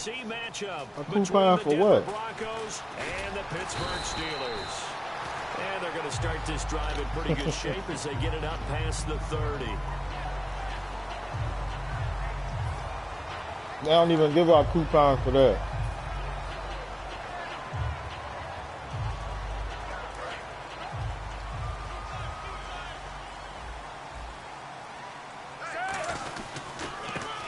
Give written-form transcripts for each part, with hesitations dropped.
C matchup between the Denver Broncos and the Pittsburgh Steelers. And they're going to start this drive in pretty good shape as they get it up past the 30. They don't even give out coupons for that.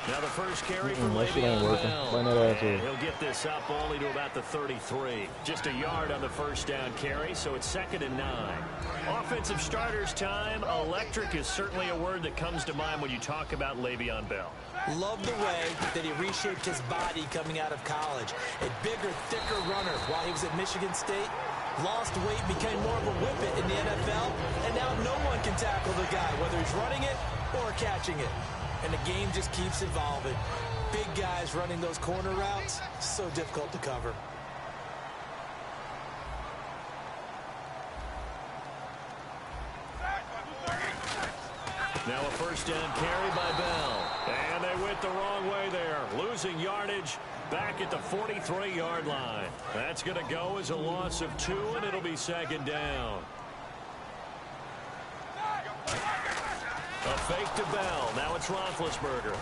Now the first carry from Le'Veon Bell. He'll get this up only to about the 33. Just a yard on the first down carry, so it's 2nd and 9. Offensive starters time. Electric is certainly a word that comes to mind when you talk about Le'Veon Bell. Love the way that he reshaped his body coming out of college. A bigger, thicker runner while he was at Michigan State. Lost weight, became more of a whippet in the NFL, and now no one can tackle the guy, whether he's running it or catching it. And the game just keeps evolving. Big guys running those corner routes, so difficult to cover. Now a first down carry by Bell. And they went the wrong way there. Losing yardage back at the 43-yard line. That's going to go as a loss of 2, and it'll be 2nd down. A fake to Bell. Now it's Roethlisberger.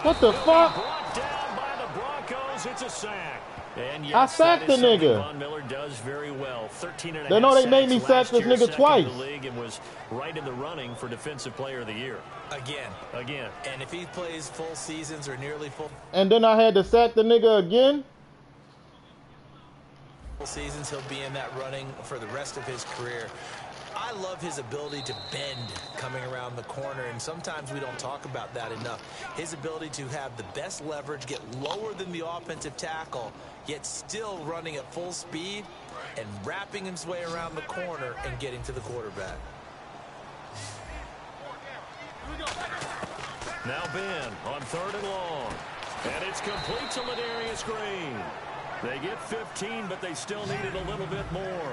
What the fuck? Brought down by the Broncos. It's a sack. And yes, I sacked the nigga. Von Miller does very well. 13.5 They know they made me sack this nigga twice. The league and was right in the running for Defensive Player of the Year. Again. And if he plays full seasons or nearly full. And then I had to sack the nigga again. Full seasons, he'll be in that running for the rest of his career. I love his ability to bend coming around the corner, and sometimes we don't talk about that enough. His ability to have the best leverage, get lower than the offensive tackle, yet still running at full speed and wrapping his way around the corner and getting to the quarterback. Now Ben on 3rd and long. And it's complete to Ladarius Green. They get 15, but they still needed a little bit more.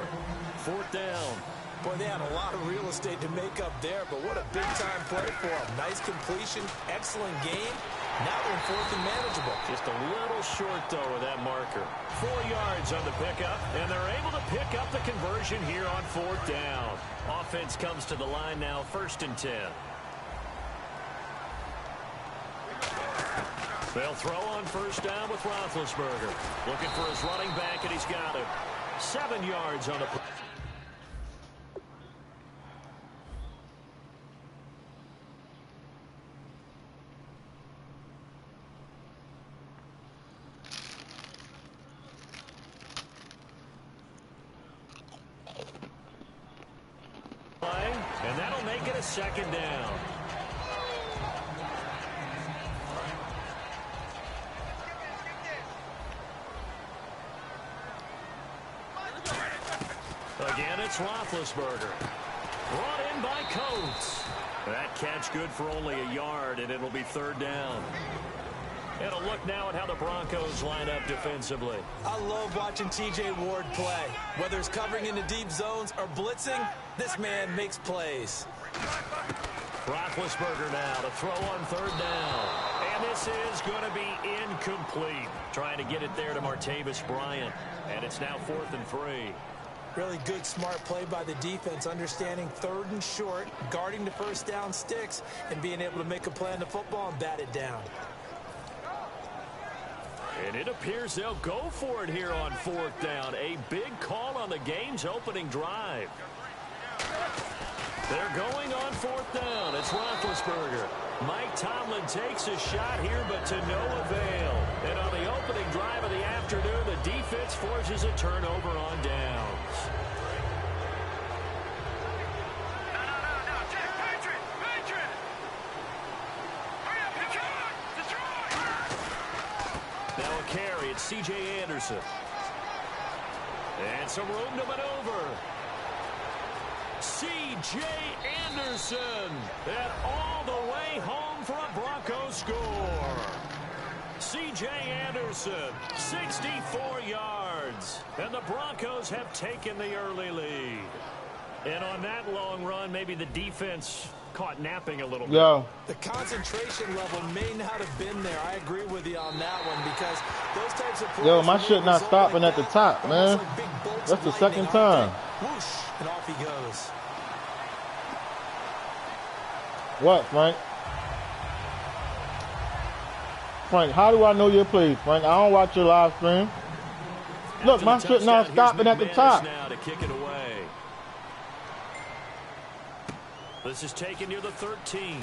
4th down. Boy, they had a lot of real estate to make up there, but what a big-time play for them. Nice completion, excellent game. Now they're in 4th and manageable. Just a little short, though, of that marker. 4 yards on the pickup, and they're able to pick up the conversion here on 4th down. Offense comes to the line now, 1st and 10. They'll throw on 1st down with Roethlisberger. Looking for his running back, and he's got it. 7 yards on the play. And that'll make it a 2nd down. Again, it's Roethlisberger. Brought in by Coates. That catch good for only a yard, and it'll be 3rd down. And a look now at how the Broncos line up defensively. I love watching T.J. Ward play. Whether it's covering into deep zones or blitzing, this man makes plays. Roethlisberger now to throw on 3rd down. And this is going to be incomplete. Trying to get it there to Martavis Bryant. And it's now 4th and 3. Really good, smart play by the defense, understanding 3rd and short, guarding the 1st down sticks, and being able to make a play on the football and bat it down. And it appears they'll go for it here on 4th down. A big call on the game's opening drive. They're going on 4th down. It's Roethlisberger. Mike Tomlin takes a shot here, but to no avail. And on the opening drive of the afternoon, the defense forces a turnover on downs. Now a carry. It's C.J. Anderson. And some room to maneuver. C.J. Anderson. And all the way home for a Broncos score. C.J. Anderson, 64 yards. And the Broncos have taken the early lead. And on that long run, maybe the defense caught napping a little bit. Yo. The concentration level may not have been there. I agree with you on that one because those types of plays. Yo, my shit not stopping at the top, man. That's the second time. Whoosh, and off he goes. What, Frank? Frank, how do I know your plays, Frank? I don't watch your live stream. Look, my shit not stopping at the top. Now to kick it away. This is taken near the 13.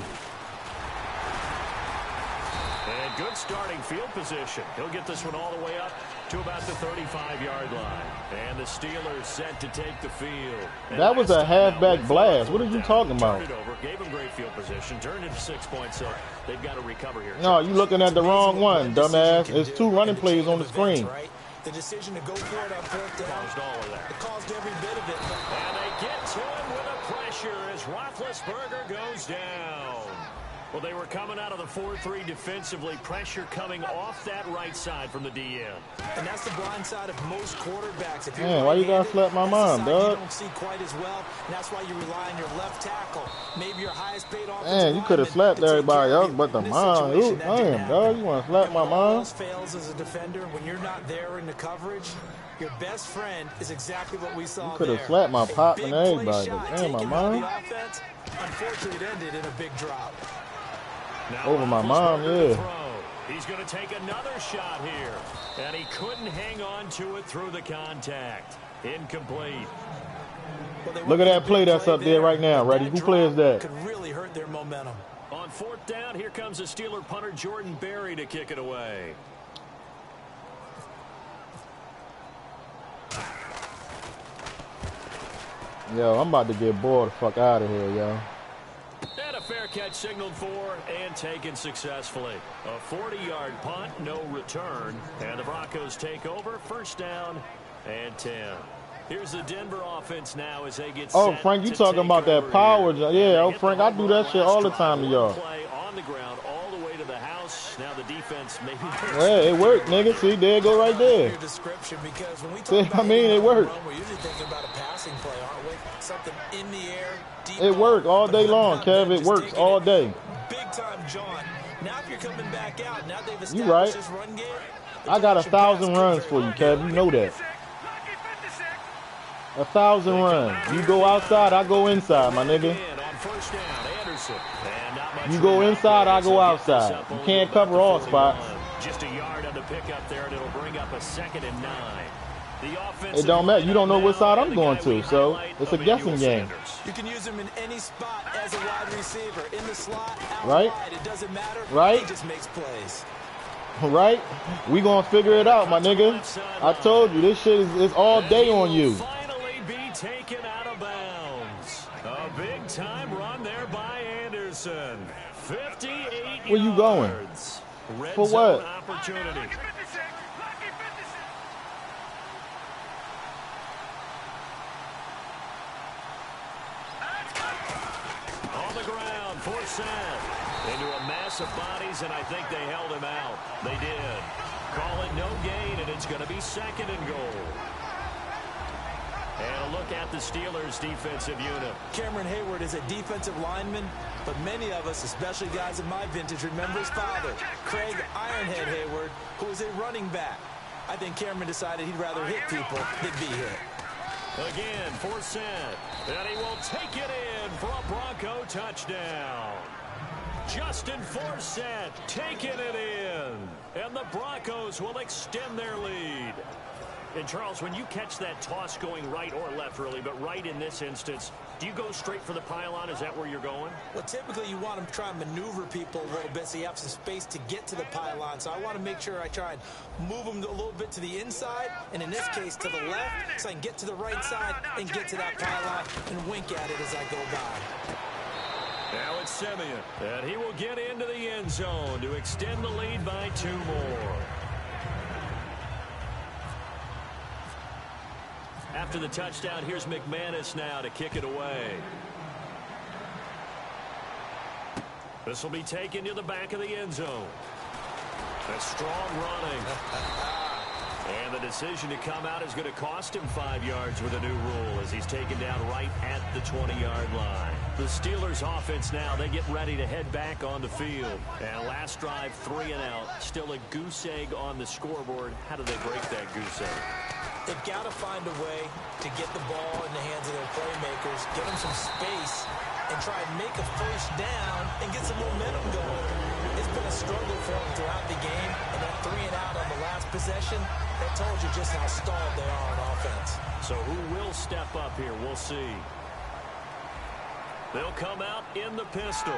And good starting field position. He'll get this one all the way up to about the 35-yard line. And the Steelers set to take the field. And that was a halfback blast. What are you talking about? Turned it over, gave him great field position, turned it to 6 points, so they've got to recover here. No, you looking at the wrong one, dumbass. There's 2 running plays on the screen. The decision to go for it on fourth down. Caused all of that. It caused every bit of it. And they get to him with a pressure as Roethlisberger goes down. Well, they were coming out of the 4-3 defensively. Pressure coming off that right side from the DN. And that's the blind side of most quarterbacks. If you're Man, why you gotta slap my mom, dog? You don't see quite as well, and that's why you rely on your left tackle. Maybe your highest paid offensive Man, you could have slapped everybody else but the mom. Ooh, damn, dog. You want to slap my mom? Fails as a defender when you're not there in the coverage. Your best friend is exactly what we saw. You could have slapped my pop and everybody. Damn, my mom. Unfortunately, it ended in a big drop. Now over my mom, yeah. He's going to take another shot here. And he couldn't hang on to it through the contact. Incomplete. Look at that play that's up there right now, ready? Who plays that? Could really hurt their momentum. On fourth down, here comes the Steeler punter Jordan Berry to kick it away. Yo, I'm about to get bored the fuck out of here, yo. And a fair catch signaled for and taken successfully. A 40-yard punt, no return. And the Broncos take over, first down and 10. Here's the Denver offense now as they get set. Oh, Frank, you talking about that power? Yeah, oh, Frank, I do that shit all the time to y'all. Play on the ground all the way to the house. Now the defense maybe. Yeah, it worked, nigga. See, there it go right there. Your description, because when we talk See, about I mean, it worked. We're usually thinking about a passing play, aren't we? Something in the air. Deep It worked all day long, Kev. It works all day. Big time, John. Now if you're coming back out, now they've established You right. this run game. I got 1,000 runs for you, Kev. You know that. 1,000 runs. You go outside, I go inside, my nigga. You go inside, I go outside. You can't cover all spots. Just a yard on the pickup there, and it'll bring up a 2nd and 9. It don't matter. You don't know what side I'm going to, so it's a guessing game. You can use him in any spot as a wide receiver, in the slot, out right? wide. It doesn't matter. Right? He just makes plays. Right? We gonna figure it out, my nigga. I told you this shit is all day on you. Finally be taken out of bounds. A big time run there by Anderson. 58 Where you going? Red For what? Opportunity. On the ground, 4th down. Into a mass of bodies, and I think they held him out. They did. Call it no gain, and it's going to be 2nd and goal. And a look at the Steelers' defensive unit. Cameron Hayward is a defensive lineman, but many of us, especially guys of my vintage, remember his father, Craig Ironhead Hayward, who was a running back. I think Cameron decided he'd rather hit people than be hit. Again, 4th down. And he will take it in for a Bronco touchdown. Justin Forsett taking it in. And the Broncos will extend their lead. And, Charles, when you catch that toss going right or left, really, but right in this instance, do you go straight for the pylon? Is that where you're going? Well, typically you want to try and maneuver people a little bit so you have some space to get to the pylon. So I want to make sure I try and move them a little bit to the inside, and in this case to the left, so I can get to the right side and get to that pylon and wink at it as I go by. Now it's Simeon, and he will get into the end zone to extend the lead by 2 more. After the touchdown, here's McManus now to kick it away. This will be taken to the back of the end zone. A strong running. And the decision to come out is going to cost him 5 yards with a new rule as he's taken down right at the 20-yard line. The Steelers offense now, they get ready to head back on the field. And last drive, 3 and out. Still a goose egg on the scoreboard. How do they break that goose egg? They've got to find a way to get the ball in the hands of their playmakers, get them some space, and try and make a first down and get some momentum going. It's been a struggle for them throughout the game, and that 3 and out on the last possession, that told you just how stalled they are on offense. So who will step up here? We'll see. They'll come out in the pistol.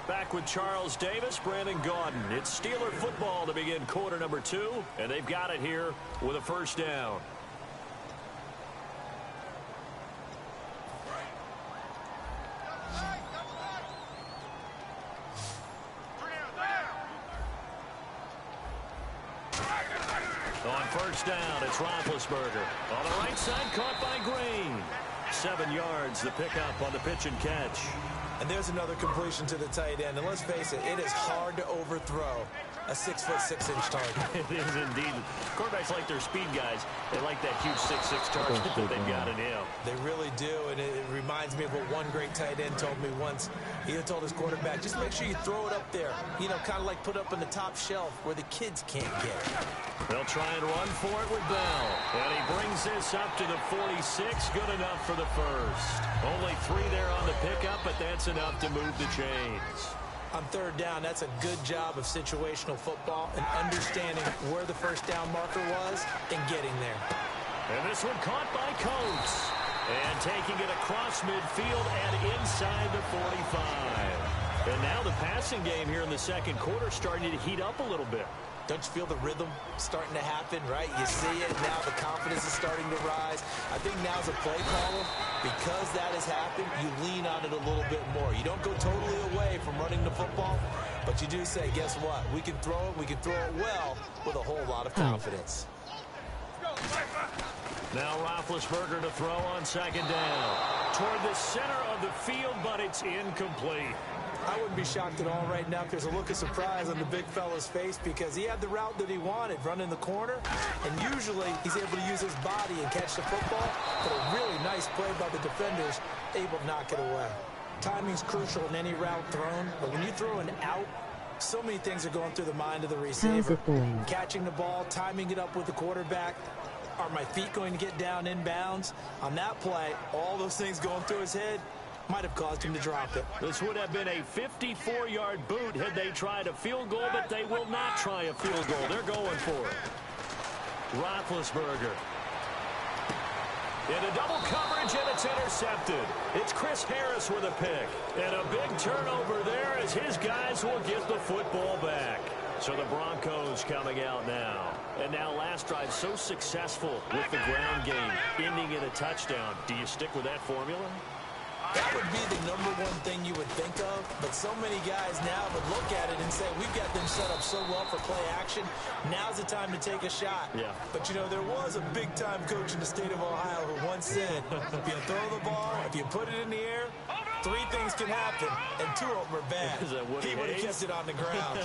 Back with Charles Davis, Brandon Gaudin. It's Steeler football to begin quarter number 2, and they've got it here with a first down. On first down, it's Roethlisberger. On the right side, caught by Green. 7 yards, the pickup on the pitch and catch. And there's another completion to the tight end. And let's face it, it is hard to overthrow a 6'6" target. It is indeed. Quarterbacks like their speed guys. They like that huge 6'6" target that they've got in him. They really do, and it reminds me of what one great tight end told me once. He told his quarterback, just make sure you throw it up there. You know, kind of like put up on the top shelf where the kids can't get it. They'll try and run for it with Bell. And he brings this up to the 46. Good enough for the first. Only 3 there on the pickup, but that's enough to move the chains. On third down, that's a good job of situational football and understanding where the first down marker was and getting there. And this one caught by Coates. And taking it across midfield and inside the 45. And now the passing game here in the second quarter starting to heat up a little bit. Don't you feel the rhythm starting to happen, right? You see it now. The confidence is starting to rise. I think now's a play caller. Because that has happened, you lean on it a little bit more. You don't go totally away from running the football, but you do say, guess what? We can throw it. We can throw it well with a whole lot of confidence. Now Roethlisberger to throw on second down. Toward the center of the field, but it's incomplete. I wouldn't be shocked at all right now. There's a look of surprise on the big fella's face because he had the route that he wanted, running the corner, and usually he's able to use his body and catch the football, but a really nice play by the defenders, able to knock it away. Timing's crucial in any route thrown, but when you throw an out, so many things are going through the mind of the receiver. Catching the ball, timing it up with the quarterback. Are my feet going to get down inbounds? On that play, all those things going through his head might have caused him to drop it. This would have been a 54-yard boot had they tried a field goal, but they will not try a field goal. They're going for it. Roethlisberger. Into double coverage, and it's intercepted. It's Chris Harris with a pick. And a big turnover there as his guys will get the football back. So the Broncos coming out now. And now last drive so successful with the ground game, ending in a touchdown. Do you stick with that formula? That would be the number one thing you would think of, but so many guys now would look at it and say, we've got them set up so well for play action. Now's the time to take a shot. Yeah. But, you know, there was a big-time coach in the state of Ohio who once said, if you throw the ball, if you put it in the air, 3 things can happen, and 2 of them are bad. He would have kept it on the ground.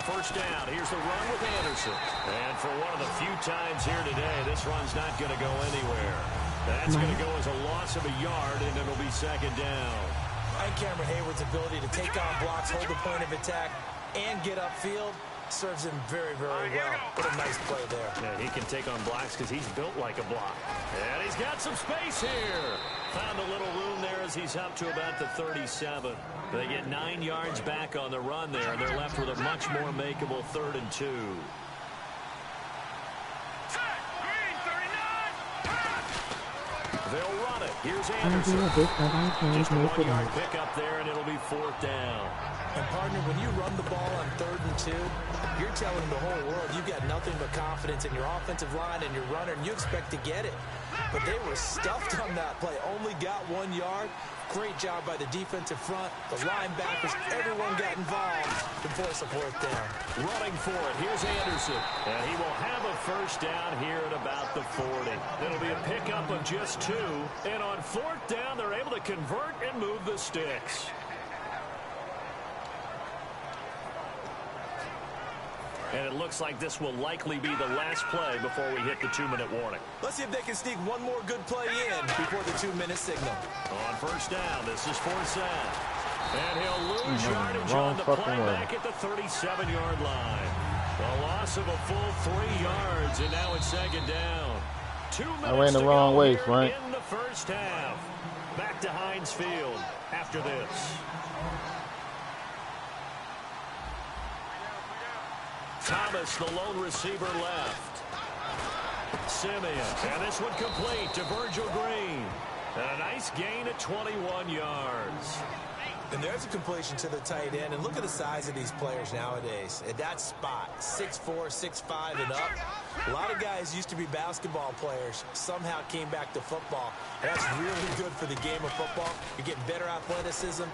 First down. Here's the run with Anderson. And for one of the few times here today, this run's not going to go anywhere. That's going to go as a loss of a yard, and it'll be second down. And Cameron Hayward's ability to take on blocks, hold the point of attack, and get upfield serves him very, very well. What a nice play there. Yeah, he can take on blocks because he's built like a block. And he's got some space here. Found a little room there as he's up to about the 37. They get 9 yards back on the run there, and they're left with a much more makeable 3rd and 2. They'll run it. Here's Anderson. Just a 1-yard pickup there, and it'll be 4th down. And, partner, when you run the ball on 3rd and 2, you're telling the whole world you've got nothing but confidence in your offensive line and your runner, and you expect to get it. But they were stuffed on that play. Only got 1 yard. Great job by the defensive front. The linebackers, everyone got involved to force a 4th down. Running for it. Here's Anderson. And he will have a first down here at about the 40. It'll be a pickup of just 2. And on 4th down, they're able to convert and move the sticks. And it looks like this will likely be the last play before we hit the 2-minute warning. Let's see if they can sneak one more good play in before the 2-minute signal. On first down, this is fourth down. And he'll lose yardage on the play back at the 37-yard line. A loss of a full 3 yards, and now it's second down. 2 minutes I ran the wrong way, Frank. In the first half. Back to Heinz Field after this. Thomas, the lone receiver, left. Simeon, and this one complete to Virgil Green. And a nice gain at 21 yards. And there's a completion to the tight end. And look at the size of these players nowadays. At that spot, 6'4", 6'5", and up. A lot of guys used to be basketball players. Somehow came back to football. And that's really good for the game of football. You're getting better athleticism,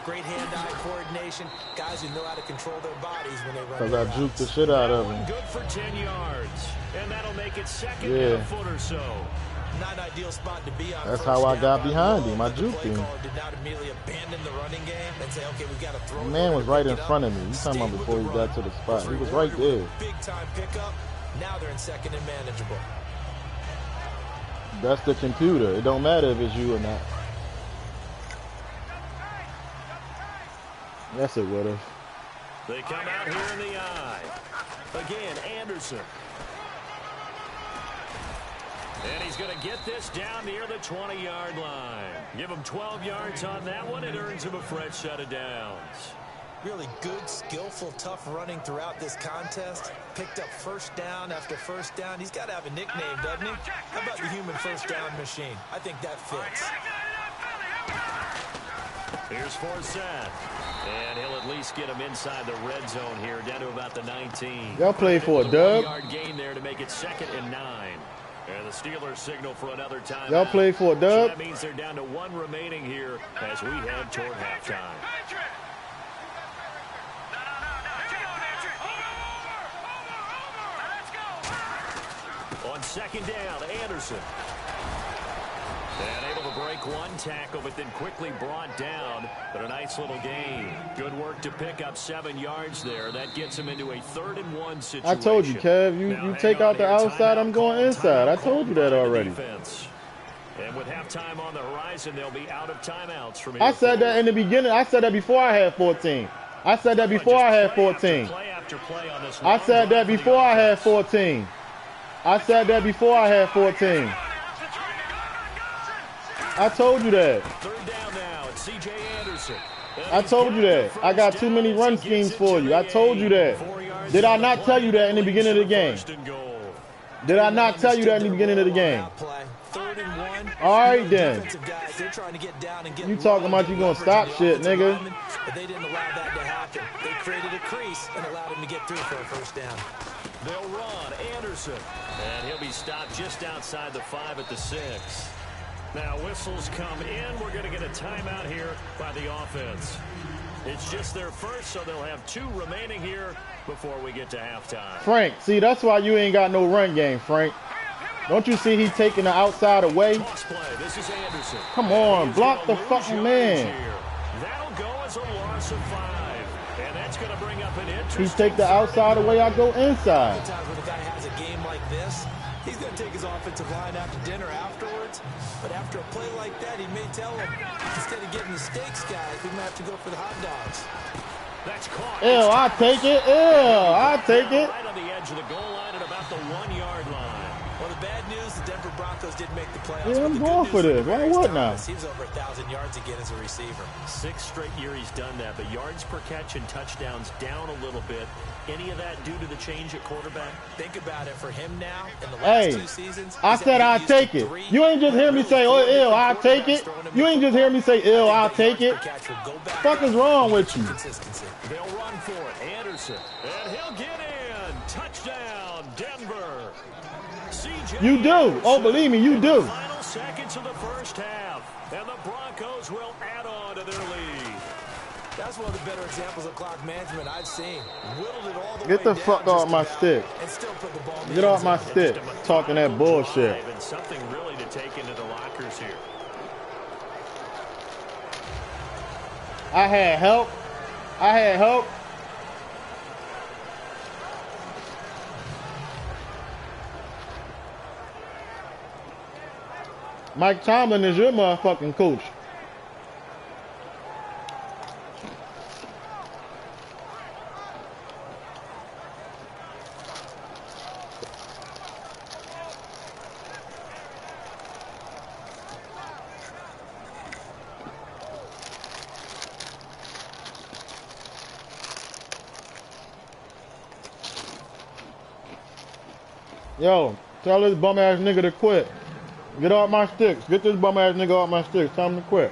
great hand-eye coordination. Guys who know how to control their bodies when they run. Because I juked the shit out of him. Good for 10 yards. And that'll make it second and a foot or so. Not an ideal spot to be on. That's how I got behind him. I juked him. Did not immediately abandon the running game and say, okay, we've got to throw. The man was right in front of me. You talking about before he got to the spot? He was right there. Big time pickup. Now they're in second and manageable. That's the computer. It don't matter if it's you or not. Yes, it would have. They come out here in the eye. Again, Anderson. And he's going to get this down near the 20-yard line. Give him 12 yards on that one. It earns him a fresh set of downs. Really good, skillful, tough running throughout this contest. Picked up first down after first down. He's got to have a nickname, doesn't he? How about the human first down machine? I think that fits. Here's Forsett. And he'll at least get him inside the red zone here, down to about the 19. Y'all play for a dub. 1-yard gain there to make it 2nd and 9. And the Steelers signal for another time. Y'all play for a dub. So that means they're down to 1 remaining here as we head toward halftime. On second down, Anderson. And able to break one tackle, but then quickly brought down. But a nice little gain. Good work to pick up 7 yards there. That gets him into a 3rd and 1 situation. I told you, Kev, you take out the outside, I'm going inside. I told you that already. And with halftime on the horizon, they'll be out of timeouts from here. I said that in the beginning. I said that before I had 14. I said that before I had 14. I said that before I had 14. I said that before I had 14. I told you that. 3rd down now. It's C.J. Anderson. I told you that. I got too many run schemes for you. I told you that. Did I not tell you that in the beginning of the game? Did I not tell you that in the beginning of the game? All right, then. You talking about you going to stop shit, nigga. But they didn't allow that to happen. They created a crease and allowed him to get through for a first down. They'll run Anderson. And he'll be stopped just outside the 5 at the 6. Now whistles come in. We're going to get a timeout here by the offense. It's just their first, so they'll have 2 remaining here before we get to halftime. Frank, see, that's why you ain't got no run game, Frank. Don't you see he taking the outside away? Toss play. This is Anderson. Come on, block the fucking man. That'll go as a loss of 5. And that's going to bring up an interesting. He take the outside away, I go inside. Sometimes when the guy has a game like this, he's going to take his offensive line out to dinner afterwards. But after a play like that, he may tell him, instead of getting the steaks, guys, we might have to go for the hot dogs. That's caught. Ew, I'll take it. Ew, I'll take it. Right on the edge of the goal line at about the 1-yard line. Well, the bad news, the Denver Broncos didn't make the playoffs. Yeah, I'm going for this. Why would not? He's over 1,000 yards again as a receiver. 6th straight year he's done that, but yards per catch and touchdowns down a little bit. Any of that due to the change at quarterback? Think about it for him now in the last 2 seasons. I said I'll take it. You ain't just hear me say, oh, ill, I'll take it. You ain't just hear me say, ill, I'll take it. Fuck is wrong with you? They'll run for it. Anderson. And he'll get in. Touchdown, Denver. You do. Oh, believe me, you do. Final seconds of the first half. And the Broncos will add on to their lead. That's one of the better examples of clock management I've seen. Whittled it all the Get the fuck off my stick. Get off my stick. Talking that bullshit. And something really to take into the lockers here. I had help. I had help. Mike Tomlin is your motherfucking coach. Yo, tell this bum ass nigga to quit. Get off my sticks. Get this bum ass nigga off my sticks. Tell him to quit.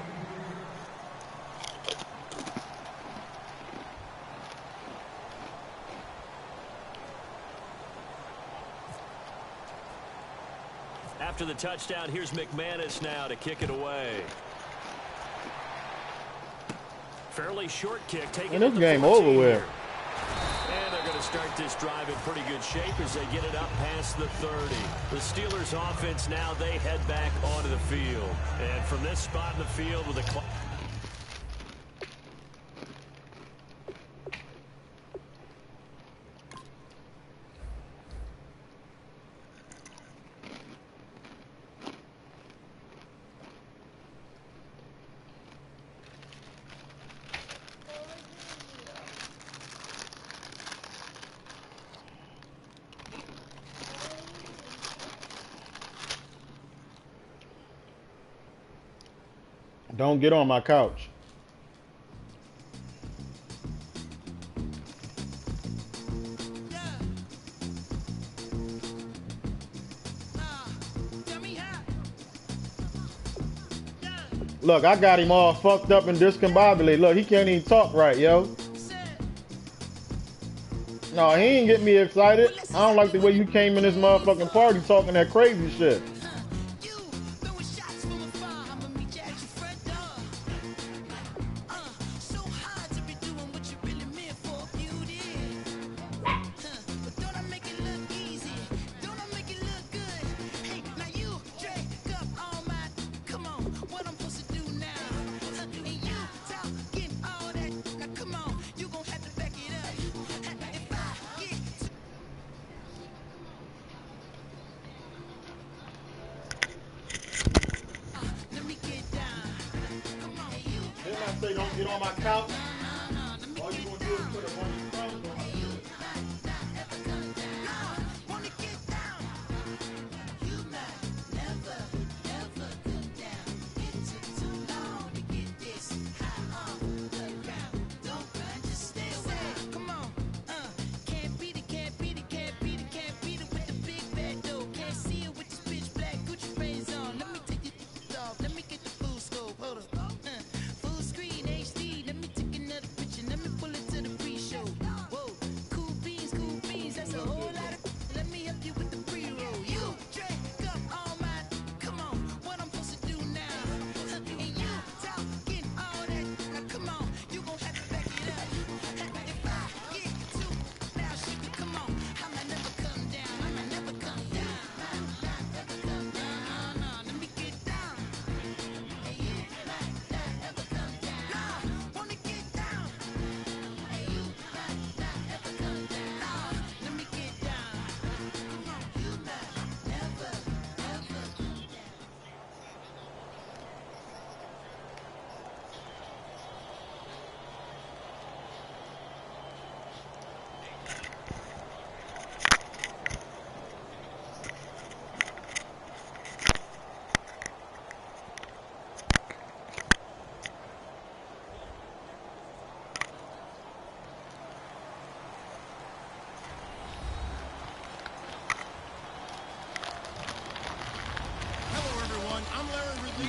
After the touchdown, here's McManus now to kick it away. Fairly short kick. Taking And this game over with. And they're going to start this drive in pretty good shape as they get it up past the 30. The Steelers offense now, they head back onto the field. And from this spot in the field with a clock. Don't get on my couch. Look, I got him all fucked up and discombobulated. Look, he can't even talk right, yo. No, he ain't get me excited. I don't like the way you came in this motherfucking party talking that crazy shit. Say don't get on my couch. All you gonna do is put a bunch of crumbs on my shit.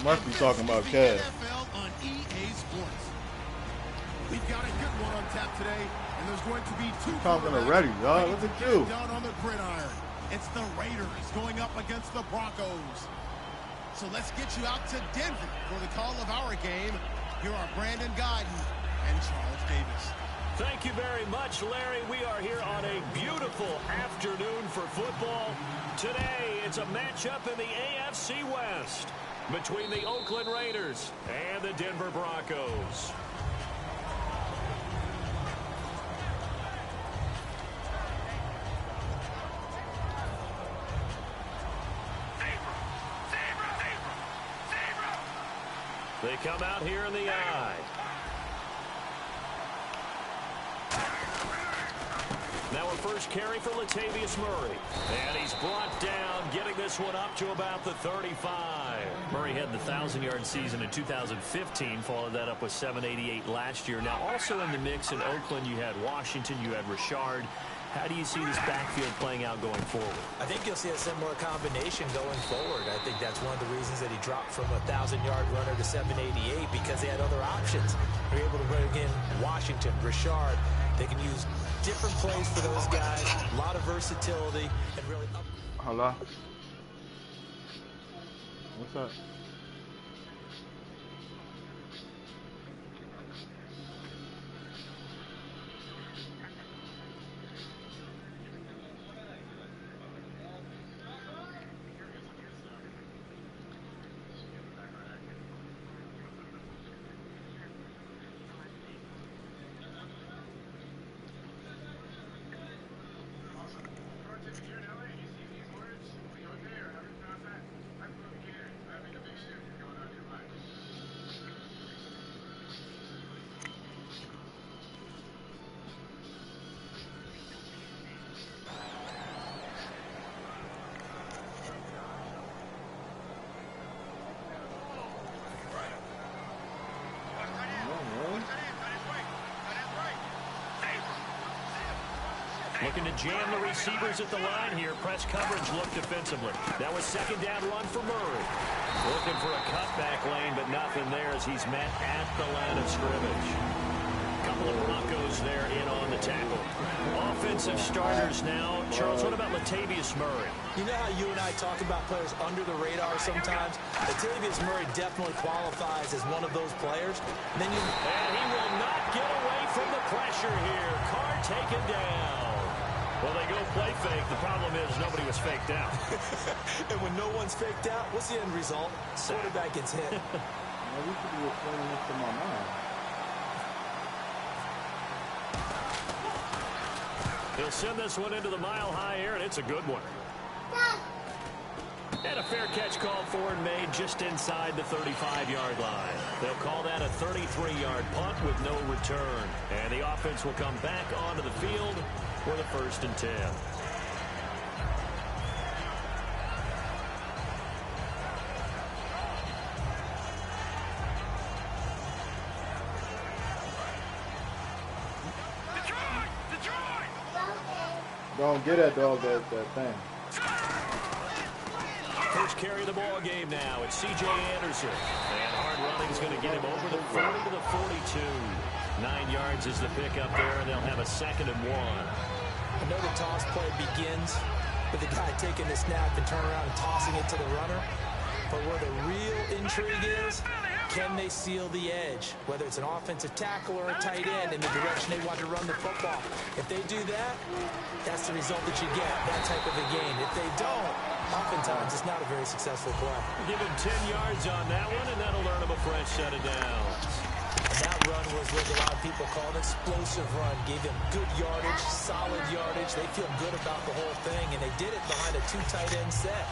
You must be talking about Kev. On EA Sports. We've got a good one on tap today, and there's going to be two. Talking already, y'all. Look at you. Down on the gridiron. It's the Raiders going up against the Broncos. So let's get you out to Denver for the call of our game. Here are Brandon Guyton and Charles Davis. Thank you very much, Larry. We are here on a beautiful afternoon for football. Today, it's a matchup in the AFC West between the Oakland Raiders and the Denver Broncos. They come out here in the eye. Now a first carry for Latavius Murray. And he's brought down, getting this one up to about the 35. Murray had the 1,000-yard season in 2015, followed that up with 788 last year. Now also in the mix in Oakland, you had Washington, you had Richard. How do you see this backfield playing out going forward? I think you'll see a similar combination going forward. I think that's one of the reasons that he dropped from a 1,000-yard runner to 788, because they had other options. They're able to bring in Washington, Richard. They can use different plays for those guys, a lot of versatility, and really up. Hello? What's up? Looking to jam the receivers at the line here. Press coverage look defensively. That was second down run for Murray. Looking for a cutback lane, but nothing there as he's met at the line of scrimmage. Couple of Broncos there in on the tackle. Offensive starters now. Charles, what about Latavius Murray? You know how you and I talk about players under the radar sometimes? Latavius Murray definitely qualifies as one of those players. And he will not get away from the pressure here. Carr taken down. Well, they go play fake. The problem is nobody was faked out. And when no one's faked out, what's the end result? Quarterback gets hit. Well, we should be explaining this to my mom. He'll send this one into the mile-high air, and it's a good one. And a fair catch called for and made just inside the 35-yard line. They'll call that a 33-yard punt with no return. And the offense will come back onto the field for the 1st and 10. Don't get that dog that thing. First carry of the ball game now. It's C.J. Anderson. And hard running is going to get him over the 40 to the 42. 9 yards is the pickup there, and they'll have a 2nd and 1. I know the toss play begins with the guy taking the snap and turning around and tossing it to the runner. But where the real intrigue is, can they seal the edge? Whether it's an offensive tackle or a tight end in the direction they want to run the football. If they do that, that's the result that you get, that type of a game. If they don't, oftentimes it's not a very successful play. Give him 10 yards on that one, and that'll earn him a fresh set of downs. And that run was what a lot of people call an explosive run. Gave them good yardage, solid yardage. They feel good about the whole thing, and they did it behind a 2 tight end set.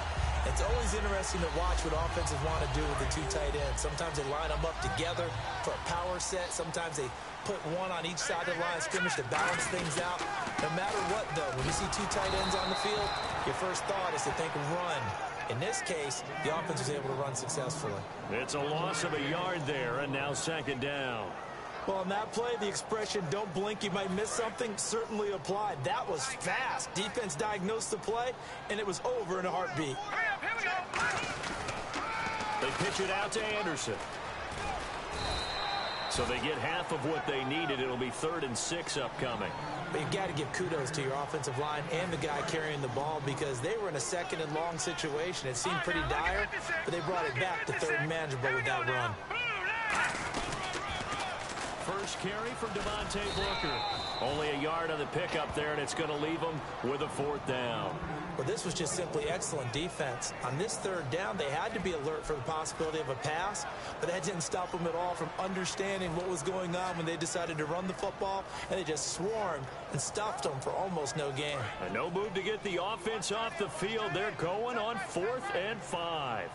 It's always interesting to watch what offenses want to do with the 2 tight ends. Sometimes they line them up together for a power set. Sometimes they put one on each side of the line of scrimmage to balance things out. No matter what, though, when you see 2 tight ends on the field, your first thought is to think run. In this case, the offense was able to run successfully. It's a loss of a yard there, and now 2nd down. Well, on that play, the expression, don't blink, you might miss something, certainly applied. That was fast. Defense diagnosed the play, and it was over in a heartbeat. Here we go. They pitch it out to Anderson. So they get half of what they needed. It'll be 3rd and 6 upcoming. But you've got to give kudos to your offensive line and the guy carrying the ball, because they were in a 2nd and long situation. It seemed pretty dire, but they brought it back to 3rd and manageable with that run. First carry for Devontae Booker. Only a yard on the pickup there, and it's going to leave them with a 4th down. Well, this was just simply excellent defense. On this 3rd down, they had to be alert for the possibility of a pass, but that didn't stop them at all from understanding what was going on when they decided to run the football, and they just swarmed and stuffed them for almost no gain. And no move to get the offense off the field. They're going on 4th and 5.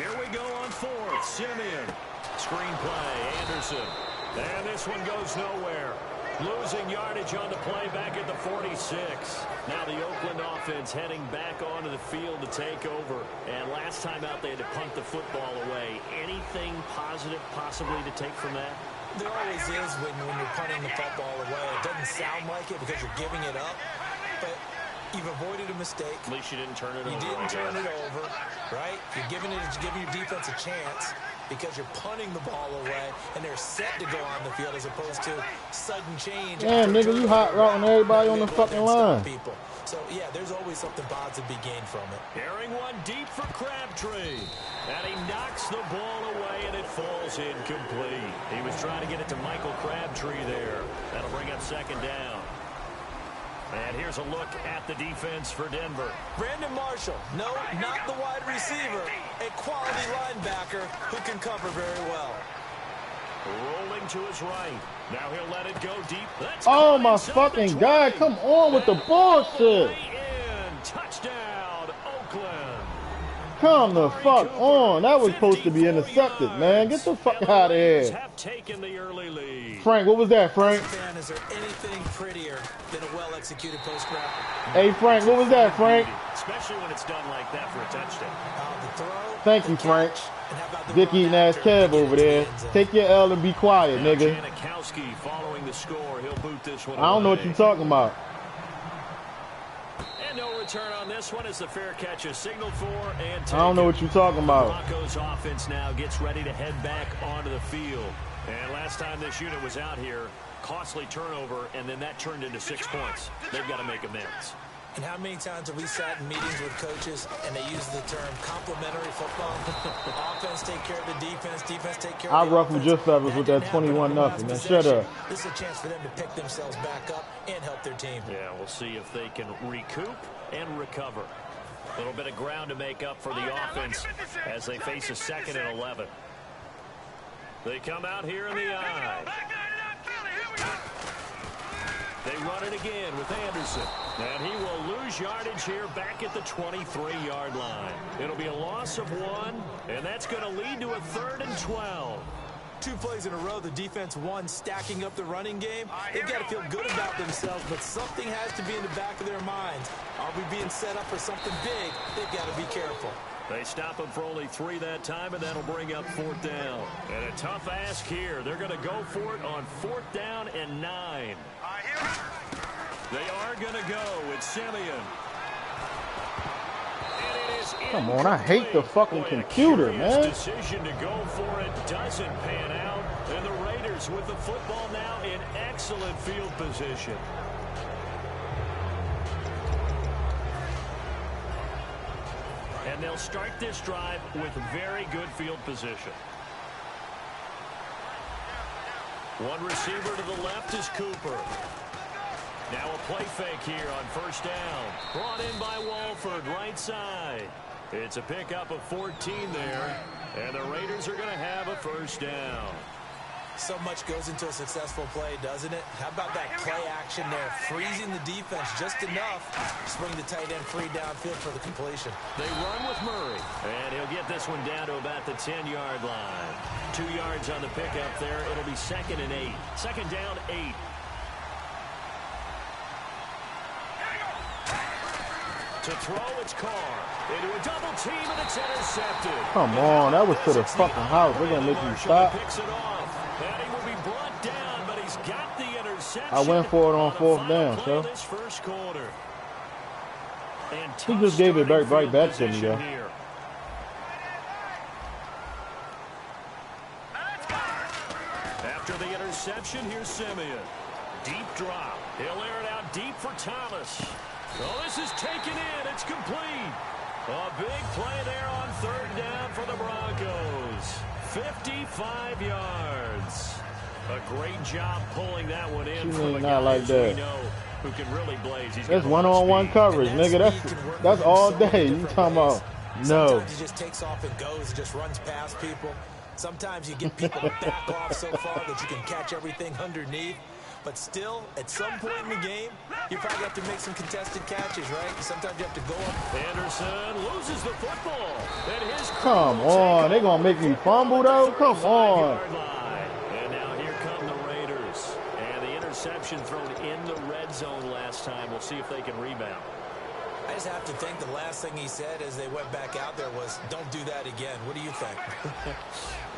Here we go on fourth. Simeon. Screenplay. Anderson. And this one goes nowhere. Losing yardage on the play back at the 46. Now the Oakland offense heading back onto the field to take over. And last time out they had to punt the football away. Anything positive possibly to take from that? There always is when you're punting the football away. It doesn't sound like it because you're giving it up, but you've avoided a mistake. At least you didn't turn it over. You didn't turn it over, right? You're giving your defense a chance because you're punting the ball away, and they're set to go on the field as opposed to sudden change. Damn, nigga, you hot routing everybody on the fucking line. People. So, yeah, there's always something positive to be gained from it. Airing one deep for Crabtree. And he knocks the ball away, and it falls incomplete. He was trying to get it to Michael Crabtree there. That'll bring up second down. And here's a look at the defense for Denver. Brandon Marshall, no, not the wide receiver, a quality linebacker who can cover very well. Rolling to his right. Now he'll let it go deep. Oh, my fucking God. Come on with the bullshit. Touchdown, Oakland. Come the fuck on. That was supposed to be intercepted, man. Get the fuck out of here. Have taken the early lead. Frank, what was that, Frank? Man, is there anything prettier than a well-executed post-grab? Hey, Frank, what was that, Frank? Especially when it's done like that for a touchdown. The throw, Thank you, Frank. Dick-eating ass Kev over there. Take your L and be quiet, nigga. Janikowski following the score. He'll boot this one I don't know what you're talking about. And no return on this one as the fair catch is signaled for and taken. I don't know what you're talking about. Broncos offense now gets ready to head back onto the field. And last time this unit was out here, costly turnover, and then that turned into 6 points. They've got to make amends. And how many times have we sat in meetings with coaches and they use the term complementary football? Offense take care of the defense, defense take care of the offense. I ruffled your feathers with that 21-0, man. Shut up. This is a chance for them to pick themselves back up and help their team. Yeah, we'll see if they can recoup and recover. A little bit of ground to make up for the offense as they face a 2nd and 11. They come out here in the eye. They run it again with Anderson. And he will lose yardage here back at the 23-yard line. It'll be a loss of 1, and that's going to lead to a 3rd and 12. 2 plays in a row, the defense won, stacking up the running game. They've got to feel good about themselves, but something has to be in the back of their minds. Are we being set up for something big? They've got to be careful. They stop him for only 3 that time, and that'll bring up 4th down. And a tough ask here. They're going to go for it on 4th down and 9. They are going to go with Simeon. Come on, I hate the fucking computer, man. Decision to go for it doesn't pan out. And the Raiders with the football now in excellent field position. And they'll start this drive with very good field position. One receiver to the left is Cooper. Now a play fake here on 1st down. Brought in by Walford, right side. It's a pickup of 14 there. And the Raiders are going to have a 1st down. So much goes into a successful play, doesn't it? How about that play action there? Freezing the defense just enough to swing the tight end free downfield for the completion. They run with Murray. And he'll get this one down to about the 10-yard line. 2 yards on the pickup there. It'll be 2nd and 8. 2nd down, 8. To throw, it's Carr. Into a double team, and it's intercepted. Come on, that was to the fucking house. They're going to make you stop. Picks it off. And he will be brought down, but he's got the interception. I went for it on 4th down, so. This first quarter. And he just gave it right back to me, though. After the interception, here's Simeon. Deep drop. He'll air it out deep for Thomas. Oh, this is taken in. It's complete. A big play there on 3rd down for the Broncos. 55 yards. A great job pulling that one in for the guys like that. we know who can really blaze. That's one-on-one coverage, nigga. That's all day. You talking about no. Sometimes he just takes off and goes and just runs past people. Sometimes you get people to back off so far that you can catch everything underneath. But still, at some point in the game, you probably have to make some contested catches, right? Sometimes you have to go up. Anderson loses the football. Come on. They're going to make me fumble, though? Come on. And now here come the Raiders. And the interception thrown in the red zone last time. We'll see if they can rebound. I just have to think the last thing he said as they went back out there was, don't do that again. What do you think?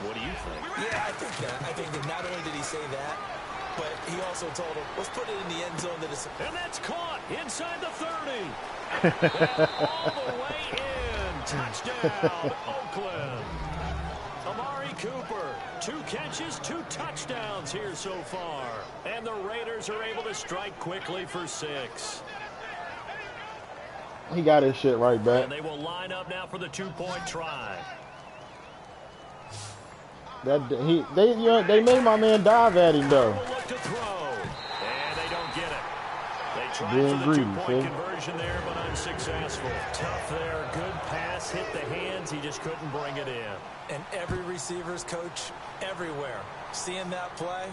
What do you think? Yeah, I think that. I think that not only did he say that, but he also told him, let's put it in the end zone. And that's caught inside the 30. And all the way in. Touchdown, Oakland. Amari Cooper, 2 catches, 2 touchdowns here so far. And the Raiders are able to strike quickly for 6. He got his shit right back. And they will line up now for the 2-point try. They made my man dive at him though. Look to throw, and they don't get it. They tried Being for the greedy, 2-point conversion there, but unsuccessful. Tough there, good pass, hit the hands. He just couldn't bring it in. And every receiver's coach everywhere, seeing that play,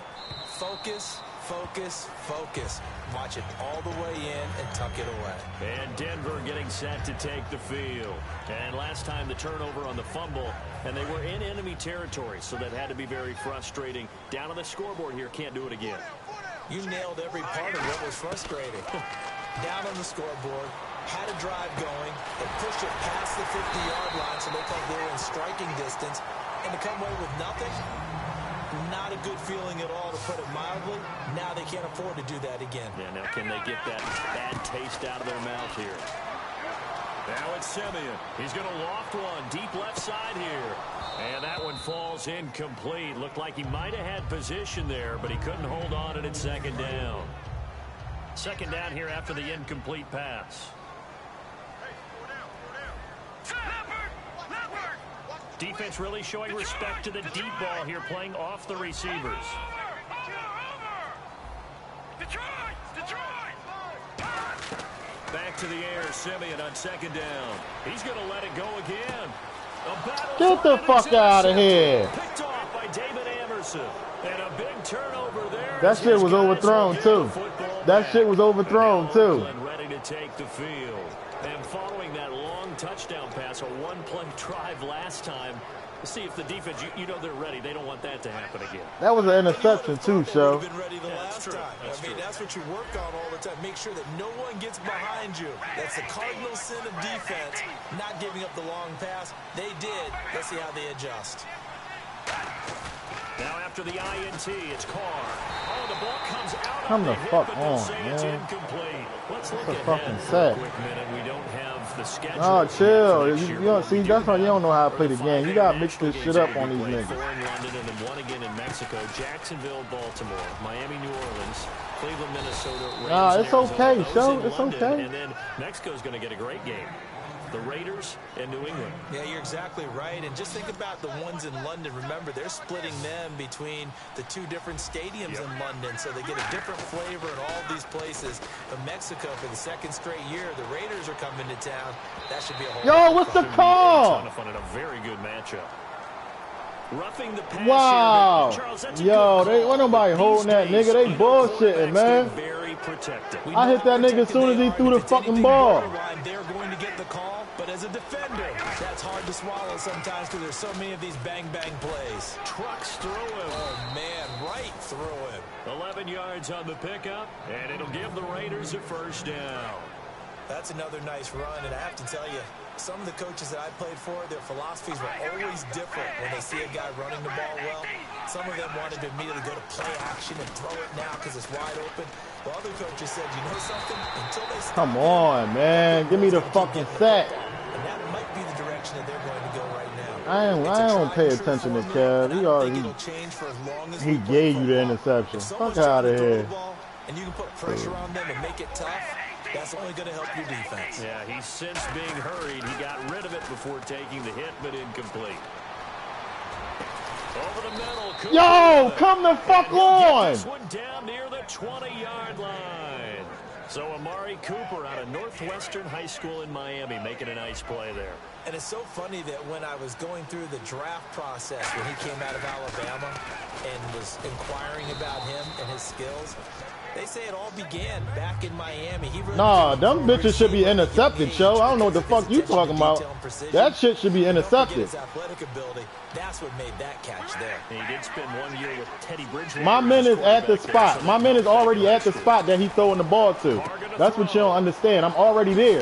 focus, focus, focus. Watch it all the way in and tuck it away. And Denver getting set to take the field. And last time the turnover on the fumble, and they were in enemy territory, so that had to be very frustrating. Down on the scoreboard here, can't do it again. You nailed every part of what was frustrating. Down on the scoreboard, had a drive going, and pushed it past the 50-yard line, so they thought they were in striking distance, and to come away with nothing, not a good feeling at all, to put it mildly. Now they can't afford to do that again. Yeah, now can they get that bad taste out of their mouth here? Now it's Simeon. He's going to loft one deep left side here. And that one falls incomplete. Looked like he might have had position there, but he couldn't hold on to it at 2nd down. 2nd down here after the incomplete pass. Defense really showing respect to the deep ball here, playing off the receivers. Back to the air, Simeon on 2nd down. He's going to let it go again. Get the fuck out of here. Picked off by David Amerson. And a big turnover there. That shit was overthrown, too. That shit was overthrown, too. Ready to take the field. And following that long touchdown pass, a 1-play drive last time, see if the defense, you know they're ready. They don't want that to happen again. That was an interception, too, Sho. Been ready the last time. I mean, that's what you work on all the time. Make sure that no one gets behind you. That's the cardinal sin of defense, not giving up the long pass. They did. Let's see how they adjust. Now after the INT, it's Carr. Oh, the ball comes out. Come the fuck on, it's man. incomplete. Let's look That's a ahead fucking for a set. quick minute. We don't have the schedule. Oh, chill. You don't see, that's why you don't know how to play the game. You gotta mix this shit up on these niggas. 4 in London and then 1 again in Mexico. Jacksonville, Baltimore, Miami, New Orleans, Cleveland, Minnesota, Rams, Nah, it's okay, Sho. It's okay. And then Mexico's going to get a great game. The Raiders and New England. Yeah, you're exactly right. And just think about the ones in London. Remember, they're splitting them between the 2 different stadiums in London, so they get a different flavor in all these places. But Mexico, for the 2nd straight year, the Raiders are coming to town. That should be a whole Yo, what's the call? A ton of fun and a very good matchup. Roughing the pass wow. Here, Charles, yo, they wasn't nobody holding that nigga. They bullshitting, man. Very protected. I hit that nigga as soon as he threw the fucking ball. They're going to get the call, but as a defender, that's hard to swallow sometimes because there's so many of these bang-bang plays. Trucks through him. Oh, man, right through him. 11 yards on the pickup, and it'll give the Raiders a 1st down. That's another nice run, and I have to tell you, some of the coaches that I played for, their philosophies were always different when they see a guy running the ball well. Some of them wanted to immediately go to play action and throw it now because it's wide open. While other coaches said, you know something? Until they stop. Come on, man. Give me the fucking sack. And that might be the direction that they're going to go right now. I don't pay attention to Kev. He gave you the interception. Fuck out of here. And you can put pressure on them and make it tough. That's only going to help your defense. Yeah, he's since being hurried. He got rid of it before taking the hit, but incomplete. Over the middle. Cooper. Yo, come the fuck on. This one down near the 20-yard line. So Amari Cooper out of Northwestern High School in Miami making a nice play there. And it's so funny that when I was going through the draft process when he came out of Alabama and was inquiring about him and his skills, they say it all began back in Miami. He really nah, them bitches should be intercepted, Joe. I don't know what the fuck you talking about. That shit should be intercepted. His athletic ability, that's what made that catch there. And he did spend 1 year with Teddy Bridgewater. My man is at the spot. My man is already at the spot that he's throwing the ball to. That's what you don't understand. I'm already there.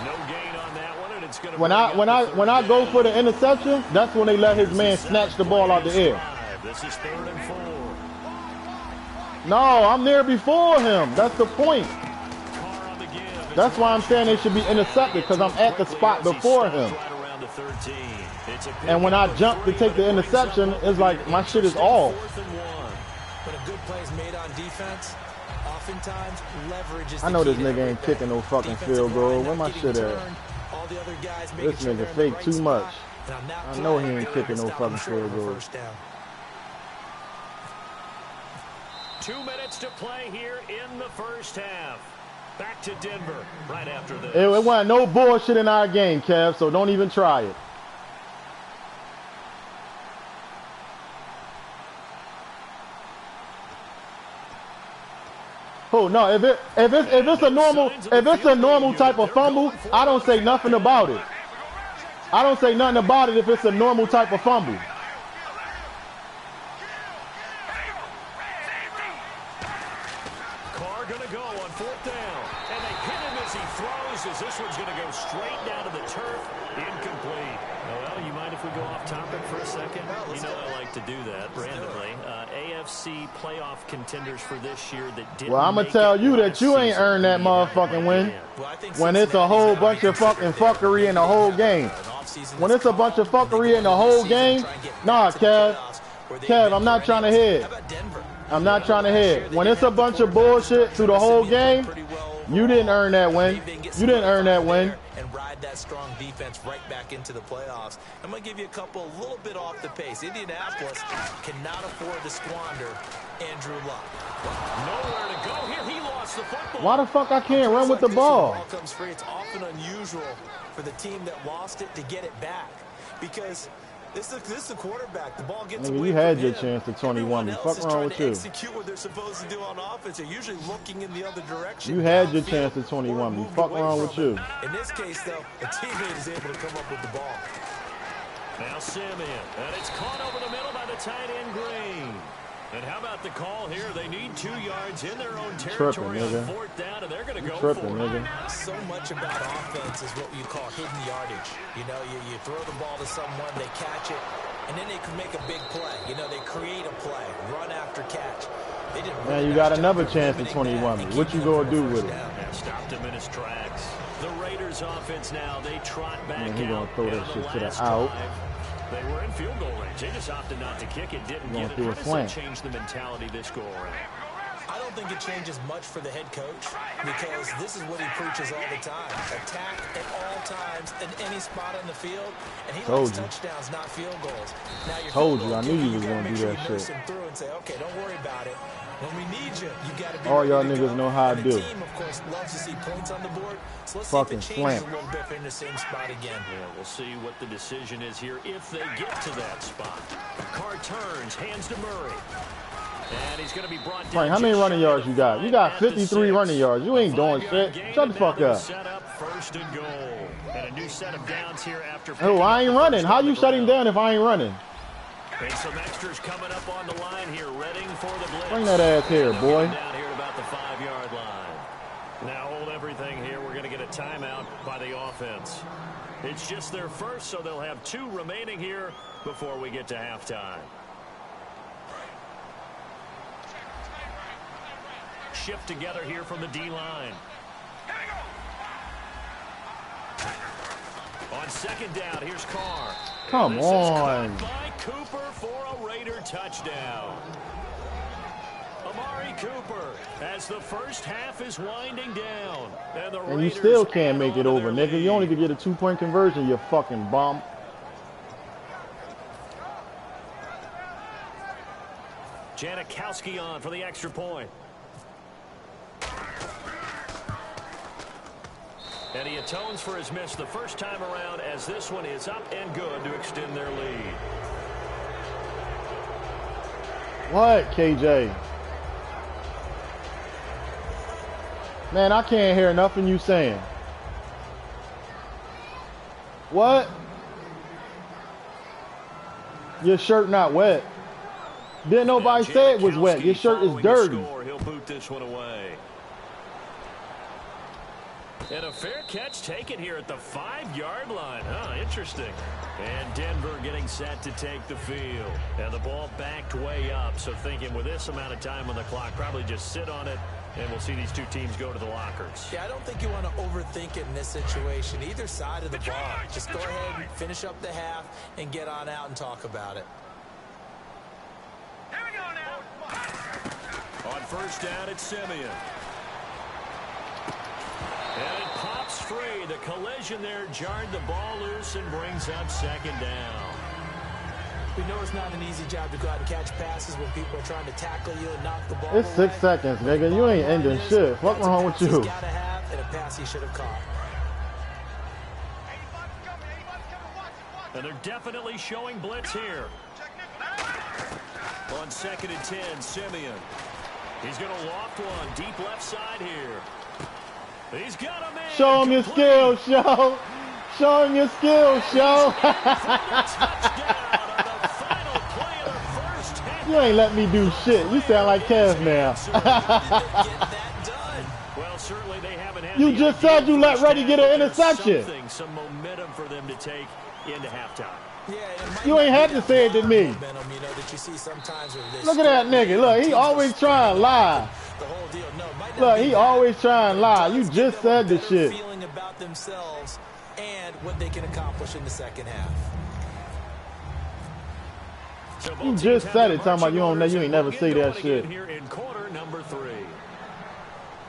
No gain on that one, and it's gonna When I go for the interception, that's when they let his man snatch the ball out the air. This is 3rd and 4. No, I'm there before him. That's the point. That's why I'm saying they should be intercepted, because I'm at the spot before him. And when I jump to take the interception, it's like my shit is off. When a good play is made on defense, oftentimes leverage is I know this nigga ain't kicking no fucking field goal. Where my shit at? This nigga fake too much. I know he ain't kicking no fucking field goal. 2 minutes to play here in the first half. Back to Denver right after this. It wasn't no bullshit in our game, Kev, so don't even try it. Oh no, if it's a normal type of fumble, I don't say nothing about it. I don't say nothing about it if it's a normal type of fumble. As this one's going to go straight down to the turf, incomplete. Well, you mind if we go off topic for a second? You know I like to do that randomly. AFC playoff contenders for this year that didn't. Well, I'm going to tell you that you ain't earned that motherfucking win. When it's a whole bunch of fucking fuckery in the whole game. When it's a bunch of fuckery in the whole game, nah, Kev, I'm not trying to hear it. I'm not trying to hear it. When it's a bunch of bullshit through the whole game, you didn't earn that win. You didn't earn that win. And ride that strong defense right back into the playoffs. I'm going to give you a couple a little bit off the pace. Indianapolis cannot afford to squander Andrew Luck. Nowhere to go here. He lost the football. Why the fuck I can't run with the ball? Ball comes free. It's often unusual for the team that lost it to get it back because this is the quarterback. The ball gets away. You had your chance to 21. Fuck wrong with you? Execute what they're supposed to do on offense. They're usually looking in the other direction. You had your chance to 21. Fuck wrong with you? In this case, though, a teammate is able to come up with the ball. Now Simeon, and it's caught over the middle by the tight end Green. And how about the call here? They need 2 yards in their own territory on 4th down, and they're going to go for it. So much about offense is what you call hidden yardage. You know, you throw the ball to someone, they catch it, and then they can make a big play. You know, they create a play, run after catch. They didn't. Man, you got another chance at 21. What you going to do with it? Stopped him in his tracks. The Raiders offense now, they trot back out. He's going to throw that shit to the out. They were in field goal range. They just opted not to kick it, didn't get it. How does that change the mentality this go around? I don't think it changes much for the head coach because this is what he preaches all the time. Attack at all times in any spot on the field. And he likes touchdowns, not field goals. Now you're told you. I knew you was going to do that shit. Through and say, okay, don't worry about it. When we need you, you got to be all y'all niggas know how I do. The team, of course, loves to see points on the board. So let's fucking see if it changes a little bit if they're in the same spot again. Yeah, we'll see what the decision is here if they get to that spot. Carr turns, hands to Murray. And he's going to be brought down. Frank, how many running yards you got? You got 53 running yards. You ain't doing shit. Shut the fuck up. Set up 1st and goal. And a new set of downs here after. Oh, I ain't running. How you shut him down if I ain't running? And some extras coming up on the line here, readying for the blitz. Bring that ass here, boy. Down here at about the 5-yard line. Now hold everything here. We're going to get a timeout by the offense. It's just their first, so they'll have 2 remaining here before we get to halftime. Shift together here from the D-line. On 2nd down, here's Carr. Come on. By Cooper for a Raider touchdown. Amari Cooper as the first half is winding down. And you still can't make it over, nigga. You only could get a 2-point conversion, you fucking bum. Janikowski on for the extra point. And he atones for his miss the first time around as this one is up and good to extend their lead. What, KJ? Man, I can't hear nothing you saying. What? Your shirt not wet. Didn't nobody say it was wet. Your shirt is dirty. He'll boot this one away. And a fair catch taken here at the 5-yard line. Huh, interesting. And Denver getting set to take the field. And the ball backed way up. So thinking with this amount of time on the clock, probably just sit on it. And we'll see these two teams go to the lockers. Yeah, I don't think you want to overthink it in this situation. Either side of the ball. Just go ahead and finish up the half and get on out and talk about it. Here we go now. On first down, it's Simeon. And it pops free. The collision there jarred the ball loose and brings up second down. We know it's not an easy job to go out and catch passes when people are trying to tackle you and knock the ball It's 6 seconds, nigga. You ain't ending shit. What's wrong with you? He's got to have and a pass he should have caught. And they're definitely showing blitz here. On 2nd and 10, Simeon. He's going to loft one deep left side here. He's got a man. Show him your skills, show. Show him your skills, show. You ain't let me do shit. You sound like Kev now. Well, certainly they haven't had you just said you let Reddy get an interception. Some momentum for them to take into halftime. Yeah, you ain't had to say it to me. Look at that nigga. Look, he always trying to lie. Look, he always trying to lie. You just said the shit. Feeling about themselves and what they can accomplish in the second half. You just said it, talking about you don't know, you ain't never say that shit. Here in quarter number 3.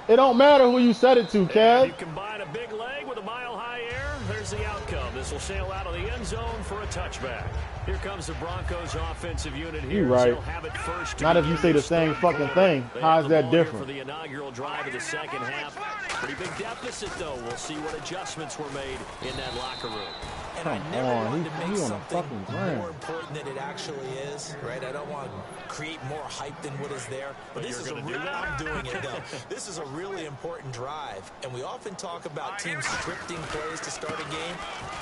It don't matter who you said it to, Kev. You combine a big leg with a mile-high air, there's the outcome. This will sail out of the end zone for a touchback. Here comes the Broncos offensive unit here. You right. Have it first not if you say the same fucking thing. How's that different? For the inaugural drive of the second half. Pretty big deficit, though. We'll see what adjustments were made in that locker room. And I never wanted to make something more important than it actually is, right? I don't want to create more hype than what is there. But this is a really, I'm doing it though. This is a really important drive. And we often talk about teams scripting plays to start a game.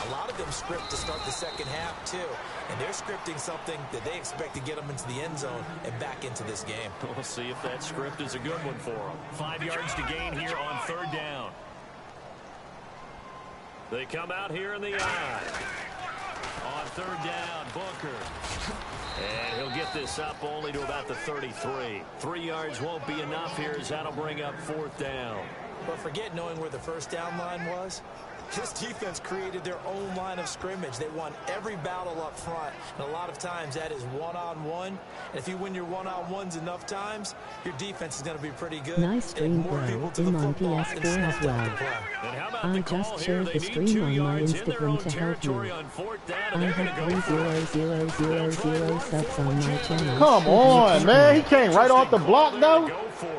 A lot of them script to start the second half too. And they're scripting something that they expect to get them into the end zone and back into this game. We'll see if that script is a good one for them. 5 yards to gain here on 3rd down. They come out here in the eye. On 3rd down, Booker. And he'll get this up only to about the 33. 3 yards won't be enough here as that'll bring up 4th down. But forget knowing where the first down line was. This defense created their own line of scrimmage. They won every battle up front. And a lot of times that is one-on-one. And if you win your one-on-ones enough times, your defense is going to be pretty good. Nice stream, bro. I'm on PS4 as well. I just shared the stream on my Instagram to help you. I have 300,000 subs on my channel. Come on, man. He came right off the block, though.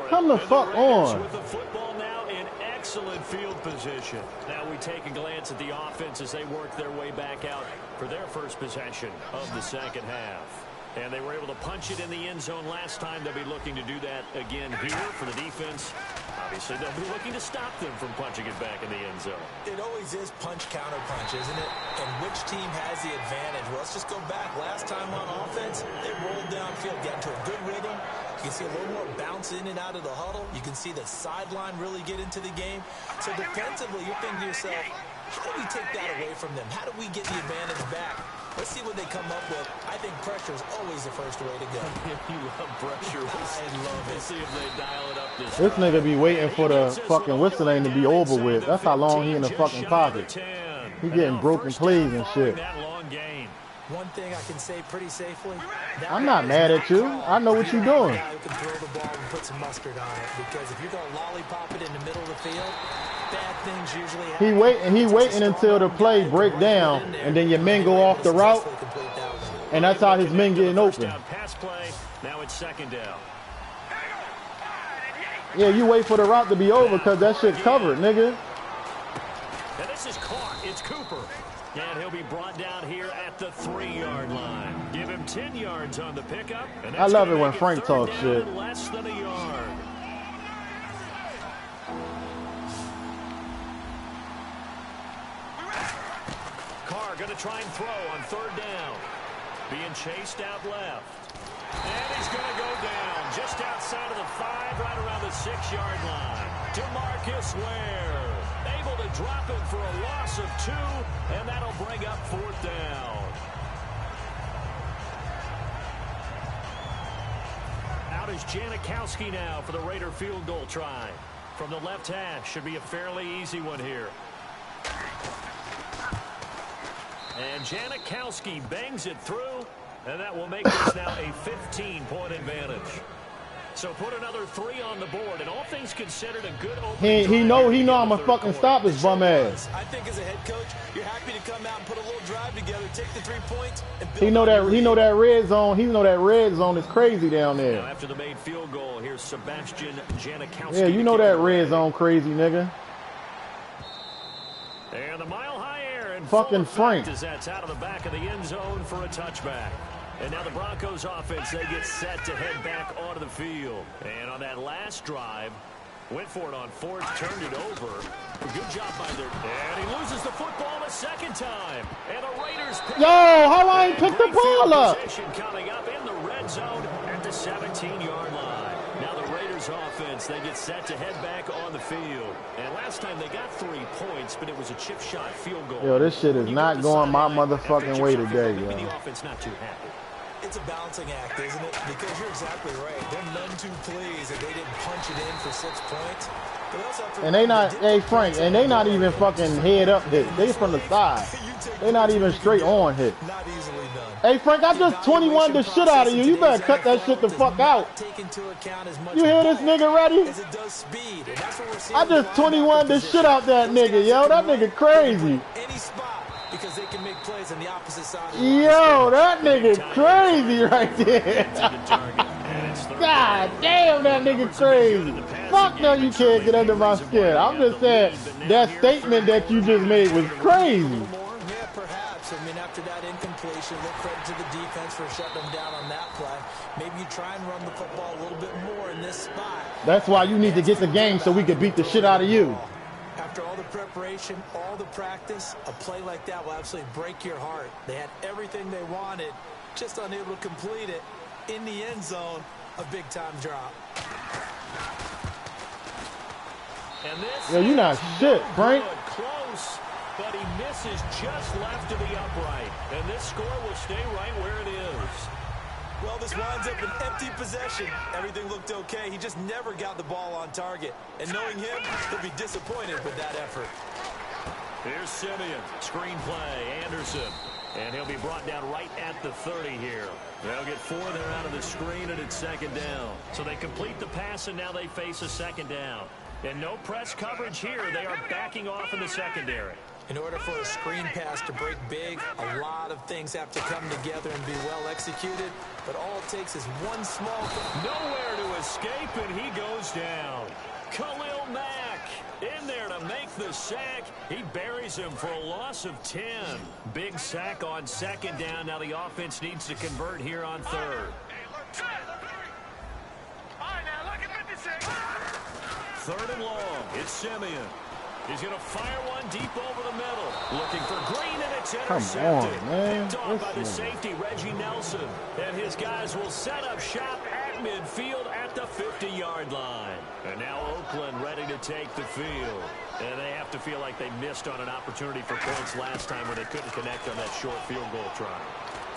Come the fuck on. Excellent field position. Now we take a glance at the offense as they work their way back out for their first possession of the second half. And they were able to punch it in the end zone last time. They'll be looking to do that again here for the defense. Obviously, they'll be looking to stop them from punching it back in the end zone. It always is punch, counter punch, isn't it? And which team has the advantage? Well, let's just go back. Last time on offense, they rolled downfield, got into a good rhythm. You can see a little more bounce in and out of the huddle. You can see the sideline really get into the game. So defensively, you're thinking to yourself, how do we take that away from them? How do we get the advantage back? Let's see what they come up with. I think pressure is always the first way to go. You love pressure. I love it. Let's see if they dial it up this nigga be waiting for the fucking whistling to be over with. That's how long he in the fucking pocket. He getting broken plays and shit. One thing I can say pretty safely. I'm not mad at you. I know what you're doing. Who can throw the ball and put some mustard on it, because if you're going to lollipop it in the middle of the field, bad things usually happen. He waiting until the play break down, and then your men go off the route, and that's how his men getting open. Now it's 2nd down. Yeah, you wait for the route to be over because that shit covered, nigga. this is caught. It's Cooper. And he'll be brought down here at the 3-yard line. Give him 10 yards on the pickup. And I love it when Frank talks shit. Less than a yard. Carr going to try and throw on 3rd down. Being chased out left. And he's going to go down just outside of the 5, right around the 6-yard line. DeMarcus Ware able to drop it for a loss of 2, and that'll bring up 4th down. Out is Janikowski now for the Raider field goal try. From the left hash, should be a fairly easy one here. And Janikowski bangs it through, and that will make this now a 15-point advantage. So put another 3 on the board, and all things considered, a good opening. He know I'm gonna fucking stop his bum ass. I think as a head coach, you're happy to come out and put a little drive together, take the 3 points, and build. He know that red zone. He know that red zone is crazy down there. Now after the made field goal, here's Sebastian Janikowski. Yeah, you know that red zone crazy, nigga. And the mile-high air and fucking Frank. As that's out of the back of the end zone for a touchback. And now the Broncos offense, they get set to head back onto the field. And on that last drive, went for it on 4th, turned it over. Good job by their... And he loses the football a 2nd time. And the Raiders... Yo, how I ain't picked the ball up? Coming up in the red zone at the 17-yard line. Now the Raiders offense, they get set to head back on the field. And last time they got 3 points, but it was a chip shot field goal. Yo, this shit is not going my motherfucking way today, yo. The offense not too happy. It's a balancing act, isn't it? Because you're exactly right. They're none too pleased that they didn't punch it in for 6 points. But they also have to, and they not, hey Frank, and they not even fucking head up hit. They from the side. They not even straight on hit. Not easily done. Hey Frank, I just 21 the shit out of you. You better cut that shit the fuck out. You hear this nigga ready? I just 21 the shit out that nigga, yo. That nigga crazy. Any spot. Because they can make plays on the opposite side of the yo, that nigga crazy right there. God damn, that nigga crazy. Fuck no, you can't get under my skin. I'm just saying, that statement that you just made was crazy. Yeah, perhaps. I mean, after that incompletion, no credit to the defense for shutting them down on that play. Maybe you try and run the football a little bit more in this spot. That's why you need to get the game so we can beat the shit out of you. After all the preparation, all the practice, a play like that will absolutely break your heart. They had everything they wanted, just unable to complete it. In the end zone, a big-time drop. And this yo, you not shit, Frank. Close, but he misses just left of the upright. And this score will stay right where it is. Well, this winds up an empty possession. Everything looked okay. He just never got the ball on target. And knowing him, he'll be disappointed with that effort. Here's Simeon. Screen play. Anderson. And he'll be brought down right at the 30 here. They'll get 4 there out of the screen, and it's 2nd down. So they complete the pass, and now they face a 2nd down. And no press coverage here. They are backing off in the secondary. In order for a screen pass to break big, a lot of things have to come together and be well executed. But all it takes is one small... Nowhere to escape, and he goes down. Khalil Mack in there to make the sack. He buries him for a loss of 10. Big sack on 2nd down. Now the offense needs to convert here on 3rd. 3rd and long. It's Simeon. He's going to fire one deep over the middle. Looking for Green, and it's intercepted. Come on, man. Picked off by the safety, Reggie Nelson. And his guys will set up shop at midfield at the 50-yard line. And now Oakland ready to take the field. And they have to feel like they missed on an opportunity for points last time when they couldn't connect on that short field goal try.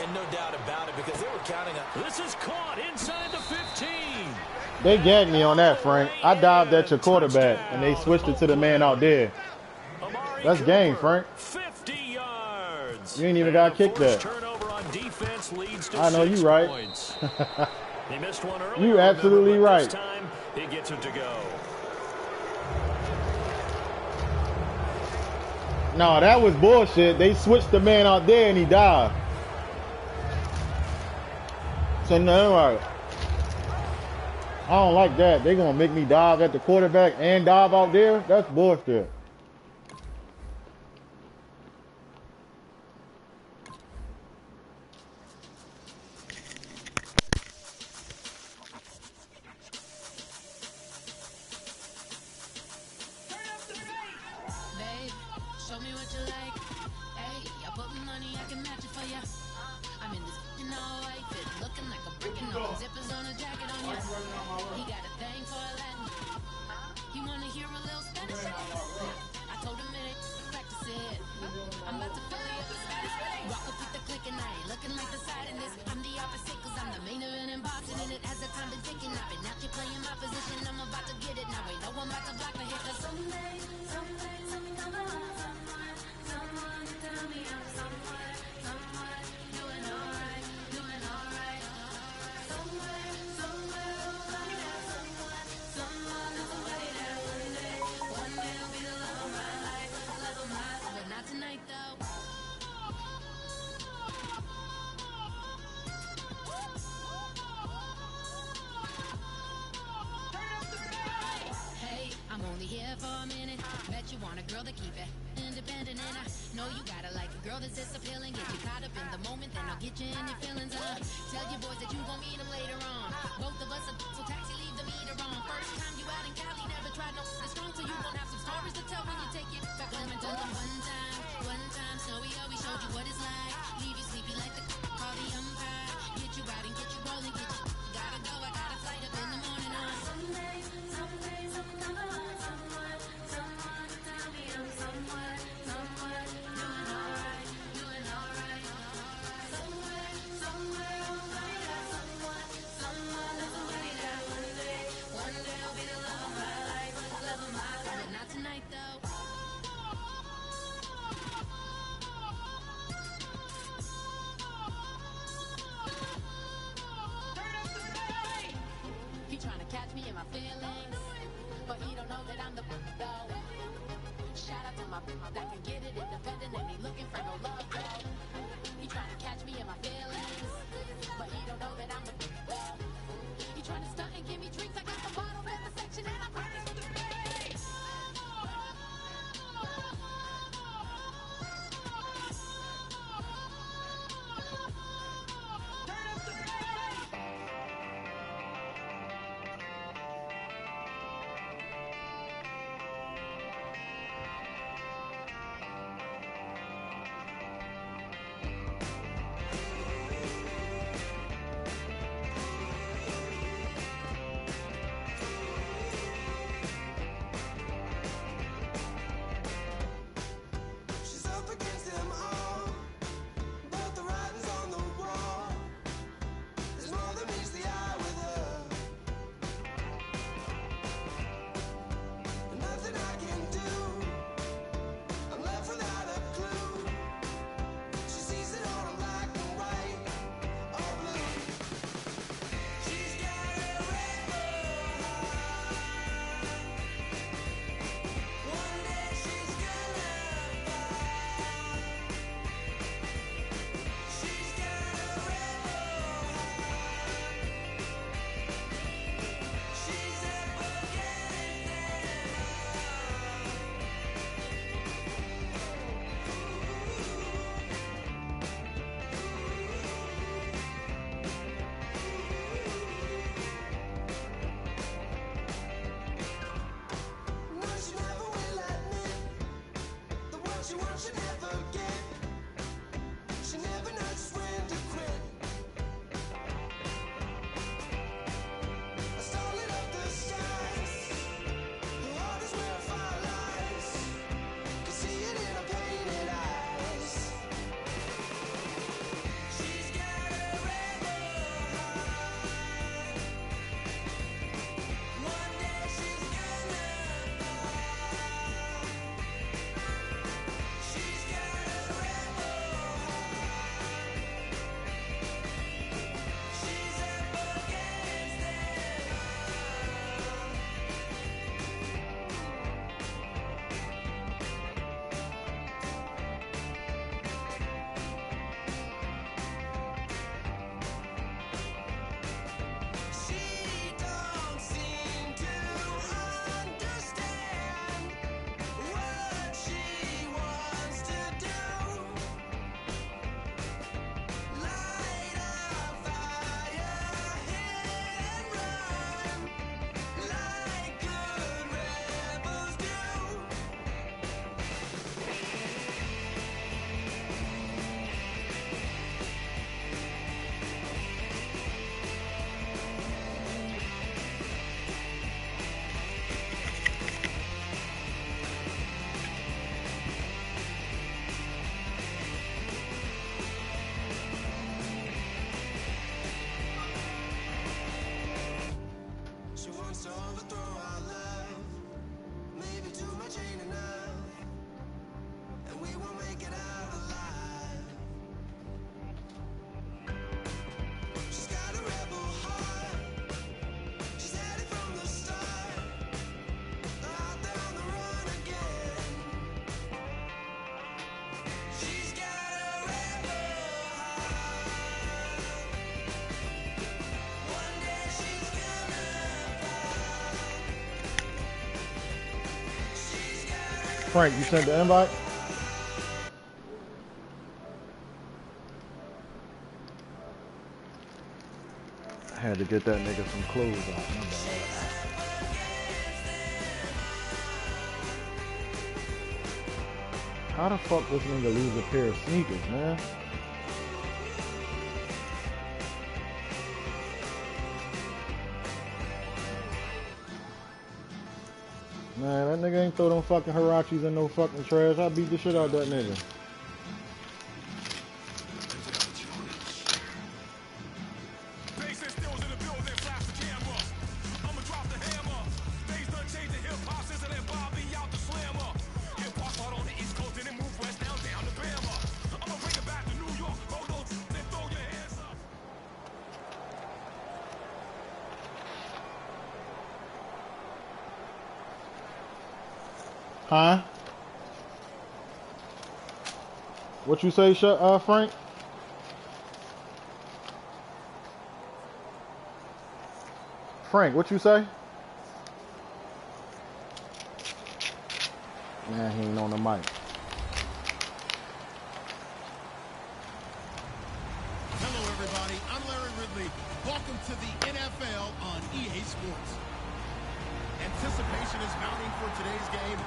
And no doubt about it, because they were counting on... This is caught inside the 15. They gagged me on that, Frank. I dived at your quarterback, and they switched it to the man out there. That's game, Frank. 50 yards. You ain't even got to kick that. Turnover on defense leads to I know you right. He missed one earlier. You absolutely right. This time, he gets it to go. No, that was bullshit. They switched the man out there, and he died. So, no, right. I don't like that. They're going to make me dive at the quarterback and dive out there? That's bullshit. show me what you like. Hey, I put money, I can match it for ya. I'm in this all white fit, looking like a brick and all zippers on a jacket on ya. He got a thing for a Latin. He wanna hear a little Spanish. I told him it ain't practice it. I'm about to fill you up with Spanish. Walk up with the click and I ain't looking like the side in this. I'm the opposite cause I'm the main event in boxing and it has the time been ticking. I've been out here playing my position. I'm about to get it now. Ain't no one about to block me here cause someday come along someone to tell me I'm someone doing alright. Somewhere, somebody that someone is somebody that one day will be the love of my life, but not tonight though. Hey, I'm only here for a minute. Bet you want a girl to keep it independent, and I know you gotta like a girl that's this appealing. Get you caught up in the moment, then I'll get you in your feelings. Tell your boys that you gon' meet them later on. Both of us are so taxi, leave the meter on. First time you out in Cali, never tried no strong, so you gon' have some stories to tell when you take it back home and tell them one time, Snowy always showed you what it's like. Leave you sleepy like the call the umpire. Get you out and get you rolling, get you gotta go. I got a flight up in the morning on someday, someone come along, someone to tell me I'm someone doing alright. Somewhere, somebody that someone is somebody that one day will be the love of my life, but not tonight though. He tryna catch me in my feelings, but he don't know that I'm the though. Shout out to my that can get it independent and he looking for no love though. He tryna catch me in my feelings, but he don't know that I'm the though. He tryna stunt and give me drinks. I got the bottle in the section and I practice with the Frank, you sent the invite? I had to get that nigga some clothes out. My bad. How the fuck this nigga lose a pair of sneakers, man? Man, that nigga ain't throw them fucking Hirachis in no fucking trash. I beat the shit out that nigga. Huh? What you say, Frank? Frank, what you say? Man, he ain't on the mic. Hello, everybody. I'm Larry Ridley. Welcome to the NFL on EA Sports. Anticipation is mounting for today's game.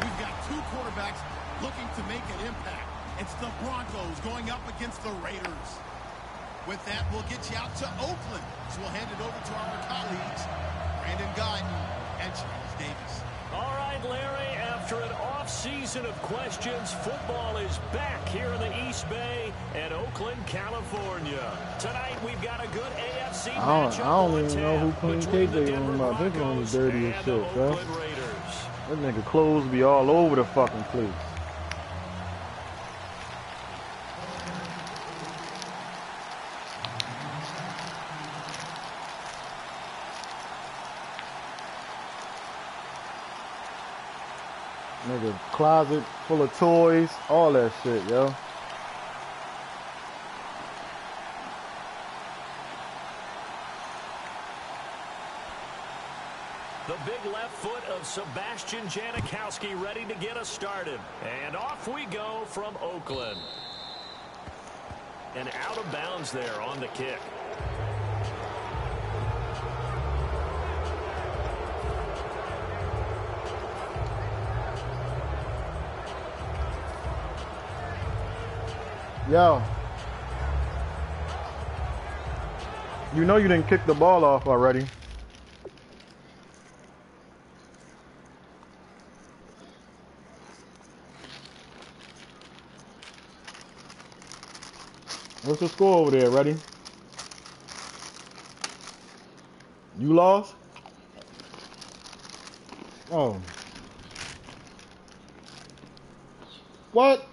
We've got two quarterbacks looking to make an impact. It's the Broncos going up against the Raiders. With that, we'll get you out to Oakland. So we'll hand it over to our colleagues, Brandon Guyton and Charles Davis. All right, Larry, after an off-season of questions, football is back here in the East Bay and Oakland, California. Tonight, we've got a good AFC matchup. I don't even know who clean cake they room up. This room is dirty as shit, bro. That nigga clothes be all over the fucking place. Nigga, closet full of toys, all that shit, yo. The big left foot of Sebastian Janikowski ready to get us started. And off we go from Oakland. And out of bounds there on the kick. Yo. You know you didn't kick the ball off already. What's the score over there, ready? You lost? Oh. What?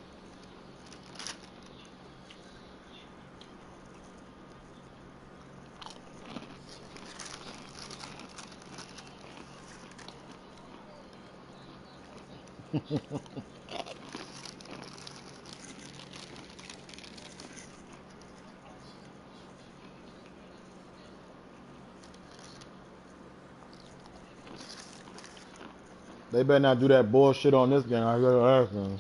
They better not do that bullshit on this game. I gotta ask them.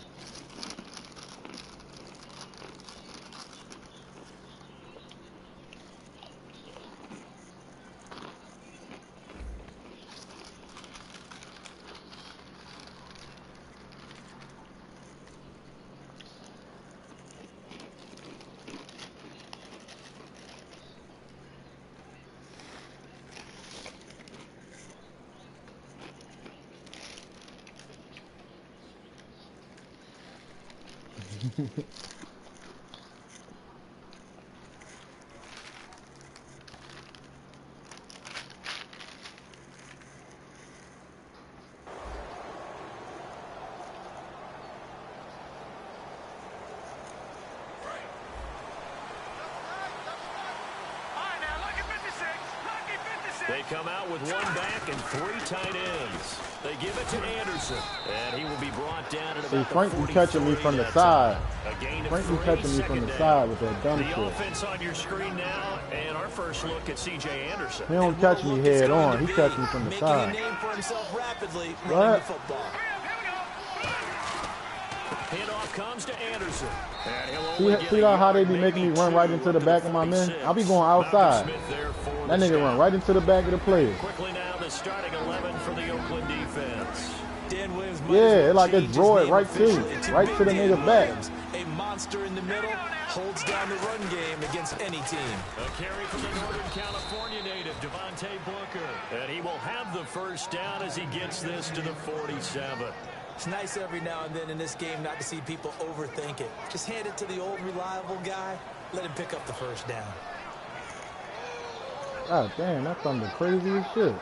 They come out with one back and 3 tight ends. They give it to Anderson, and he will be brought down at about Frank be catching me from the side. Frank be catching me from the side with that dumb shit. The offense on your screen now, and our first look at C.J. Anderson. He don't catch me head on. He catch me from the side. Making a name for himself rapidly What? running the football. Handoff comes to Anderson. See how they be making me run right into the back of my men? I'll be going outside. That nigga run right into the back of the player. Quickly now, the starting 11 for the Oakland defense. Dan Williams Yeah, like it's droid right to the nigga back. A monster in the middle, holds down the run game against any team. A carry from the Northern California native, Devontae Booker. And he will have the first down as he gets this to the 47. It's nice every now and then in this game not to see people overthink it. Just hand it to the old reliable guy, let him pick up the first down. God damn, that's some of the craziest shit.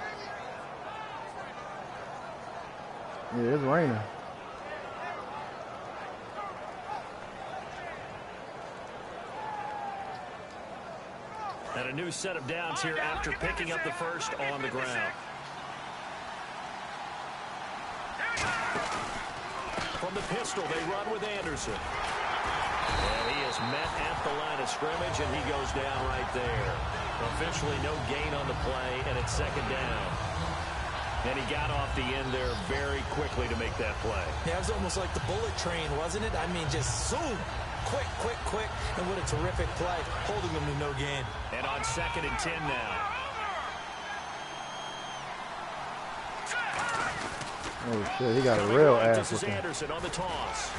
Yeah, it's raining. And a new set of downs here after picking up the first on the ground. From the pistol, they run with Anderson. And he is met at the line of scrimmage, and he goes down right there. Officially no gain on the play, and it's second down. And he got off the end there very quickly to make that play. Yeah, it was almost like the bullet train, wasn't it? I mean, just zoom. Quick, quick, quick. And what a terrific play, holding them to no gain. And on 2nd and 10 now. Oh shit, he got a real ass. This is Anderson on the toss.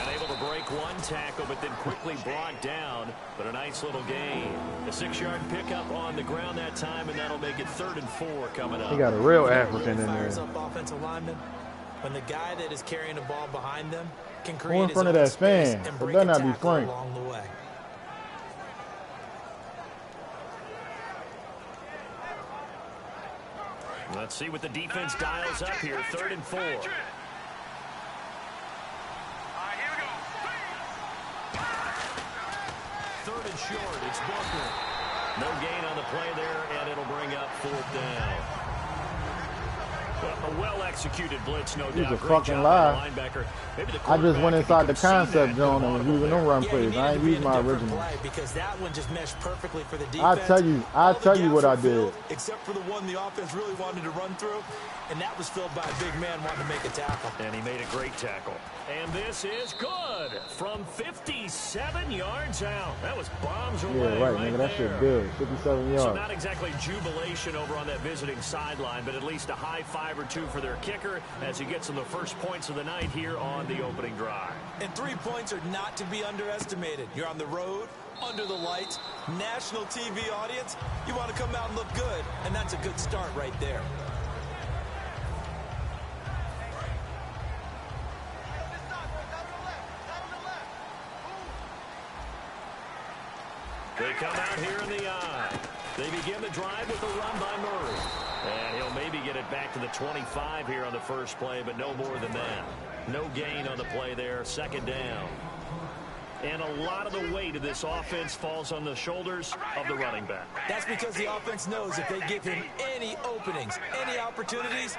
And able to break one tackle, but then quickly brought down. But a nice little gain. A 6-yard pickup on the ground that time, and that'll make it 3rd and 4 coming up. He got a real African in there. Up offensive lineman. When the guy that is carrying the ball behind them can create go in front of that fan. It better not be Frank. Along the way. Let's see what the defense dials up here. 3rd and 4. Third and short, it's Booker. No gain on the play there, and it'll bring up 4th down. A well-executed blitz, no doubt. He's a Great fucking job lie. by the linebacker. I just went inside the concept zone and was using them run plays. I ain't using my original. Because that one just meshed perfectly for the defense. I'll tell you what I did. Except for the one the offense really wanted to run through, and that was filled by a big man wanting to make a tackle. And he made a great tackle. And this is good from 57 yards out. That was bombs away. Yeah, right, nigga. That shit good. 57 yards. So not exactly jubilation over on that visiting sideline, but at least a high 5 or 2 for their kicker as he gets them the first points of the night here on the opening drive. And 3 points are not to be underestimated. You're on the road, under the lights, national TV audience. You want to come out and look good, and that's a good start right there. They come out here in the eye. They begin the drive with a run by Murray. And he'll maybe get it back to the 25 here on the first play, but no more than that. No gain on the play there. 2nd down. And a lot of the weight of this offense falls on the shoulders of the running back. That's because the offense knows if they give him any openings, any opportunities,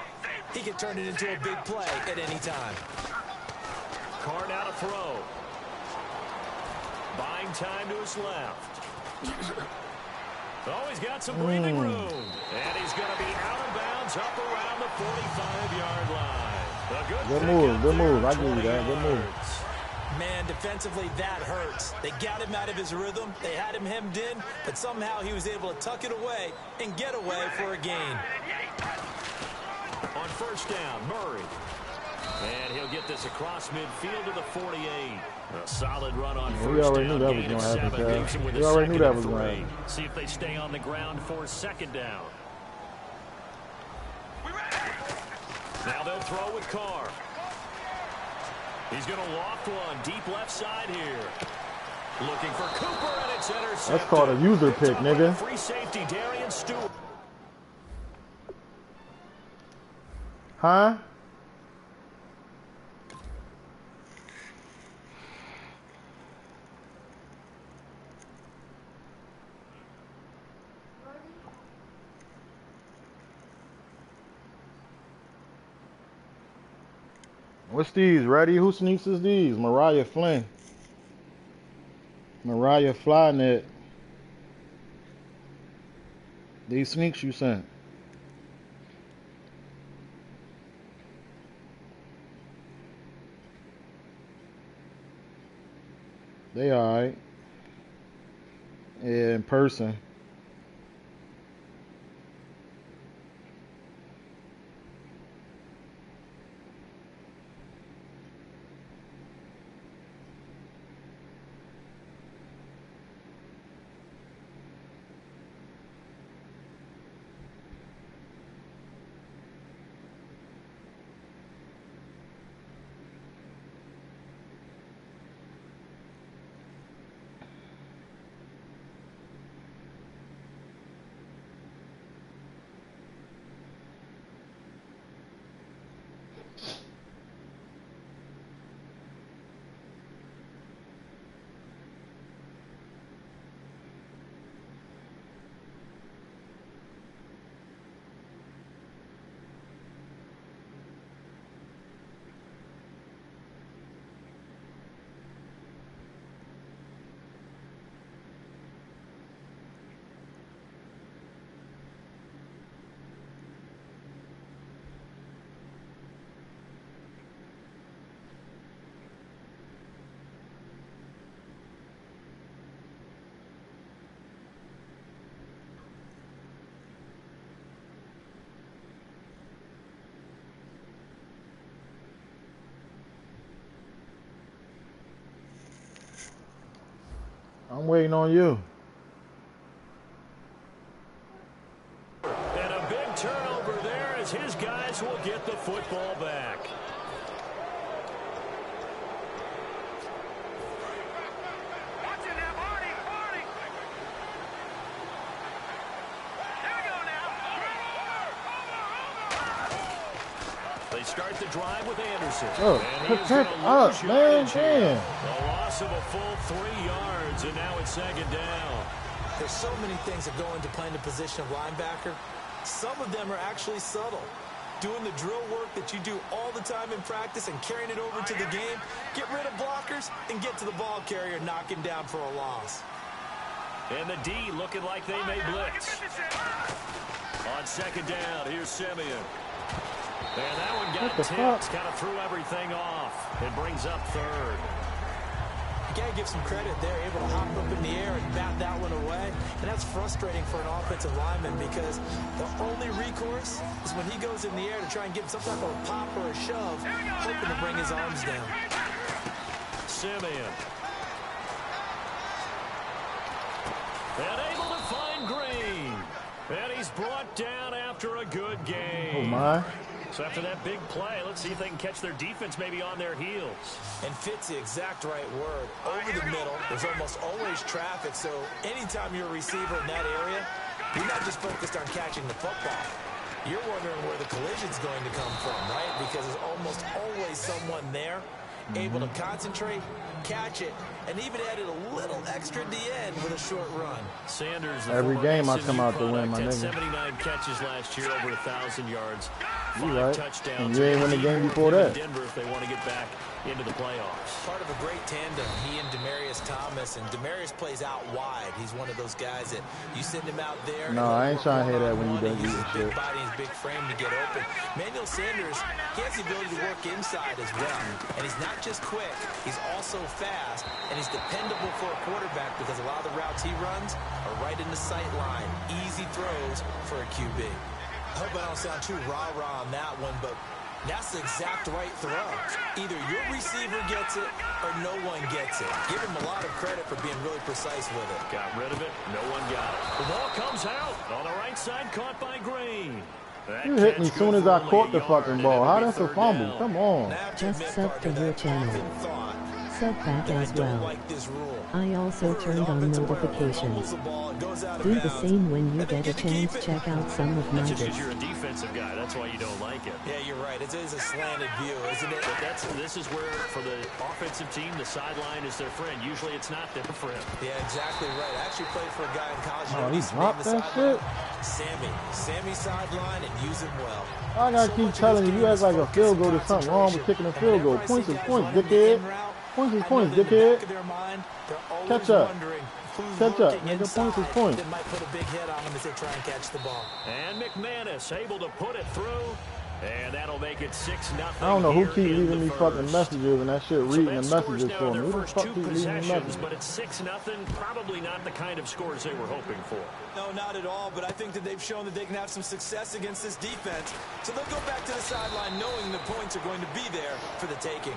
he can turn it into a big play at any time. Carr now to throw. Buying time to his left. Oh, he's got some breathing room. And he's going to be out of bounds up around the 45-yard line. Good move. I give you that. Good move. Man, defensively, that hurts. They got him out of his rhythm. They had him hemmed in, but somehow he was able to tuck it away and get away for a gain. On 1st down, Murray. And he'll get this across midfield to the 48. A solid run on 1st down. We already knew that was going to happen. We already knew that was going to happen. See if they stay on the ground for 2nd down. Now they'll throw with Carr. He's going to loft one deep left side here. Looking for Cooper, and it's intercepted. That's called a user pick, nigga. Free safety, Darian Stewart. Huh? What's these? Ready? Who sneaks is these? Mariah Flynn. Mariah Flynet. These sneaks you sent. They alright. Yeah, in person. I'm waiting on you. And a big turnover there as his guys will get the football back. They start the drive with Anderson. Oh, protect up, man. Damn. A loss of a full 3 yards, and now it's second down. There's so many things that go into playing the position of linebacker. Some of them are actually subtle. Doing the drill work that you do all the time in practice and carrying it over to the game. Get rid of blockers and get to the ball carrier, knocking down for a loss. And the D looking like they may blitz. On second down, here's Simeon. And that one got tipped, kind of threw everything off. It brings up third. You got to give some credit there, able to hop up in the air and bat that one away. And that's frustrating for an offensive lineman because the only recourse is when he goes in the air to try and get some type of a pop or a shove, hoping to bring his arms down. Simeon. And able to find Green. And he's brought down after a good game. Oh, my. So after that big play, let's see if they can catch their defense maybe on their heels. And fit's the exact right word. Over the middle, there's almost always traffic, so anytime you're a receiver in that area, you're not just focused on catching the football. You're wondering where the collision's going to come from, right? Because there's almost always someone there able to concentrate, catch it, and even added a little extra at the end with a short run. Sanders, every game I come out to win, my nigga. 79 catches last year, over 1,000 yards. You right. Touchdowns. And you ain't win the game before that. Denver if they want to get back into the playoffs. Part of a great tandem, he and Demaryius Thomas, and Demaryius plays out wide. He's one of those guys that you send him out there. No, I ain't trying to hear that when you done eating shit. Big body and big frame to get open. Manuel Sanders, he has the ability to work inside as well. And he's not just quick, he's also fast, and he's dependable for a quarterback because a lot of the routes he runs are right in the sight line. Easy throws for a QB. I hope I don't sound too rah-rah on that one, but that's the exact right throw. Either your receiver gets it or no one gets it. Give him a lot of credit for being really precise with it. Got rid of it. No one got it. The ball comes out on the right side, caught by Green. You hit me as soon as I caught the fucking ball. How that's a fumble? Come on. Just sub to your channel. sub back as well. I also turned on notifications. Do the same when you get a chance. Check out some of my Because bits. you're a defensive guy, that's why you don't like it. Yeah, you're right. It is a slanted view, isn't it? But this is where, for the offensive team, the sideline is their friend. Usually it's not their friend. Yeah, exactly right. I actually played for a guy in college. Oh, he dropped that shit? Sammy sideline and use him well. I gotta keep telling you, you act like a field goal. There's something wrong with kicking a field goal. Points is points, dickhead. Points is points, dickhead. Catch up. Catch up, nigga. Points is points. They might put a big hit on him as they try and catch the ball. And McManus able to put it through. And that'll make it 6-0. I don't know who keep leaving me fucking messages and that shit reading the messages for me. Who the fuck keep leaving me messages? But it's 6-0. Probably not the kind of scores they were hoping for. No, not at all, but I think that they've shown that they can have some success against this defense. So they'll go back to the sideline knowing the points are going to be there for the taking.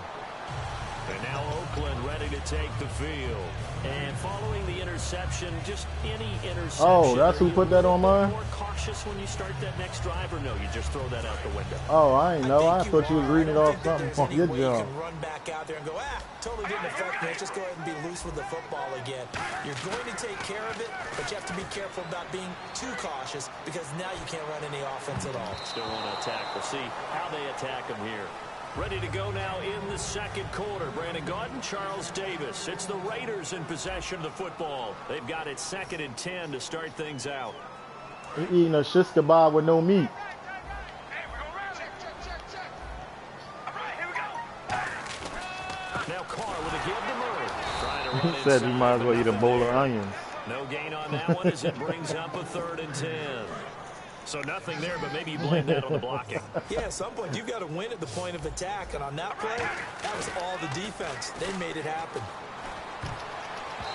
And now Oakland ready to take the field. And following the interception, just any interception. Oh, that's who put that on mine? More cautious when you start that next drive, or no, you just throw that out the window? Oh, I ain't know. I thought you was reading it off something from your job. You can run back out there and go, totally didn't affect me. Just go ahead and be loose with the football again. You're going to take care of it, but you have to be careful about being too cautious because now you can't run any offense at all. Still want to attack. We'll see how they attack them here. Ready to go now in the second quarter. Brandon Gaudin, Charles Davis. It's the Raiders in possession of the football. They've got it 2nd and 10 to start things out. He eating a shish kebab with no meat. Now Carr with a give to Murray. Trying to run He said you might as well eat a bowl of onions. No gain on that one as it brings up a 3rd and 10. So nothing there, but maybe you blame that on the blocking. Yeah, at some point, you've got to win at the point of attack. And on that play, that was all the defense. They made it happen.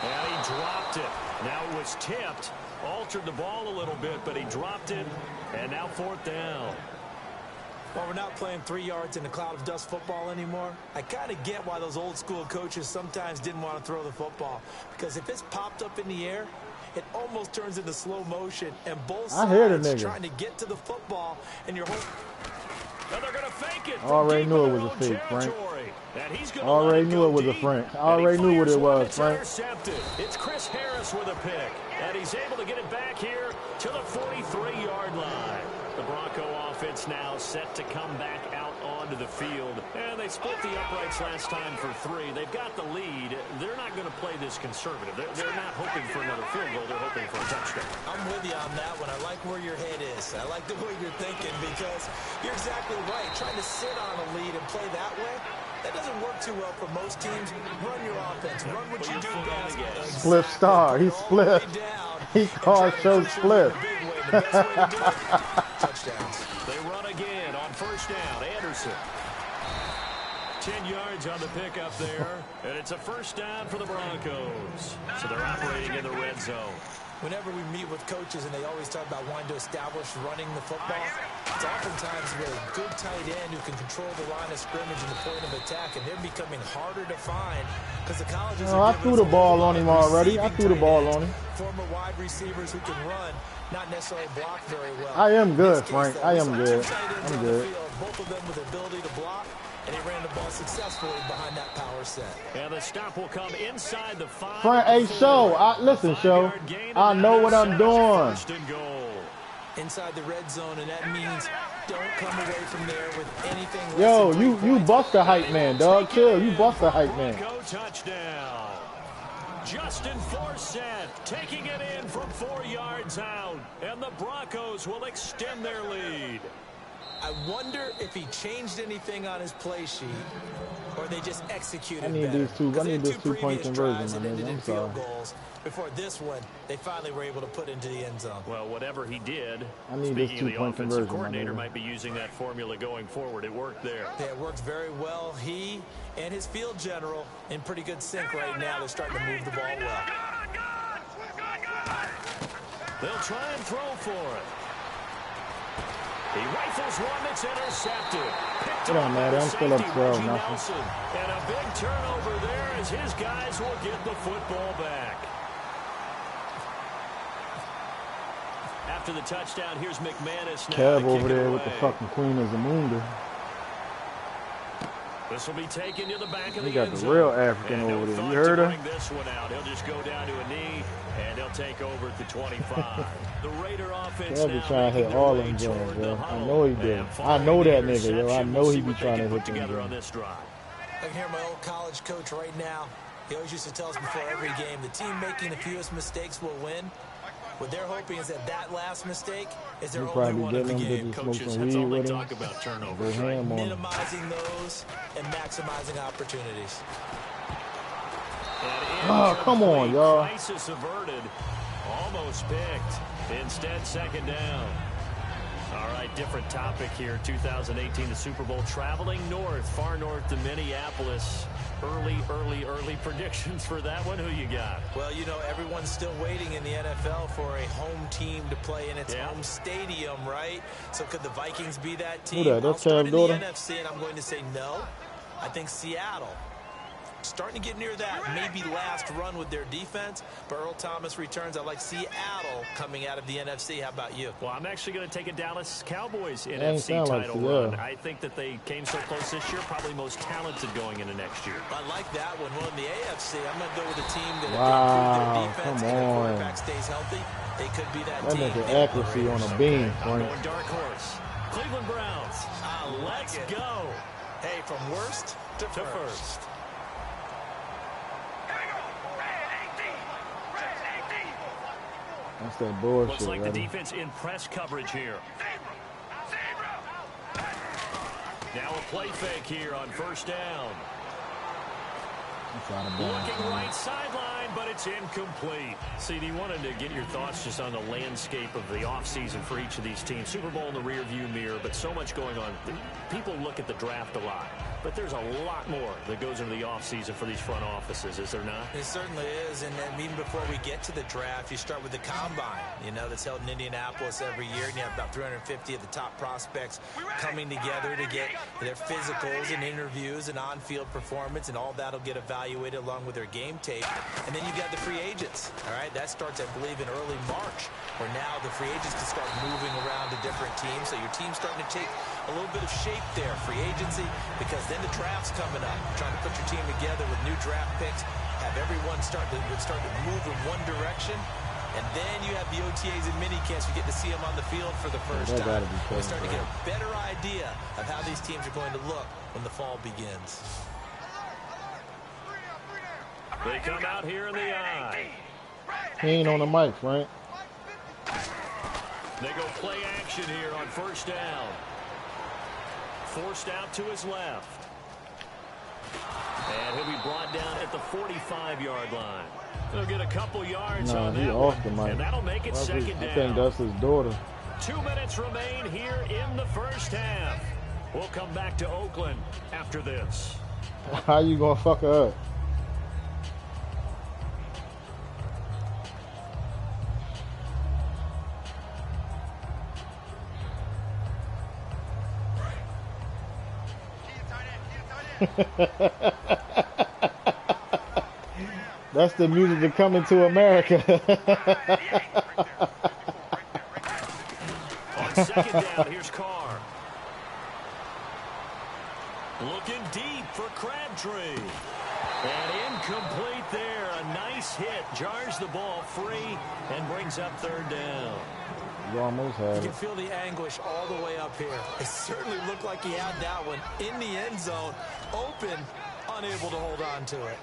And he dropped it. Now it was tipped. Altered the ball a little bit, but he dropped it. And now 4th down. Well, we're not playing 3 yards in a cloud of dust football anymore. I kind of get why those old school coaches sometimes didn't want to throw the football. Because if it's popped up in the air, it almost turns into slow motion, and both sides trying to get to the football, and you're hoping. And they're going to fake it. Already knew it was a fake, Frank. Already knew it was a Frank. I already knew what it was, Frank. It's Chris Harris with a pick, and he's able to get it back here to the 43-yard line. The Bronco offense now set to come back out onto the field. And they split the uprights last time for 3. They've got the lead. They're not going to play this conservative. They're not hoping for another field goal. They're hoping for a touchdown. I'm with you on that one. I like where your head is. I like the way you're thinking because you're exactly right. Trying to sit on a lead and play that way, that doesn't work too well for most teams. Run your offense. Run what you do best. Split star. He split. He called show split. Touchdowns. They run again on 1st down. Anderson. 10 yards on the pickup there. And it's a 1st down for the Broncos. So they're operating in the red zone. Whenever we meet with coaches and they always talk about wanting to establish running the football, it's oftentimes with a good tight end who can control the line of scrimmage and the point of attack, and they're becoming harder to find because the colleges I threw the ball on him already. I threw the ball on him. Former wide receivers who can run, not necessarily block very well. I am good, Frank. I am good. I'm good. Both of them with the ability to block, and he ran the ball successfully behind that power set. And the stop will come inside the 5. Frank, hey, listen, Show. I know what I'm doing. Inside the red zone, and that means don't come away from there with anything. Yo, you bust the hype man, dog. Chill. You bust the hype man. Touchdown. Justin Forsett taking it in from 4 yards out, and the Broncos will extend their lead. I wonder if he changed anything on his play sheet, or they just executed I need better. this 2-point conversion, man. I'm sorry. Before this one, they finally were able to put into the end zone. Well, whatever he did, I need this speaking of the 2-point offensive conversion, coordinator might be using that formula going forward. It worked there. Yeah, it worked very well. He and his field general in pretty good sync right now. They're starting to move the ball well. They'll try and throw for it. He rifles one that's intercepted. Come on, man. I'm still up 12 nothing. And a big turnover there as his guys will get the football back. After the touchdown, here's McManus now. Kev over there with the fucking Queen of Zamunda. This will be taken to the back of He the got end the zone. real African over there. You heard her? This one out. He'll just go down to a knee, and he'll take over at the 25. The Raider offense He'll be trying to hit all them joints, bro. I know he did. I know that nigga, yo. I know he be trying to hit them together on joints. this drive. I can hear my old college coach right now. He always used to tell us before every game, the team making the fewest mistakes will win. What they're hoping is that last mistake is their only one of the game. Coaches, that's all they talk about, turnovers, right? Minimizing those and maximizing opportunities. Oh, come on, y'all. Crisis averted. Almost picked. Instead, second down. All right, different topic here. 2018, the Super Bowl, traveling north, far north to Minneapolis. Early predictions for that one. Who you got? Well, you know, everyone's still waiting in the NFL for a home team to play in its home stadium, right? So could the Vikings be that team? Who that? That's I'll start in the daughter? NFC, and I'm going to say no. I think Seattle. Starting to get near that maybe last run with their defense, but Earl Thomas returns. I like Seattle coming out of the NFC. How about you? Well, I'm actually going to take a Dallas Cowboys NFC title run. I think that they came so close this year, probably most talented going into next year. I like that one. Well, in the AFC, I'm going to go with a team that Wow, if they improve their defense come and their on. quarterback stays healthy, they could be that That team. nigga accuracy on a beam, I'm Frank. going dark horse. Cleveland Browns. Let's go. Hey, from worst to first. That's that bullshit, Looks like right? the defense in press coverage here. Now a play fake here on first down. Looking right sideline, but it's incomplete. CD, wanted to get your thoughts just on the landscape of the offseason for each of these teams. Super Bowl in the rearview mirror, but so much going on. People look at the draft a lot, but there's a lot more that goes into the offseason for these front offices, is there not? It certainly is, and then even before we get to the draft, you start with the combine, you know, that's held in Indianapolis every year, and you have about 350 of the top prospects coming together to get their physicals and interviews and on-field performance, and all that'll get evaluated along with their game tape. And then you've got the free agents, all right? That starts, I believe, in early March, where now the free agents can start moving around to different teams, so your team's starting to take a little bit of shape there, free agency, because then the draft's coming up. Trying to put your team together with new draft picks, have everyone start to move in one direction, and then you have the OTAs and mini camps. You get to see them on the field for the first time. We start to get a better idea of how these teams are going to look when the fall begins. They come out here in the eye. He ain't on the mic, Frank. They go play action here on first down. Forced out to his left. And he'll be brought down at the 45-yard line. He'll get a couple yards on that off the mic. And that'll make it second down. I think that's his daughter. 2 minutes remain here in the first half. We'll come back to Oakland after this. How you gonna fuck her up? That's the music to Coming to America. On second down, here's Carr. Looking deep for Crabtree. And incomplete there. A nice hit. Jars the ball free and brings up third down. You almost had You can it. feel the anguish all the way up here. It certainly looked like he had that one in the end zone, open, unable to hold on to it.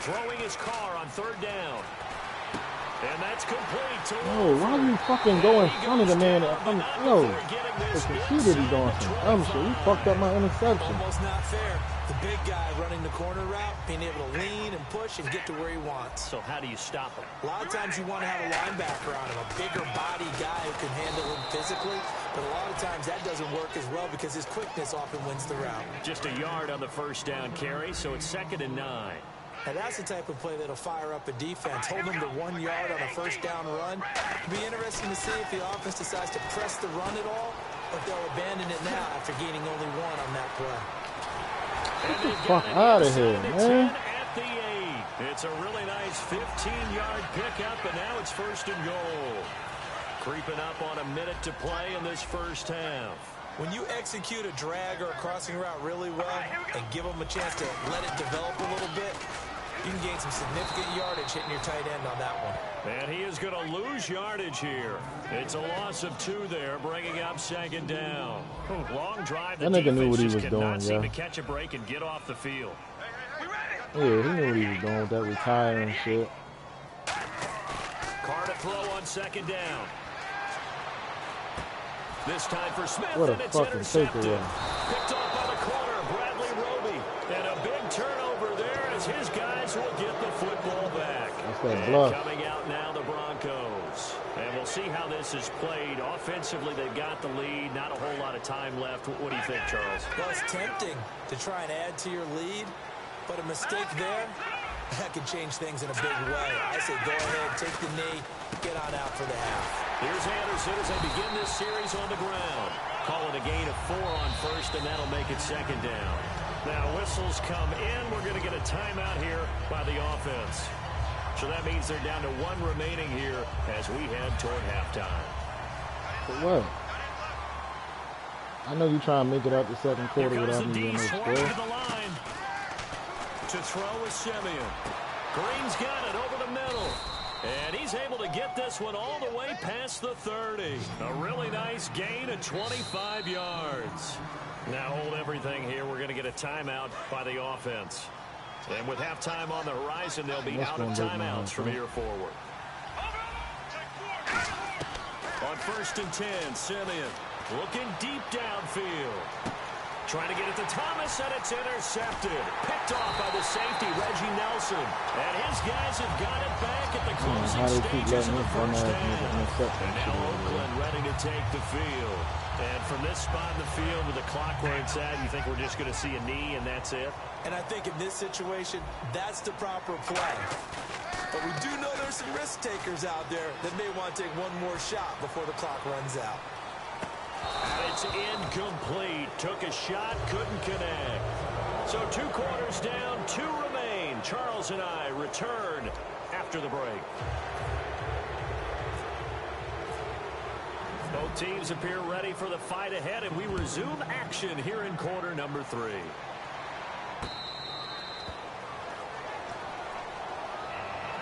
Throwing his Carr on third down. And that's complete to Yo, why you fucking go in front of the man? Yo, it's a he that he doing some shit. He fucked up my interception. Almost not fair. The big guy running the corner route, being able to lean and push and get to where he wants. So how do you stop him? A lot of times you want to have a linebacker on him, a bigger body guy who can handle him physically, but a lot of times that doesn't work as well because his quickness often wins the route. Just a yard on the first down carry, so it's 2nd and 9. And that's the type of play that'll fire up a defense. Hold them to 1 yard on a first down run. It'll be interesting to see if the offense decides to press the run at all, or if they'll abandon it now after gaining only 1 on that play. Get the fuck out of here, man. At the 8. It's a really nice 15-yard pickup, and now it's 1st and goal. Creeping up on a minute to play in this first half. When you execute a drag or a crossing route really well and give them a chance to let it develop a little bit, you can gain some significant yardage hitting your tight end on that one. And he is going to lose yardage here. It's a loss of 2 there, bringing up 2nd down. Long drive. That nigga knew what he was doing, cannot seem to catch a break and get off the field. Yeah, he knew what he was doing with that retiring shit. Carr to throw on 2nd down. This time for Smith, what a and it's fucking intercepted. takeaway. Picked off by the corner, Bradley Roby. And a big turnover there as his guys will get the football back. That's that bluff. Coming out now, the Broncos. And we'll see how this is played. Offensively, they've got the lead. Not a whole lot of time left. What do you think, Charles? Well, it's tempting to try and add to your lead, but a mistake there, that could change things in a big way. I say go ahead, take the knee, get on out for the half. Here's Anderson as they begin this series on the ground. Call it a gain of 4 on 1st, and that'll make it 2nd down. Now whistles come in. We're going to get a timeout here by the offense. So that means they're down to 1 remaining here as we head toward halftime. For what? I know you trying to make it out the 2nd quarter without me getting no score. To the line. To throw is Simeon. Green's got it over the middle. And he's able to get this one all the way past the 30. A really nice gain of 25 yards. Now hold everything here. We're going to get a timeout by the offense. And with halftime on the horizon, they'll be out of timeouts from here forward. On 1st and 10, Simeon looking deep downfield. Trying to get it to Thomas, and it's intercepted. Picked off by the safety, Reggie Nelson. And his guys have got it back at the closing stages of the first half. And now Oakland ready to take the field. And from this spot in the field with the clock where it's at, you think we're just going to see a knee and that's it? And I think in this situation, that's the proper play. But we do know there's some risk takers out there that may want to take one more shot before the clock runs out. It's incomplete. Took a shot, couldn't connect. So 2 quarters down, 2 remain. Charles and I return after the break. Both teams appear ready for the fight ahead, and we resume action here in quarter number 3.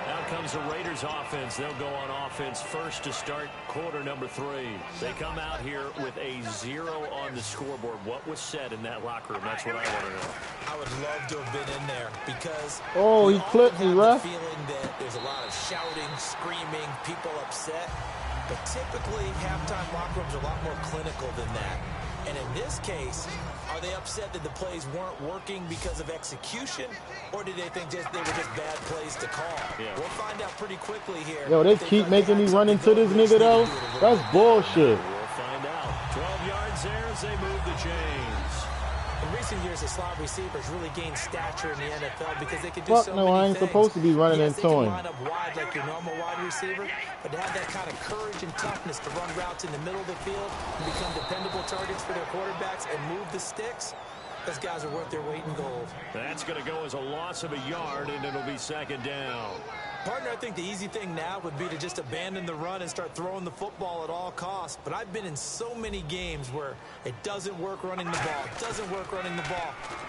Out comes the Raiders offense. They'll go on offense first to start quarter number 3. They come out here with a 0 on the scoreboard. What was said in that locker room? That's what I want to know. I would love to have been in there because he clipped me, ref. Feeling that there's a lot of shouting, screaming, people upset. But typically, halftime locker rooms are a lot more clinical than that. And in this case, are they upset that the plays weren't working because of execution, or did they think they were just bad plays to call? Yeah. We'll find out pretty quickly here. Yo, they keep making me run into this nigga, though. That's bullshit. We'll find out. 12 yards there as they move the chains. In recent years, the slot receivers really gained stature in the NFL because they could do Fuck so no, many I ain't things. supposed to be running yes, into they can him. line up wide like your normal wide receiver, but to have that kind of courage and toughness to run routes in the middle of the field and become dependable targets for their quarterbacks and move the sticks, those guys are worth their weight in gold. That's going to go as a loss of a yard, and it'll be 2nd down. Partner, I think the easy thing now would be to just abandon the run and start throwing the football at all costs. But I've been in so many games where it doesn't work running the ball,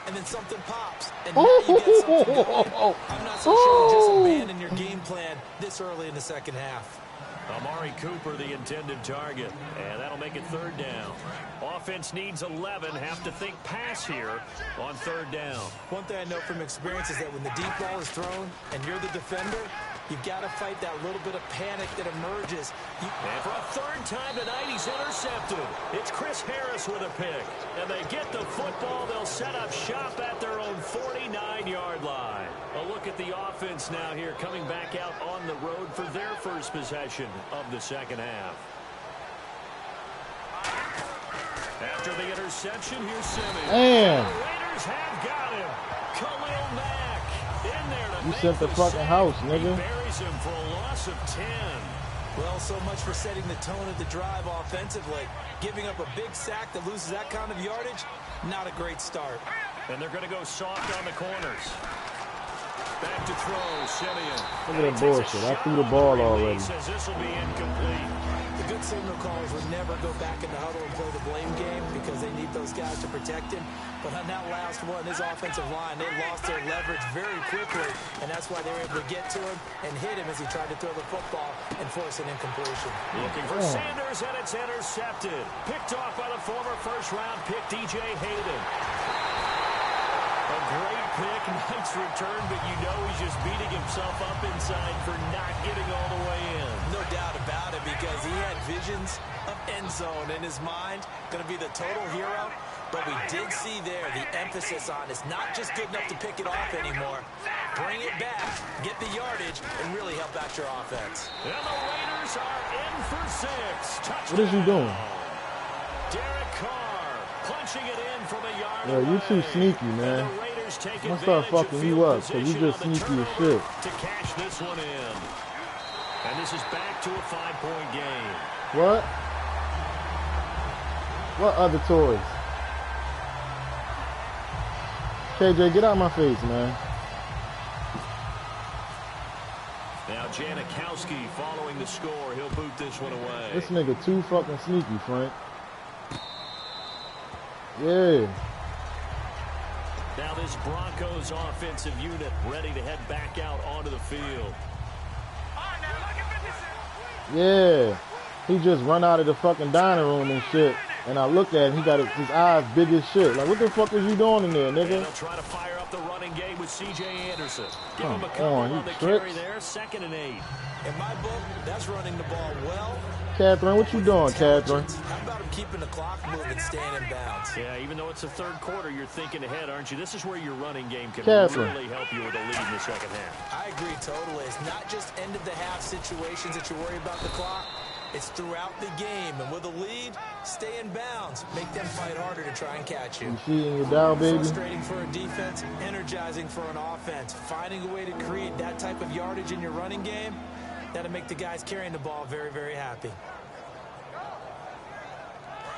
and then something pops, and now you get something going. I'm not so sure to just abandon your game plan this early in the 2nd half. Amari Cooper, the intended target, and that'll make it 3rd down. Offense needs 11, have to think pass here on 3rd down. One thing I know from experience is that when the deep ball is thrown and you're the defender, you've got to fight that little bit of panic that emerges. And for a 3rd time tonight, he's intercepted. It's Chris Harris with a pick. And they get the football. They'll set up shop at their own 49-yard line. A look at the offense now here, coming back out on the road for their first possession of the 2nd half. After the interception, here's Simeon. Damn. The Raiders have got him. Khalil Mack in there to You make sent the fucking house, nigga. He buries him for a loss of 10. Well, so much for setting the tone of the drive offensively. Giving up a big sack that loses that kind of yardage, not a great start. And they're going to go soft on the corners. Back to throw, Simeon. Look at that bullshit. I threw the ball already. Says this will be incomplete. The good signal callers would never go back in the huddle and play the blame game because they need those guys to protect him. But on that last one, his offensive line, they lost their leverage very quickly, and that's why they were able to get to him and hit him as he tried to throw the football and force an incompletion. Looking for Sanders, and it's intercepted. Picked off by the former first-round pick, DJ Hayden. A great pick, nice return, but you know he's just beating himself up inside for not getting all the way in. No doubt about it, because he had visions of end zone in his mind, going to be the total hero. But we did see there the emphasis on it's not just good enough to pick it off anymore. Bring it back, get the yardage, and really help out your offense. And the Raiders are in for 6. Touchdown. What is you doing? Derek Carr punching it in from a yard Yo, you too sneaky, man. I'm gonna start fucking you up, because you just sneaky as shit. To cash this one in. And this is back to a 5-point game. What? What other toys? KJ, get out of my face, man. Now Janikowski following the score. He'll boot this one away. This nigga too fucking sneaky, Frank. Yeah. Now this Broncos offensive unit ready to head back out onto the field. Yeah. He just run out of the fucking dining room and shit. And I looked at him, he got his eyes big as shit. Like, what the fuck is you doing in there, nigga? And they'll try to fire up the running game with C.J. Anderson. Give him a couple on the you carry there. 2nd and 8. In my book, that's running the ball well. Catherine, what you doing, Catherine? How about him keeping the clock moving, staying in bounds? Yeah, even though it's the 3rd quarter, you're thinking ahead, aren't you? This is where your running game can really help you with a lead in the 2nd half. I agree totally. It's not just end-of-the-half situations that you worry about the clock. It's throughout the game, and with a lead, stay in bounds. Make them fight harder to try and catch you. You see in your down, baby? Frustrating for a defense, energizing for an offense. Finding a way to create that type of yardage in your running game, that'll make the guys carrying the ball very, very happy.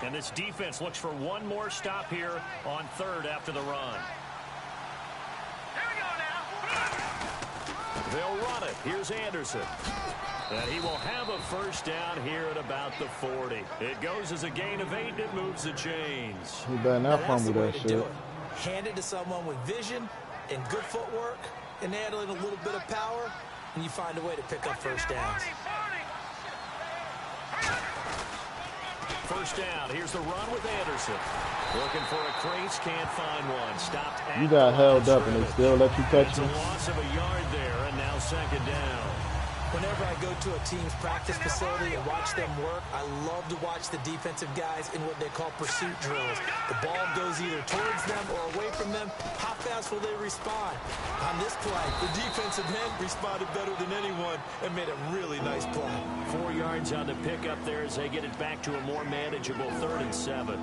And this defense looks for one more stop here on 3rd after the run. They'll run it. Here's Anderson. And he will have a 1st down here at about the 40. It goes as a gain of 8, and it moves the chains. He better not fumble that shit. Hand it to someone with vision and good footwork and handling a little bit of power, and you find a way to pick up 1st downs. 1st down. Here's the run with Anderson. Looking for a crease, can't find one. Stopped. You got held up and they still let you catch you. me. It's a loss of a yard there, and now 2nd down. Whenever I go to a team's practice facility and watch them work, I love to watch the defensive guys in what they call pursuit drills. The ball goes either towards them or away from them. How fast will they respond? On this play, the defensive end responded better than anyone and made a really nice play. 4 yards on the pickup there as they get it back to a more manageable 3rd and 7.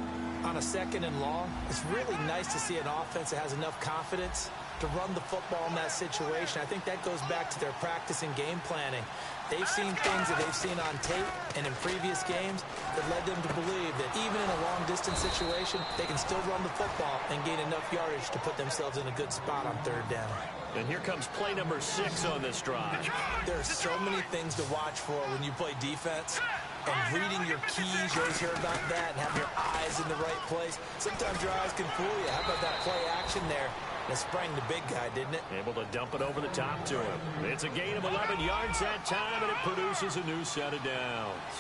On a 2nd and long, it's really nice to see an offense that has enough confidence to run the football in that situation. I think that goes back to their practice and game planning. They've seen things that they've seen on tape and in previous games that led them to believe that even in a long-distance situation, they can still run the football and gain enough yardage to put themselves in a good spot on 3rd down. And here comes play number 6 on this drive. There are so many things to watch for when you play defense. And reading your keys, you always hear about that, and having your eyes in the right place. Sometimes your eyes can fool you. How about that play action there? And it sprang the big guy, didn't it? Able to dump it over the top to him. It's a gain of 11 yards that time, and it produces a new set of downs.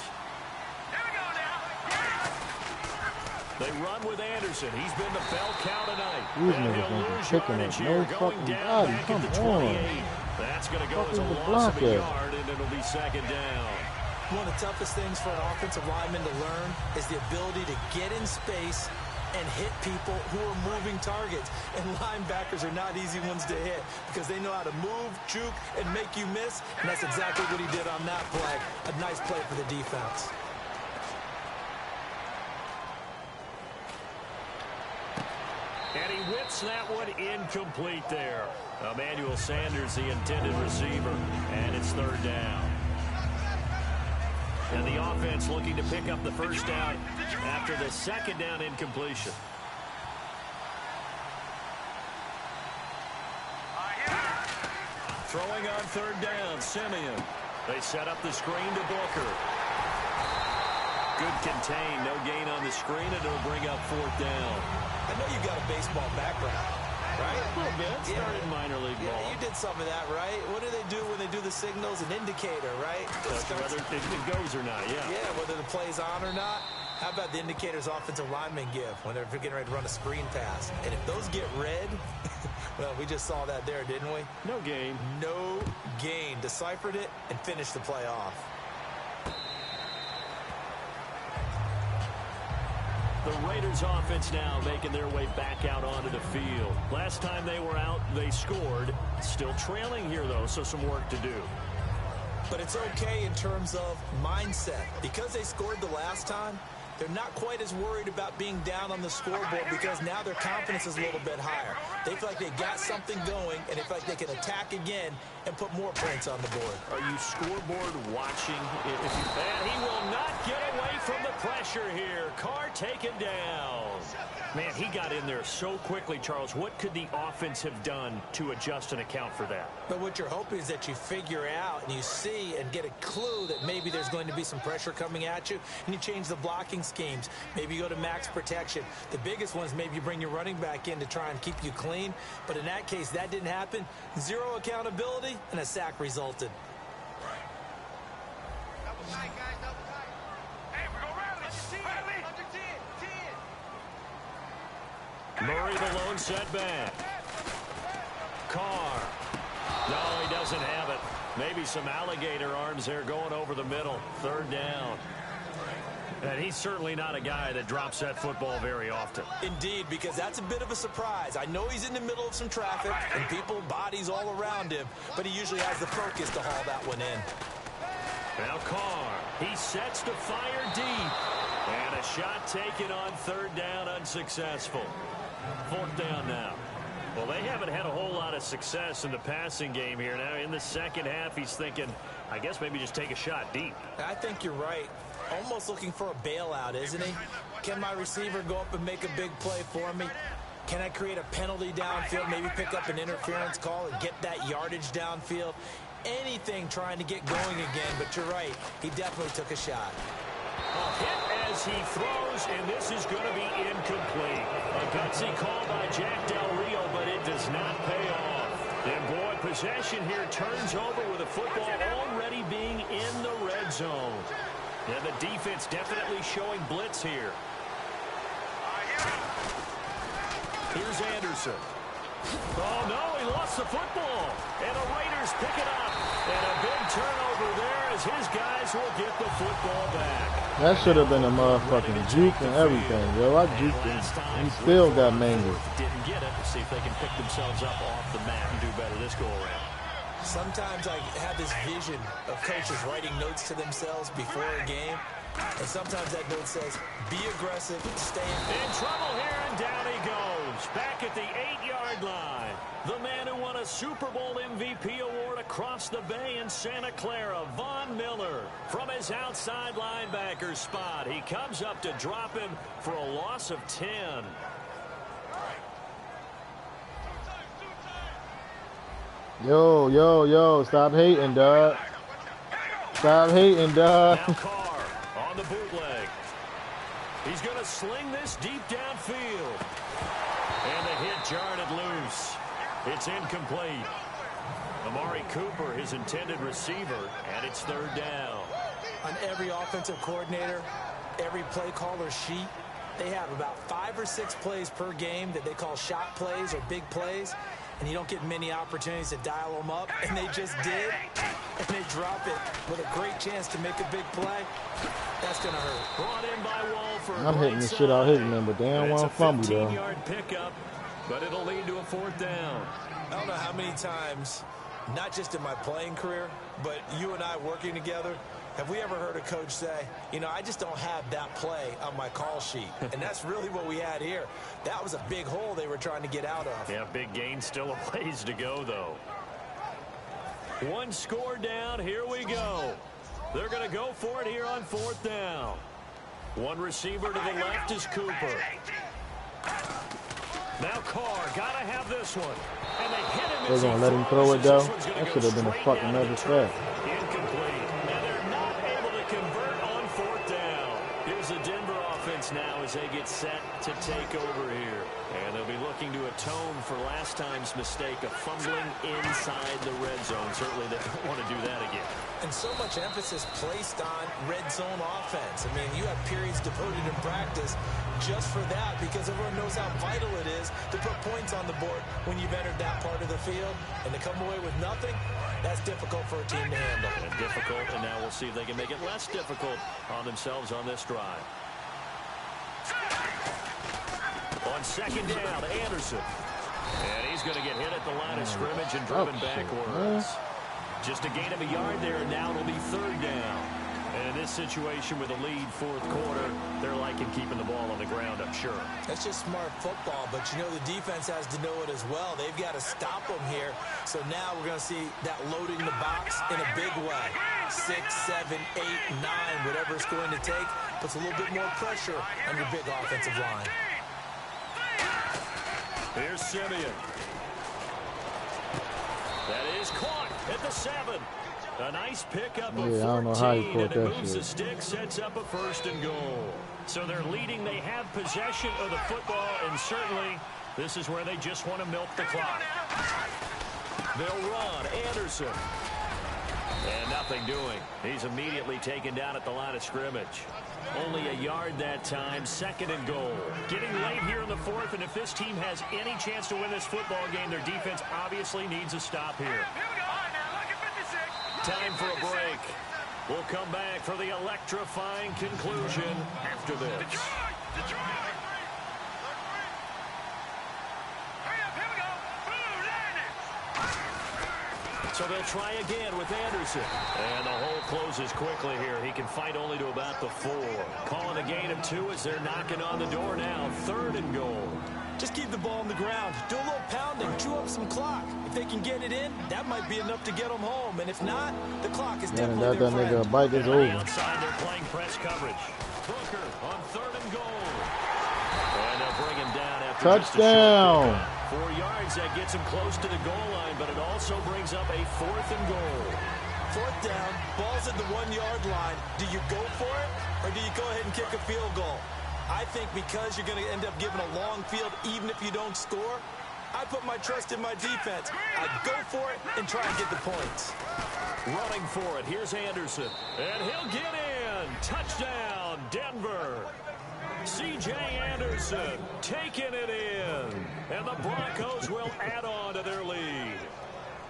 They run with Anderson. He's been the bell cow tonight. These niggas ain't picking up no fucking body. Come on. That's going to go as a loss of a yard, and it'll be 2nd down. One of the toughest things for an offensive lineman to learn is the ability to get in space and hit people who are moving targets. And linebackers are not easy ones to hit because they know how to move, juke, and make you miss. And that's exactly what he did on that play. A nice play for the defense. And he whips that one incomplete there. Emmanuel Sanders, the intended receiver. And it's 3rd down. And the offense looking to pick up the 1st down after the 2nd down incompletion. Throwing on third down, Simeon. They set up the screen to Booker. Good contain, no gain on the screen, and it'll bring up fourth down. I know you got a baseball background, right? A little bit. Started minor league ball. Yeah, you did some of that, right? What do they do when they do the signals? An indicator, right? Whether it goes or not, yeah. Yeah, whether the play's on or not. How about the indicators offensive linemen give when they're getting ready to run a screen pass? And if those get red, well, we just saw that there, didn't we? No gain. No gain. Deciphered it and finished the play off. The Raiders offense now making their way back out onto the field. Last time they were out, they scored. Still trailing here, though, so some work to do. But it's okay in terms of mindset. Because they scored the last time, they're not quite as worried about being down on the scoreboard because now their confidence is a little bit higher. They feel like they got something going, and they feel like they can attack again and put more points on the board. Are you scoreboard watching? And he will not get away from the pressure here. Carr taken down. Man, he got in there so quickly, Charles. What could the offense have done to adjust and account for that? But what you're hoping is that you figure out and you see and get a clue that maybe there's going to be some pressure coming at you, and you change the blocking schemes. Maybe you go to max protection. The biggest one is maybe you bring your running back in to try and keep you clean. But in that case, that didn't happen. Zero accountability, and a sack resulted. Murray the lone setback. Carr. No, he doesn't have it. Maybe some alligator arms there going over the middle. Third down. And he's certainly not a guy that drops that football very often. Indeed, because that's a bit of a surprise. I know he's in the middle of some traffic and people, bodies all around him, but he usually has the focus to haul that one in. Now Carr, he sets to fire deep. And a shot taken on third down, unsuccessful. Fourth down now. Well, they haven't had a whole lot of success in the passing game here. Now, in the second half, he's thinking, I guess maybe just take a shot deep. I think you're right. Almost looking for a bailout, isn't he? Can my receiver go up and make a big play for me? Can I create a penalty downfield, maybe pick up an interference call and get that yardage downfield? Anything trying to get going again, but you're right. He definitely took a shot. A hit as he throws, and this is going to be incomplete. A gutsy call by Jack Del Rio, but it does not pay off. And boy, possession here turns over with the football already being in the red zone. And the defense definitely showing blitz here. Here's Anderson. Oh, no, he lost the football. And the Raiders pick it up. And a big turnover there as his guys will get the football back. That should have been a motherfucking juke and everything, yo. I juked him. He still got mangled. Didn't get it. See if they can pick themselves up off the mat and do better this go-around. Sometimes I have this vision of coaches writing notes to themselves before a game. And sometimes that note says, be aggressive, stay in trouble here, and down he goes. Back at the 8-yard line. The man who won a Super Bowl MVP award across the bay in Santa Clara, Von Miller. From his outside linebacker spot, he comes up to drop him for a loss of 10. Yo, stop hating, dog. Stop hating, dog. Now Carr on the bootleg. He's going to sling this deep downfield. And the hit jarred it loose. It's incomplete. Amari Cooper, his intended receiver, and it's third down. On every offensive coordinator, every play caller sheet, they have about 5 or 6 plays per game that they call shot plays or big plays. And you don't get many opportunities to dial them up, and they just did, and they drop it with a great chance to make a big play. That's going to hurt. Brought in by Walford. I'm hitting this shit out hitting them, but they don't want to fumble, though. It's a 15-yard pickup, but it'll lead to a fourth down. I don't know how many times, not just in my playing career, but you and I working together, have we ever heard a coach say, you know, I just don't have that play on my call sheet? And that's really what we had here. That was a big hole they were trying to get out of. Yeah, big gain, still a ways to go, though. One score down, here we go. They're going to go for it here on fourth down. One receiver to the left is Cooper. Now Carr, gotta have this one. And they hit him. They're going to let him throw it, though. That should have been a fucking other step. Incomplete. And they're not able to convert on 4th down. Here's the Denver offense now as they get set to take over here. And they'll be looking to atone for last time's mistake of fumbling inside the red zone. Certainly they don't want to do that again. And so much emphasis placed on red zone offense. I mean, you have periods devoted in practice just for that because everyone knows how vital it is to put points on the board when you've entered that part of the field. And to come away with nothing, that's difficult for a team to handle. And difficult, and now we'll see if they can make it less difficult on themselves on this drive. On 2nd down, Anderson. And he's going to get hit at the line of scrimmage and driven backwards. Just a gain of a yard there, and now it'll be 3rd down. And in this situation with a lead 4th quarter, they're liking keeping the ball on the ground, I'm sure. That's just smart football, but you know the defense has to know it as well. They've got to stop them here. So now we're going to see that loading the box in a big way. 6, 7, 8, 9, whatever it's going to take, puts a little bit more pressure on your big offensive line. Here's Simeon. That is caught at the 7. A nice pickup of 14, I don't know how he caught and it that moves shit. the stick, sets up a 1st and goal. So they're leading. They have possession of the football, and certainly this is where they just want to milk the clock. They'll run. Anderson. And nothing doing. He's immediately taken down at the line of scrimmage. Only a yard that time, 2nd and goal. Getting late here in the 4th, and if this team has any chance to win this football game, their defense obviously needs a stop here. Time for a break. We'll come back for the electrifying conclusion after this. So they'll try again with Anderson. And the hole closes quickly here. He can fight only to about the 4. Calling a gain of 2 as they're knocking on the door now. 3rd and goal. Just keep the ball on the ground. Do a little pounding. Chew up some clock. If they can get it in, that might be enough to get them home. And if not, the clock is definitely their friend. Nigga bite is over. Outside, they're playing press coverage. Booker on 3rd and goal. And they'll bring him down after touchdown. 4 yards, that gets him close to the goal line, but it also brings up a 4th and goal. 4th down, ball's at the 1-yard line. Do you go for it, or do you go ahead and kick a field goal? I think because you're going to end up giving a long field, even if you don't score, I put my trust in my defense. I go for it and try and get the points. Running for it, here's Anderson, and he'll get in. Touchdown, Denver. C.J. Anderson taking it in, and the Broncos will add on to their lead.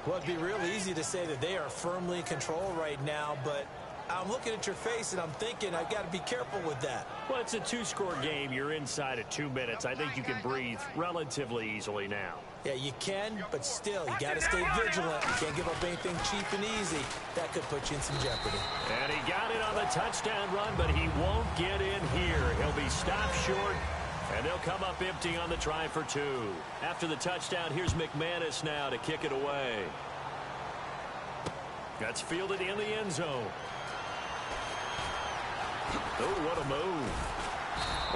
Well, it'd be real easy to say that they are firmly in control right now, but I'm looking at your face and I'm thinking I've got to be careful with that. Well, it's a 2-score game. You're inside at 2 minutes. I think you can breathe relatively easily now. Yeah, you can, but still, you got to stay vigilant. You can't give up anything cheap and easy. That could put you in some jeopardy. And he got it on the touchdown run, but he won't get in here. He'll be stopped short, and they'll come up empty on the try for 2. After the touchdown, here's McManus now to kick it away. That's fielded in the end zone. Oh, what a move.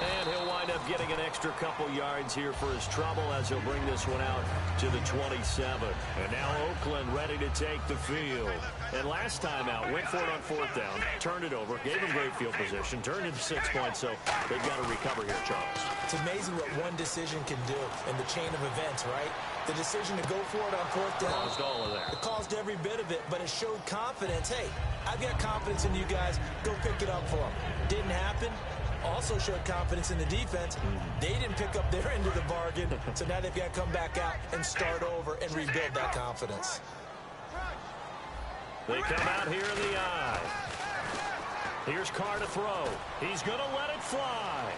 And he'll wind up getting an extra couple yards here for his trouble as he'll bring this one out to the 27. And now Oakland ready to take the field. And last time out, went for it on 4th down, turned it over, gave him great field position, turned into 6 points, so they've got to recover here, Charles. It's amazing what one decision can do in the chain of events, right? The decision to go for it on 4th down. Caused all of that. It caused every bit of it, but it showed confidence. Hey, I've got confidence in you guys. Go pick it up for them. Didn't happen. Also showed confidence in the defense. They didn't pick up their end of the bargain, so now they've got to come back out and start over and rebuild that confidence. They come out here in the eye. Here's Carr to throw. He's going to let it fly.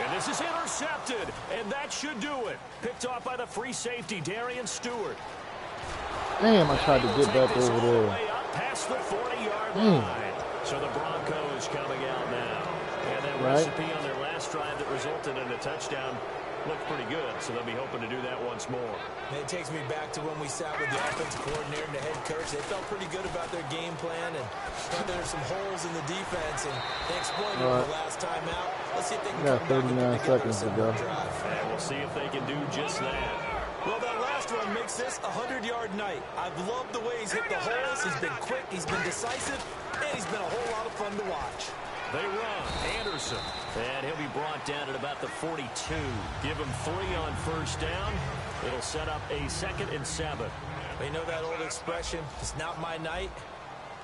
And this is intercepted, and that should do it. Picked off by the free safety, Darian Stewart. Damn, I tried to get back over there. Way up past the 40-yard line. So the Broncos coming out now. And that recipe on their last drive that resulted in a touchdown looked pretty good, so they'll be hoping to do that once more. And it takes me back to when we sat with the offensive coordinator and the head coach. They felt pretty good about their game plan and thought there were some holes in the defense, and they exploited it the last time out. Let's see if they can come back and 39 seconds to go. And We'll see if they can do just that. Well, that last run makes this a 100-yard night. I've loved the way he's hit the holes. He's been quick, he's been decisive, and he's been a whole lot of fun to watch. They run. Anderson. And he'll be brought down at about the 42. Give him 3 on first down. It'll set up a 2nd and 7. You know that old expression, it's not my night?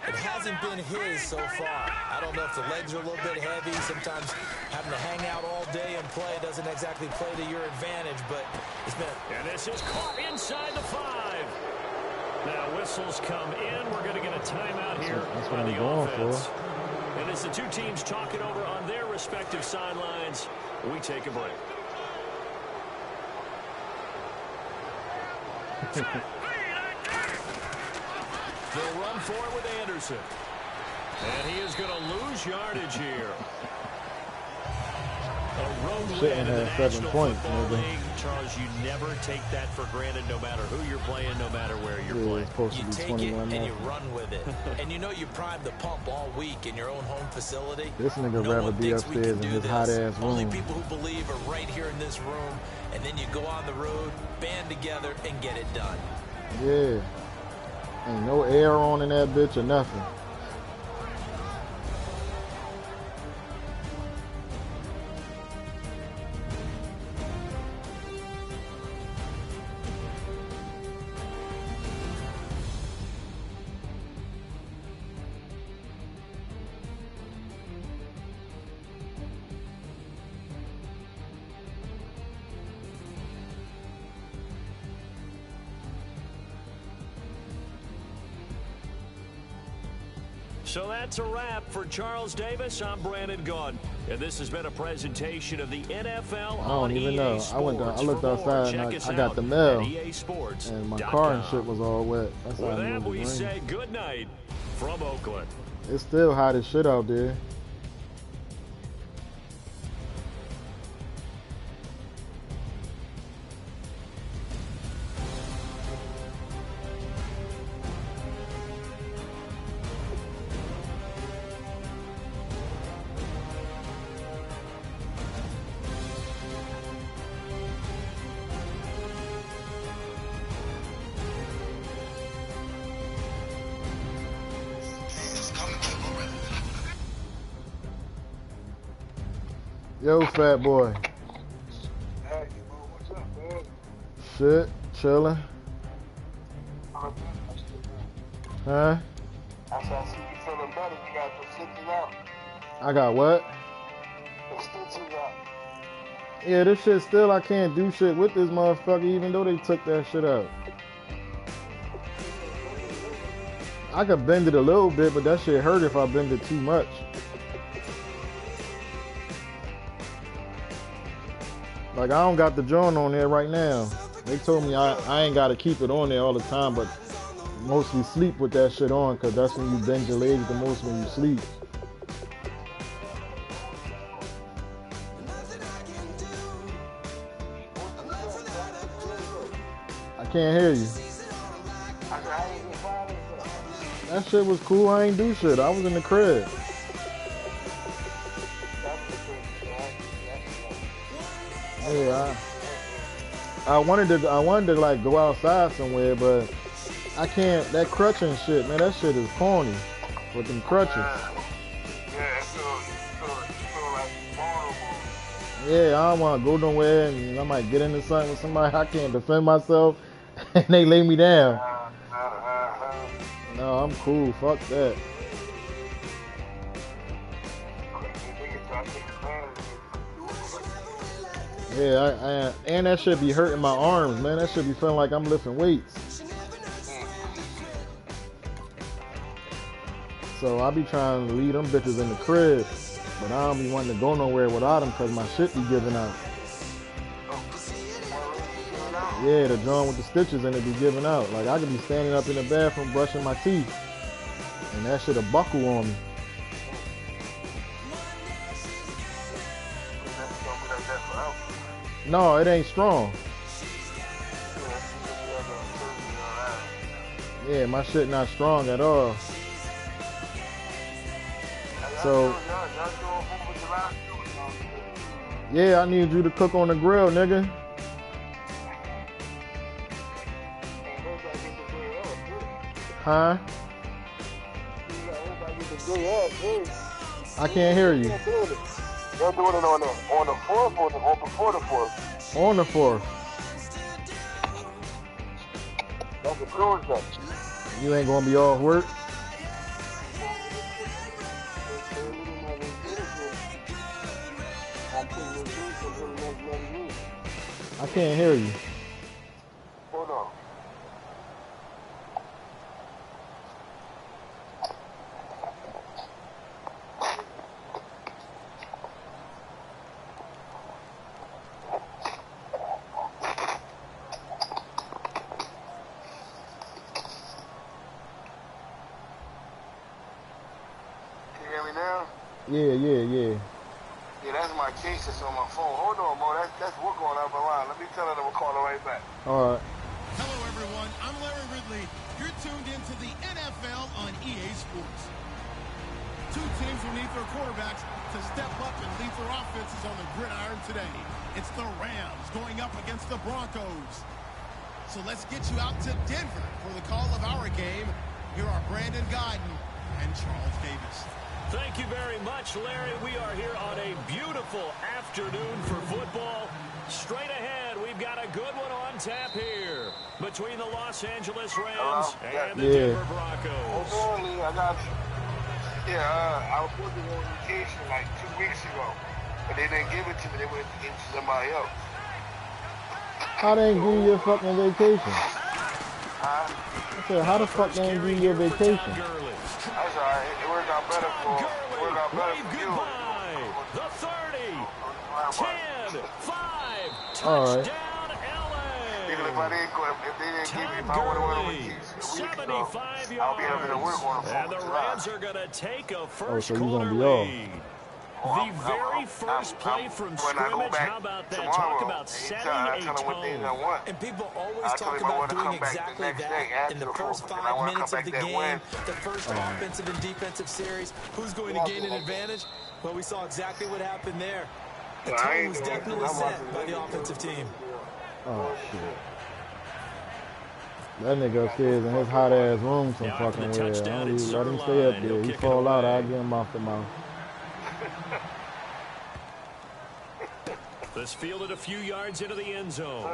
It hasn't been his so far. I don't know if the legs are a little bit heavy. Sometimes having to hang out all day and play doesn't exactly play to your advantage, but it's been... And this is caught inside the 5. Now whistles come in. We're going to get a timeout here on the offense. And as the two teams talk it over on their respective sidelines, we take a break. They'll run for it with Anderson. And he is going to lose yardage here. A road win in the National Football League. Charles, you never take that for granted no matter who you're playing, no matter where you're playing. You take it and you run with it. And you know you primed the pump all week in your own home facility. This nigga rather be upstairs in his hot-ass room. Only people who believe are right here in this room. And then you go on the road, band together, and get it done. Yeah. Ain't no air on in that bitch or nothing. So that's a wrap for Charles Davis. I'm Brandon Gaudin, and this has been a presentation of the NFL on EA Sports. I looked outside and I got the mail, and my car and shit was all wet. That's With that, we say good night from Oakland. It's still hot as shit out there. Yo, fat boy. Hey, what's up, man? Shit, chilling. Huh? I see you feeling better. You got the stitches out. I got what? The stitches out. Yeah, this shit still, I can't do shit with this motherfucker even though they took that shit out. I could bend it a little bit, but that shit hurt if I bend it too much. Like, I don't got the joint on there right now. They told me I ain't got to keep it on there all the time, but mostly sleep with that shit on, because that's when you bend your legs the most when you sleep. I can't hear you. That shit was cool. I ain't do shit. I was in the crib. Yeah, I wanted to like go outside somewhere, but I can't. That crutch and shit, man, that shit is corny with them crutches. Yeah, I don't want to go nowhere, and I might get into something with somebody. I can't defend myself, and they lay me down. No, I'm cool. Fuck that. Yeah, and that shit be hurting my arms, man. That shit be feeling like I'm lifting weights. So I be trying to leave them bitches in the crib, but I don't be wanting to go nowhere without them because my shit be giving out. Yeah, the joint with the stitches in it be giving out. Like, I could be standing up in the bathroom brushing my teeth, and that shit'll buckle on me. No, it ain't strong. Yeah, my shit not strong at all. So, Yeah, I need you to cook on the grill, nigga. Huh? I can't hear you. They're doing it on the 4th or before the 4th? On the 4th. That's a cruise day. You ain't gonna be off work? I can't hear you. Hold on. Can you hear me now? Yeah. Yeah, that's my case that's on my phone. Hold on, Mo. That's what going on the line. Let me tell her to call her right back. All right. Hello, everyone. I'm Larry Ridley. You're tuned into the NFL on EA Sports. Two teams will need their quarterbacks to step up and lead their offenses on the gridiron today. It's the Rams going up against the Broncos. So let's get you out to Denver for the call of our game. Here are Brandon Guyton and Charles Davis. Thank you very much, Larry. We are here on a beautiful afternoon for football. Straight ahead, we've got a good one on tap here between the Los Angeles Rams and the Denver Broncos. Normally, I got you. Yeah, I was working on vacation like 2 weeks ago, but they didn't give it to me. They went to give it to somebody else. How they ain't give you your fucking vacation? Huh? I said, how the fuck they ain't give you your vacation? That's all right. It worked out better for you. The 30, 10, 5, All right. touchdown LA. Even if they didn't give me, if I would have went on vacation a week ago, 75 I'll be having to work on yards. And the Rams are going to take a first so you quarter gonna be off. lead. The very first play from scrimmage, how about that? Talk about setting a tone. And people always talk about doing exactly that in the first 5 minutes of the game, the first offensive and defensive series. Who's going to gain an advantage? Well, we saw exactly what happened there. The tone was definitely set by the offensive team. Oh, shit. That nigga upstairs in his hot ass room some fucking way. Let him stay up there. He fall out, I'll get him off the mouth. This fielded a few yards into the end zone.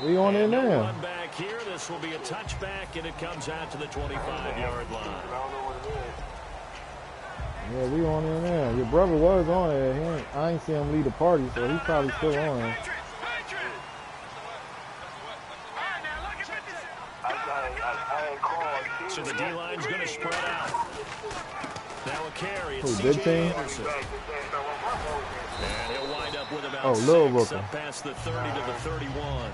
We on it now. Run back here. This will be a touchback, and it comes out to the 25-yard line. Yeah, we on it now. Your brother was on it. I ain't seen him lead the party, so he's probably still on it. So the D-line's going to spread out. Now a carry. It's Big team? Anderson. And he'll wind up with about Little 6 up past the 30 to the 31.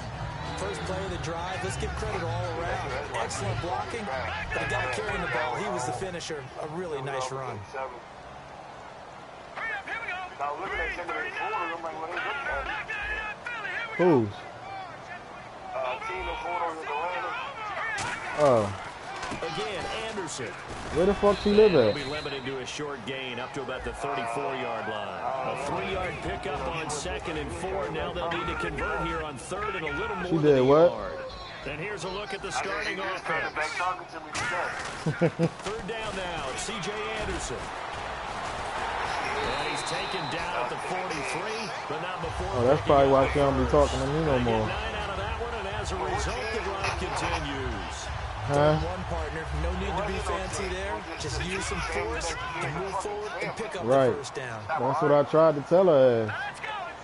First play of the drive, let's give credit all around. Excellent blocking, but the guy carrying the ball, he was the finisher. A really nice run. Who's? Oh. Again, Anderson. Where the fuck he live at? He'll be limited to a short gain up to about the 34-yard line. A 3-yard pickup on 2nd and 4. Now they'll need to convert here on 3rd and a little more than a yard. And here's a look at the starting offense. 3rd down now. C.J. Anderson. And he's taken down at the 43, but not before. Oh, that's probably why she don't be talking to me no more. 9 out of that one, and as a result, the drive continues. One partner, no need to be fancy there. Just use some force and move forward and pick up the first down. That's what I tried to tell her.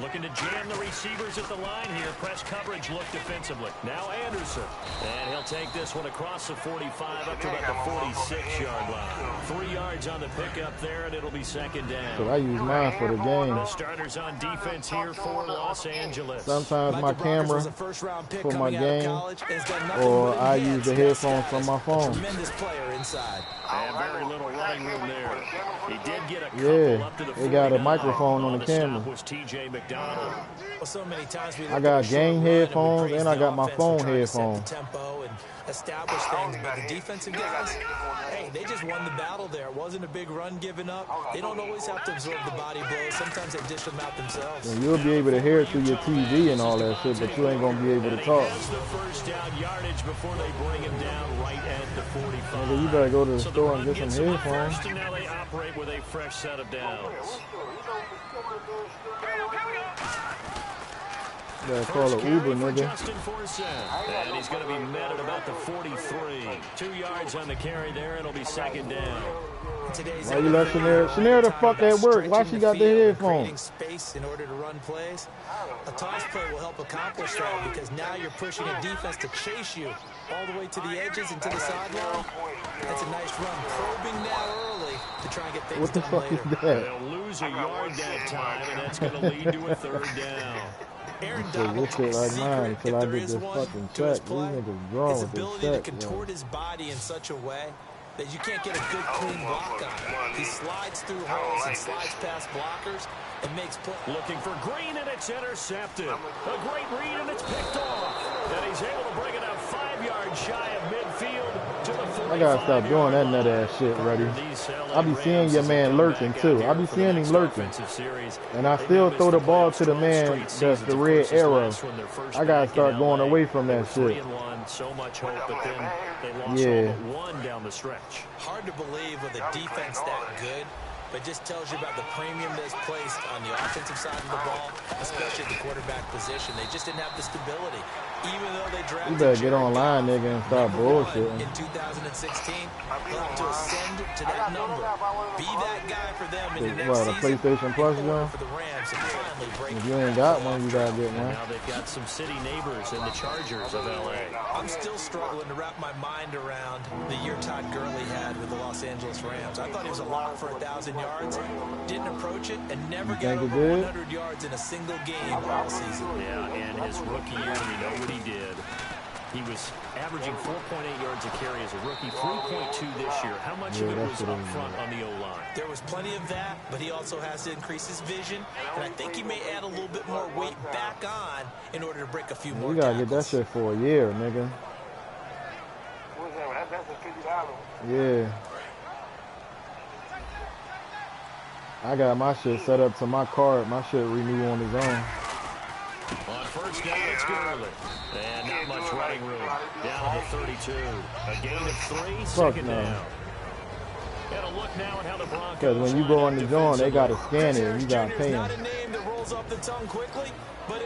Looking to jam the receivers at the line here. Press coverage look defensively. Now Anderson. And he'll take this one across the 45 up to about the 46-yard line. 3 yards on the pickup there, and it'll be 2nd down. So I use mine for the game. The starters on defense here for Los Angeles. Sometimes my camera for my game, or I use the headphones from my phone. Tremendous player inside. And very little running room there. He did get a couple up to the 49. They got a microphone on the camera. Was TJ McDonald. McDonald. Well, so many times we I got game headphones and I got my phone headphones. Tempo and establish things, but the defensive guys, hey, they just won the battle there. It wasn't a big run given up. They don't always have to absorb the body blows. Sometimes they dish them out themselves. And you'll be able to hear it through your TV and all that shit, but you ain't gonna be able to talk. The first down yardage before they bring him down right at the 45. Nigga, you better go to the store and get some headphones. And now they operate with a fresh set of downs. You better call an Uber, nigga. And he's going to be met at about the 43. 2 yards on the carry there. It'll be second down. Why you let Chanel the fuck at work? Why she got the headphones? Space in order to run plays. A toss play will help accomplish that because now you're pushing a defense to chase you all the way to the edges and to the sideline. That's a nice run. Probing now early to try and get things done later. What the fuck is that? They'll lose a yard that time, and that's going to lead to a third down. Aaron This shit like mine until I get this fucking check. These niggas drawn with this check. His ability to contort his body in such a way that you can't get a good clean block on him. He slides through holes and slides past blockers and makes plays. Looking for Green, and it's intercepted. A great read, and it's picked off. And he's able to bring it out 5 yards shy of midfield to the 45. I gotta stop doing that nut ass shit, Reddy. I be seeing your man lurking too. I be seeing him lurking. And I still throw the ball to the man that's the red arrow. I gotta start going away from that shit. So much hope, but then they lost all but one down the stretch. Hard to believe with a defense that good, but just tells you about the premium that's placed on the offensive side of the ball, especially at the quarterback position. They just didn't have the stability. Even though they drafted you better get online, nigga, and stop bullshitting. In 2016, they'll have to ascend to that number. Be that guy for them in the next season. PlayStation Plus, though? For the Rams and finally break. If you ain't got one, you gotta get one. Now they've got some city neighbors in the Chargers of LA. I'm still struggling to wrap my mind around the year Todd Gurley had with the Los Angeles Rams. I thought he was a lock for 1,000 yards. Didn't approach it and never got over 100 yards in a single game all season. Yeah, and his rookie year, you know what he did. He was averaging 4.8 yards a carry as a rookie, 3.2 this year. How much of it was up front on the O-line? There was plenty of that, but he also has to increase his vision, and I think he may add a little bit more weight back on in order to break a few more You gotta tackles. get that shit for a year, nigga. That's a $50. Yeah. I got my shit set up to my card. My shit renew on his own. On first down, it's Gurley. And not much running room. Down to the 32. A gain of 3, second down. Got a look now at how the Broncos. Because when you go on the zone, they got to scan it and you got to pay them.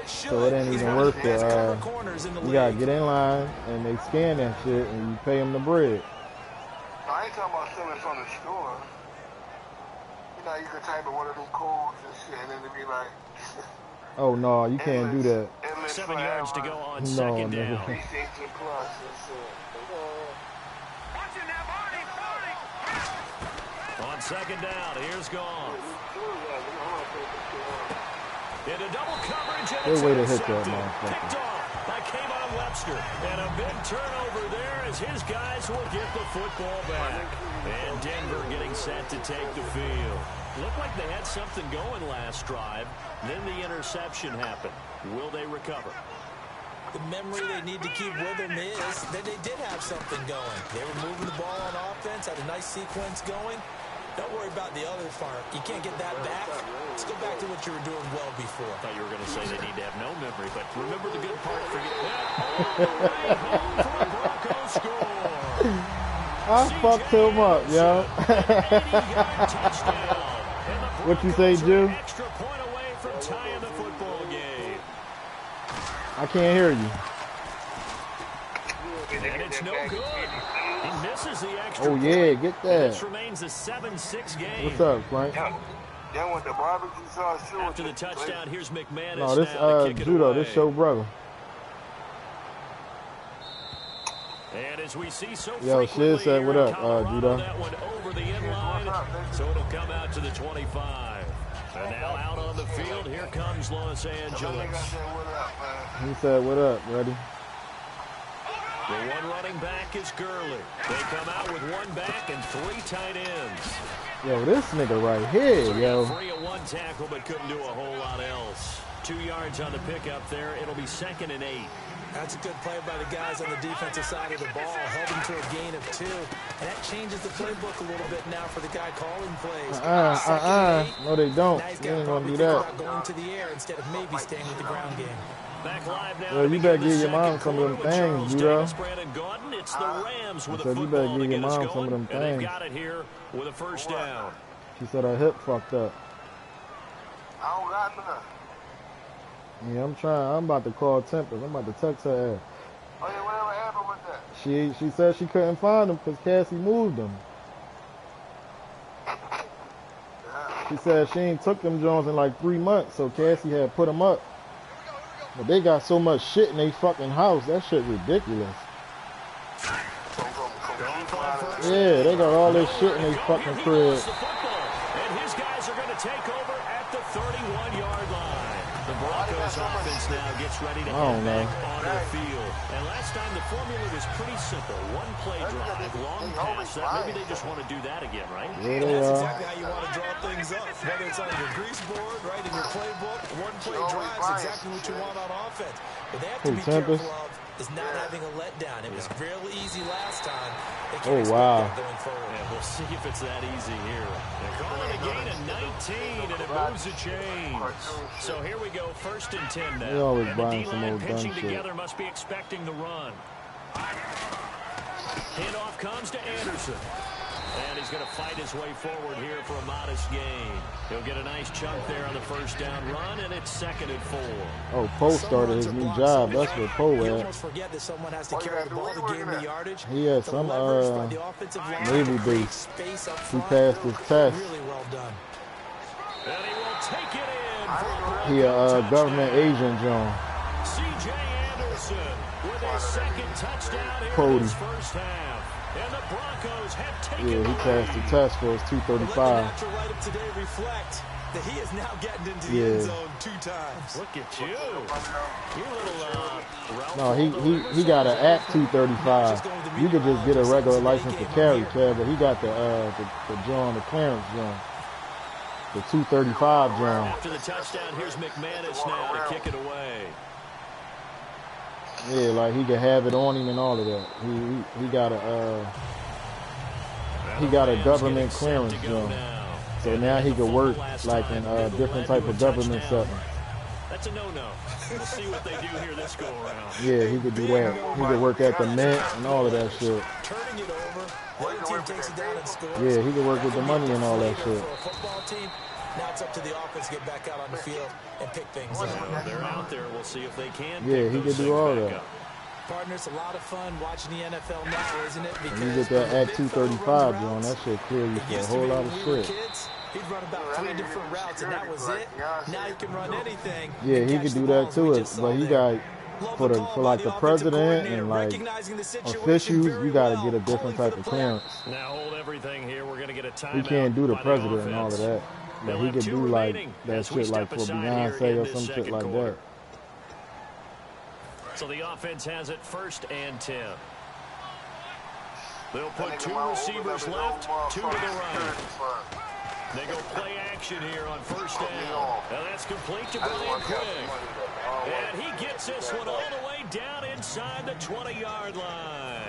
So it ain't even worth it. You got to get in line and they scan that shit and you pay them the bread. I ain't talking about selling from the store. You know, you can type in one of them codes and shit and then it'd be like... Oh, no, you can't do that. 7 yards to go on second down. On second down, here's Goff. Into double coverage, and it's way to hit that intercepted. motherfucker. Picked off by Kayvon Webster. And a big turnover there as his guys will get the football back. And Denver getting set to take the field. Looked like they had something going last drive. Then the interception happened. Will they recover? The memory they need to keep with them is that they did have something going. They were moving the ball on offense, had a nice sequence going. Don't worry about the other part. You can't get that back. Let's go back to what you were doing well before. I thought you were going to say they need to have no memory, but remember the good part. Forget that. Broncos score. I fucked him up, yo. What you say, Jew? Extra point away from tying the football game. I can't hear you. And it's no good. He misses the extra Oh, yeah, get that. This remains a 7-6 game. What's up, Frank? Then with the barbecue sauce, too. After the touchdown, here's McManus. No, this now to kick it Judo, away. this show brother. And as we see so Yo, Shiz said, what up, Judo? That one over the inline, so it'll come out to the 25. And now out on the field, here comes Los Angeles. He said, what up, ready? The one running back is Gurley. They come out with one back and 3 tight ends. Yo, this nigga right here, yo. 3 at one tackle, but couldn't do a whole lot else. 2 yards on the pickup there. It'll be 2nd and 8. That's a good play by the guys on the defensive side of the ball, held him to a gain of 2. And that changes the playbook a little bit now for the guy calling plays. No, they don't. They ain't going to do that. About going to the air instead of maybe staying with the ground game. Back live now. Well, you better give your mom some of them things, Judo. It's the Rams with I said, you better give your mom some of them and things. they've got it here with a 1st down. She said her hip fucked up. I don't got none. Yeah, I'm trying. I'm about to call Tempest. I'm about to text her ass. Oh, yeah, whatever happened with that? She said she couldn't find them because Cassie moved them. She said she ain't took them Jones in like 3 months, so Cassie had put them up. But they got so much shit in their fucking house. That shit ridiculous. Yeah, they got all this shit in their fucking crib. And his guys are going to take over at the 31-yard line. The Broncos offense now gets ready to head back on the field. And last time the formula was pretty simple. One play drive, long pass. Maybe they just want to do that again, right? Yeah, That's exactly how you want to draw things up. Whether it's on your grease board, right, in your playbook, one play drive is exactly what you want on offense. But they have to be careful of is not having a letdown. It was real easy last time. They can't expect that going forward. Yeah, we'll see if it's that easy here. They're calling a gain of 19, and it moves the chains. So here we go, 1st and 10 now. They always and buying the some D-line old pitching dumb together shit. must be expecting the run. Handoff comes to Anderson. And he's going to fight his way forward here for a modest gain. He'll get a nice chunk there on the 1st down run, and it's 2nd and 4. Oh, Poe started his new job. That's where Poe You at. almost forget that someone has to carry the ball to gain the yardage. He had The some leverage by the offensive line Navy to create base. space up He front. passed his test. Really well done. And he will take it in for He a government agent, John. C.J. Anderson with his 2nd touchdown here Cody. in his 1st half. And the Broncos have taken Yeah, he passed the test for his Let the 235. natural light of today reflect that he is now getting into the Yeah. end zone 2 times. Look at you. You little Ralph. No, he got an at 235. You could just get a regular license to carry, Kev, but he got the John, the clearance John. The 235 John. After the touchdown, here's McManus now to kick it away. Yeah, like he could have it on him and all of that. He got a government clearance, John. So now he could work like in different type of government settings. That's a no-no. We'll see what they do here this go around. Yeah, he could do that. He could work at the Mint and all of that shit. Turning it over, the other team takes it down and scores. Yeah, he could work with the money and all that shit. For a football team, now it's up to the offense to get back out on the field and pick things up. They're out there. We'll see if they can. Yeah, he could do all that. Partners, a lot of fun watching the NFL now, isn't it? Because You get that at 235, John. That shit clear you for a whole lot of shit. Kids, he'd run about 3 different routes, and that was it. Now he can run anything. Yeah, he could do that too. But he got for like the president and like officials, you got to get a different type of clearance. Now hold everything here. We're going to get a timeout. He can't do the by president and all of offense. that. But he could do like that shit like for Beyonce or some shit like that. So the offense has it 1st and 10. They'll put 2 receivers left, 2 to the right. They go play action here on 1st down. And that's complete to Brian Quick. And he gets this one all the way down inside the 20-yard line.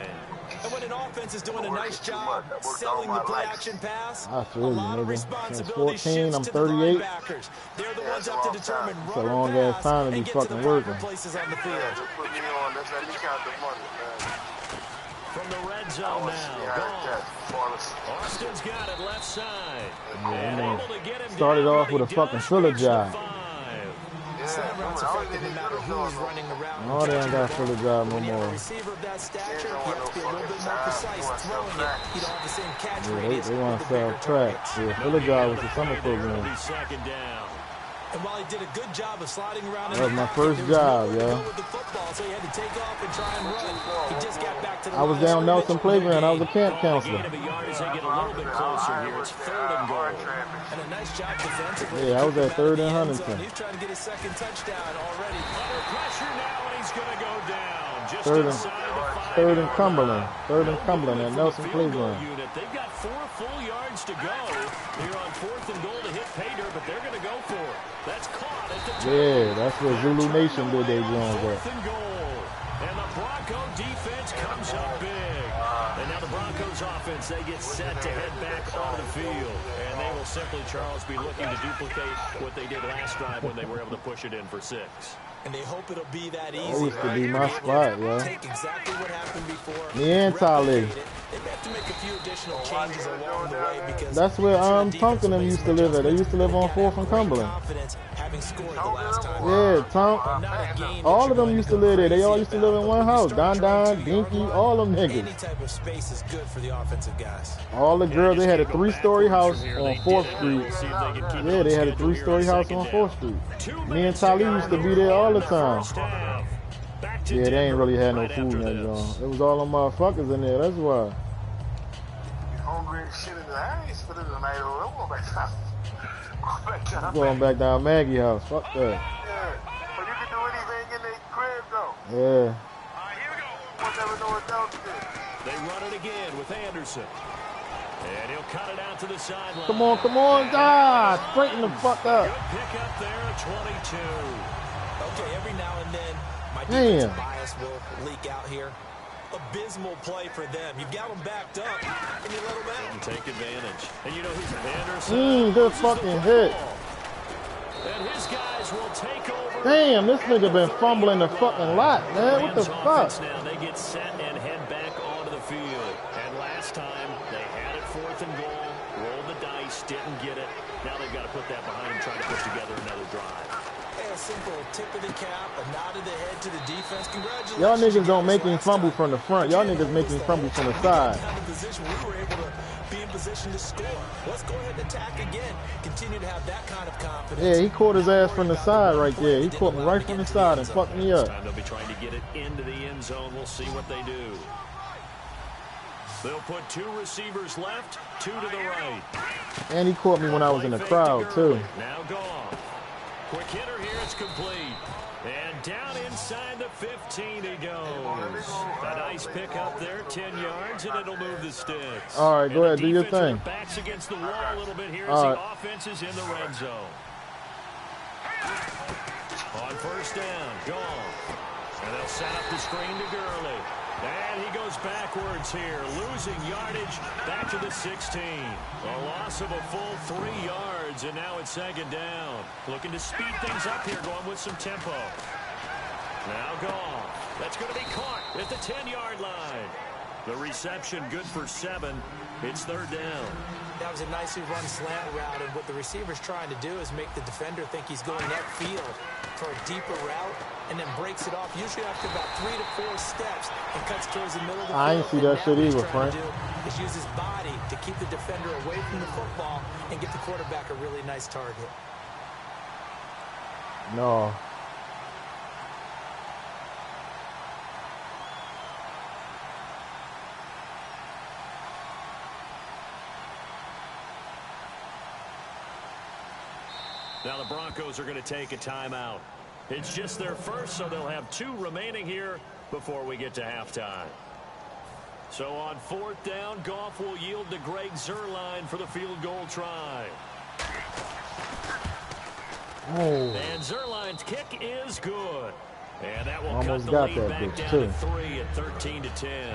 And when an offense is doing a nice job selling the play-action pass, I feel a you, lot of nigga. responsibility Since 14, shifts I'm to 38. the linebackers. They're the ones that have to determine It's a run or long-ass pass time to be and get to the fucking proper working. places on the field. Put me on. Let's let me count the money, man. From the red zone now. Gone. Austin's got it left side. And able to get him Started down, off but with he a fucking does filler reach the job. 5. Slant routes effective no matter who is running around. No, they ain't got filler job no When you have a more. receiver of that stature, you have to be a little bit more precise throwing it. You don't have the same catch Yeah, radius they want with to the sell bigger track. targets. Yeah, filler job was the summer It'll program. be 2nd down. And while he did a good job of sliding around in That was the my pocket, first there was job, nowhere to yo. go with the football, so he had to take off and try and run. He just got back to the I was line of down Nelson scrimmage. Playground. I was a camp Gain counselor. of a yard as they get a little bit closer here. It's 3rd and goal. And a nice job defensively. Yeah, I was at 3rd and Huntington. Huntington. He's trying to get his 2nd touchdown already. Under pressure now, and he's going to go down. Just 3rd and inside the 5 3rd and yard Cumberland. line. 3rd and Cumberland at From the Nelson field goal Playground. unit. They've got 4 full yards to go here on 4th and goal to hit pay dirt, but they're going to go for it. That's caught at the Yeah, that's what Zulu Nation did their Jones at. And the Bronco defense comes up big. And now the Broncos offense, they get set to head back onto the field. And they will simply, Charles, be looking to duplicate what they did last drive when they were able to push it in for 6. And they hope it'll be that easy. That used to be my spot, yo. Take exactly what happened before. Me and Tali. They have to make a few additional changes along the way because that's where Punk and them used to live at. They used to live on 4th and Cumberland. Yeah, Tom. All of them used to live there. They all used to live in one house. Don, Dinky, all them niggas. Any type of space is good for the offensive guys. All the girls, they had a 3-story house on 4th Street. Yeah, they had a 3-story house on 4th Street. Me and Tali used to be there all the time. Yeah, they ain't really had no food in that joint. It was all them motherfuckers in there, that's why. Hungry and shit in the house for the night. I'm going back down. I'm going back down Maggie's house. Fuck that. Yeah, but you can do anything in the crib though. Yeah. Here we go. We'll never know what else to do. They run it again with Anderson. And he'll cut it out to the sideline. Come on. Ah, straighten the fuck up. Good pick up there at 22. Okay, every now and then, my defensive bias will leak out here. Abysmal play for them. You've got them backed up, and you let them out. And take advantage. And you know who's Anderson? Good fucking hit. And his guys will take over. Damn, this nigga been fumbling the fucking lot, man. What the fuck? Now they get set and head back onto the field. And last time they had it 4th and goal, rolled the dice, didn't get it. Now they've got to put that behind them, try to put together another drive. A simple tip of the cap, a nod of the head to the defense. Congratulations. Y'all niggas don't make him fumble from the front. Y'all niggas make him fumble from the side. We were able to be in position to score. Let's go ahead and attack again. Continue to have that kind of confidence. Yeah, he caught his ass from the side right there. He caught me right from the side and fucked me up. They'll be trying to get it into the end zone. We'll see what they do. They'll put 2 receivers left, 2 to the right. And he caught me when I was in the crowd, too. Now Goff. Quick hitter here, it's complete. And down inside the 15 he goes. A nice pick up there, 10 yards, and it'll move the sticks. All right, go ahead, do your thing. Backs against the wall a little bit here as the offense is in the red zone. On 1st down, Goff. And they'll set up the screen to Gurley. And he goes backwards here, losing yardage back to the 16. A loss of a full 3 yards, and now it's 2nd down. Looking to speed things up here, going with some tempo. Now Goff. That's going to be caught at the 10-yard line. The reception good for 7. It's 3rd down. That was a nicely run slant route, and what the receiver's trying to do is make the defender think he's going upfield for a deeper route, and then breaks it off, usually after about 3 to 4 steps, and cuts towards the middle of the field. I ain't see that shit either, Frank. Is use his body to keep the defender away from the football and get the quarterback a really nice target. No. Now the Broncos are going to take a timeout. It's just their first, so they'll have 2 remaining here before we get to halftime. So on 4th down, Goff will yield to Greg Zuerlein for the field goal try. Oh. And Zerlein's kick is good. And that will Almost cut the got lead that back bitch, down too. to 3 at 13-10.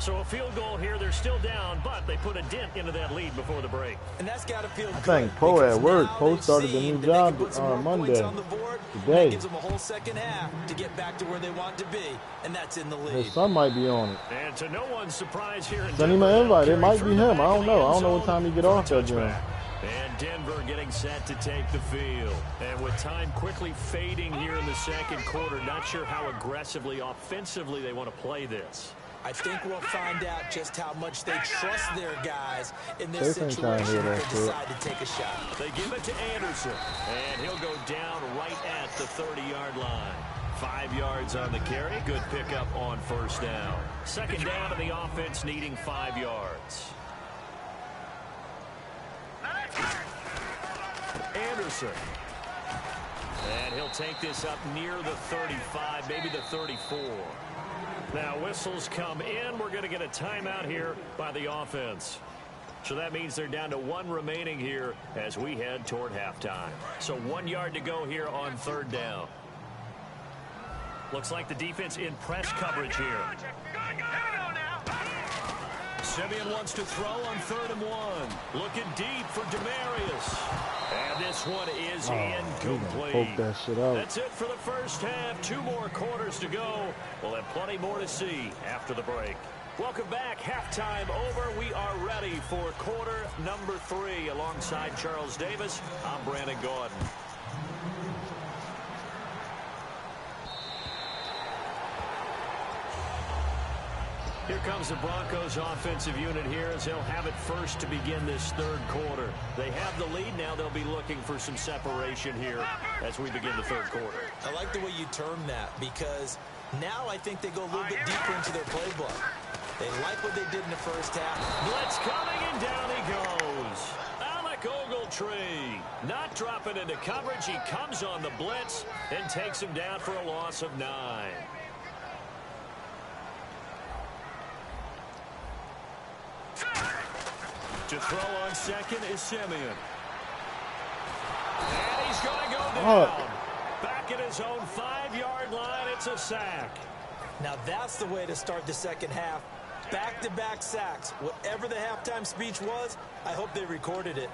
So a field goal here. They're still down, but they put a dent into that lead before the break. And that's got to feel good. I think Poe at work. Poe started the new job on Monday. Today. Gives them a whole 2nd half to get back to where they want to be, and that's in the lead. His son might be on it. And to no one's surprise here in Send him an invite. It might be him. I don't know. I don't know what time he get off that joint. And Denver getting set to take the field. And with time quickly fading here in the 2nd quarter, not sure how aggressively, offensively they want to play this. I think we'll find out just how much they trust their guys in this situation if they decide to take a shot. They give it to Anderson, and he'll go down right at the 30-yard line. 5 yards on the carry. Good pickup on 1st down. 2nd down, and the offense needing 5 yards. Anderson. And he'll take this up near the 35, maybe the 34. Now whistles come in. We're going to get a timeout here by the offense. So that means they're down to 1 remaining here as we head toward halftime. So 1 yard to go here on 3rd down. Looks like the defense in press coverage here. Simeon wants to throw on 3rd and 1. Looking deep for Demarius. And this one is incomplete. Poke that shit out. That's it for the first half. 2 more quarters to go. We'll have plenty more to see after the break. Welcome back. Halftime over. We are ready for quarter number 3. Alongside Charles Davis, I'm Brandon Gordon. Here comes the Broncos offensive unit here as they'll have it first to begin this 3rd quarter. They have the lead. Now they'll be looking for some separation here as we begin the 3rd quarter. I like the way you term that because now I think they go a little bit deeper into their playbook. They like what they did in the first half. Blitz coming, and down he goes. Alec Ogletree not dropping into coverage. He comes on the blitz and takes him down for a loss of 9. To throw on 2nd is Simeon. And he's going to go down. Back at his own 5-yard line, it's a sack. Now that's the way to start the 2nd half. Back-to-back sacks. Whatever the halftime speech was, I hope they recorded it.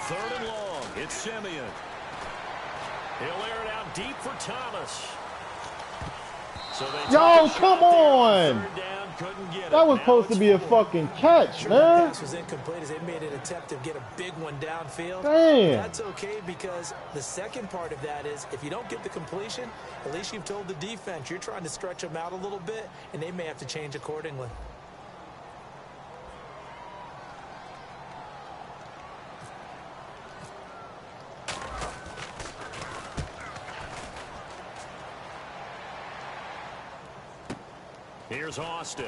Third and long. It's Simeon. He'll air it out deep for Thomas. So yo, come on! That was supposed to be a fucking catch, man. The pass was incomplete as they made an attempt to get a big one downfield. Damn. That's okay because the second part of that is if you don't get the completion, at least you've told the defense you're trying to stretch them out a little bit, and they may have to change accordingly. Here's Austin.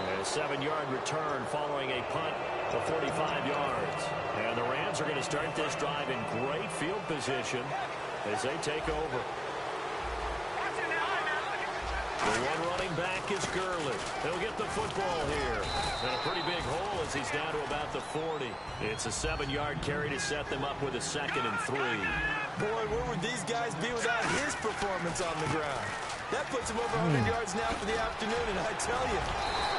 And a 7-yard return following a punt of 45 yards. And the Rams are going to start this drive in great field position as they take over. The one running back is Gurley. He'll get the football here. And a pretty big hole as he's down to about the 40. It's a 7-yard carry to set them up with a 2nd and 3. Boy, where would these guys be without his performance on the ground? That puts him over 100 yards now for the afternoon, and I tell you,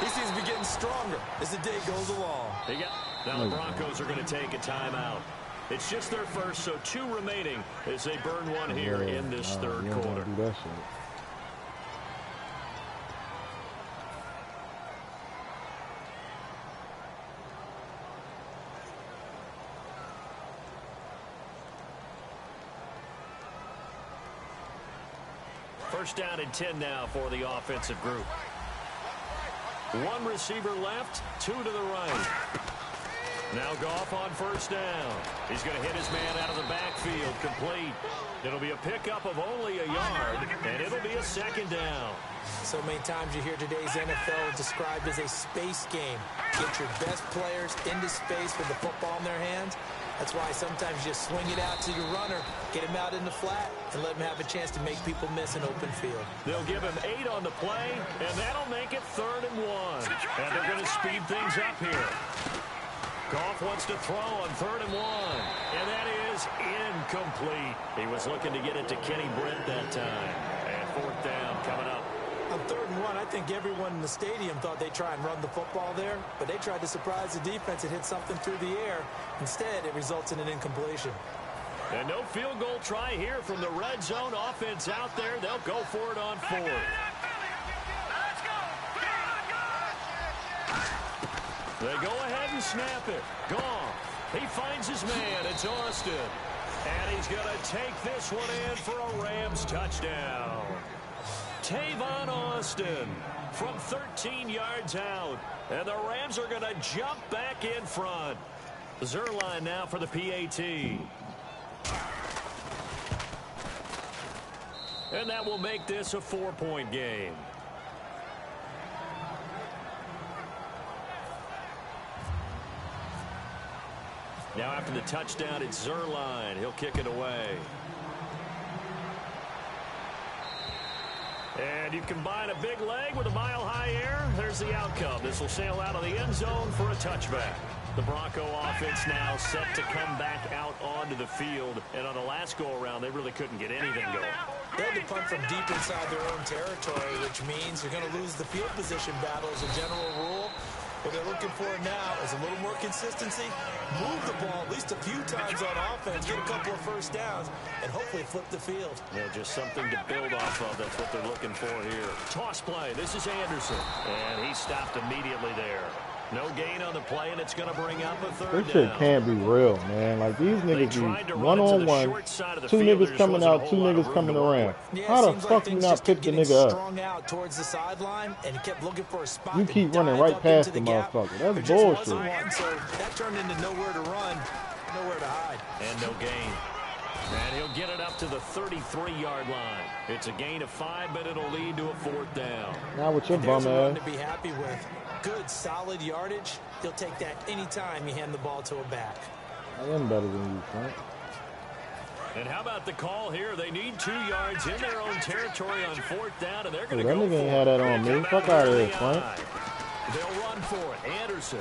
he seems to be getting stronger as the day goes along. Now the Broncos are going to take a timeout. It's just their first, so 2 remaining as they burn one here in this 3rd quarter. First down and 10 now for the offensive group. 1 receiver left, 2 to the right. Now Goff on first down. He's going to hit his man out of the backfield, complete. It'll be a pickup of only a yard, and it'll be a 2nd down. So many times you hear today's NFL described as a space game. Get your best players into space with the football in their hands. That's why sometimes you just swing it out to your runner, get him out in the flat, and let him have a chance to make people miss an open field. They'll give him 8 on the play, and that'll make it 3rd and 1. And they're going to speed things up here. Goff wants to throw on 3rd and 1, and that is incomplete. He was looking to get it to Kenny Britt that time. And 4th down coming up. On 3rd and 1, I think everyone in the stadium thought they'd try and run the football there, but they tried to surprise the defense and hit something through the air. Instead, it results in an incompletion. And no field goal try here from the red zone offense out there. They'll go for it on 4th. They go ahead and snap it. Goff. He finds his man. It's Austin. And he's going to take this one in for a Rams touchdown. Tavon Austin from 13 yards out. And the Rams are going to jump back in front. Zerline now for the PAT. And that will make this a 4-point game. Now after the touchdown, it's Zerline. He'll kick it away. And you combine a big leg with a mile-high air. There's the outcome. This will sail out of the end zone for a touchback. The Bronco offense now set to come back out onto the field. And on the last go-around, they really couldn't get anything going. They had to punt from deep inside their own territory, which means you're going to lose the field position battle as a general rule. What they're looking for now is a little more consistency, move the ball at least a few times on offense, get a couple of first downs, and hopefully flip the field. Yeah, just something to build off of. That's what they're looking for here. Toss play. This is Anderson. And he stopped immediately there. No gain on the play, and it's going to bring up a third down. This shit can't be real, man. Like, these niggas be one-on-one, two niggas coming out, two niggas coming around. Yeah, how the fuck you not pick the nigga up? Strung out towards the sideline, and he kept looking for a spot. You keep running right past the motherfucker. That's bullshit. So that turned into nowhere to run, nowhere to hide. And no gain. And he'll get it up to the 33-yard line. It's a gain of 5, but it'll lead to a fourth down. Now with your bum ass. To be happy with. Good, solid yardage. He'll take that anytime you hand the ball to a back. I am better than you, Frank. And how about the call here? They need 2 yards in their own territory on fourth down, and they're going to go for it. That nigga ain't had that on me. Fuck out of here, Frank. They'll run for it. Anderson.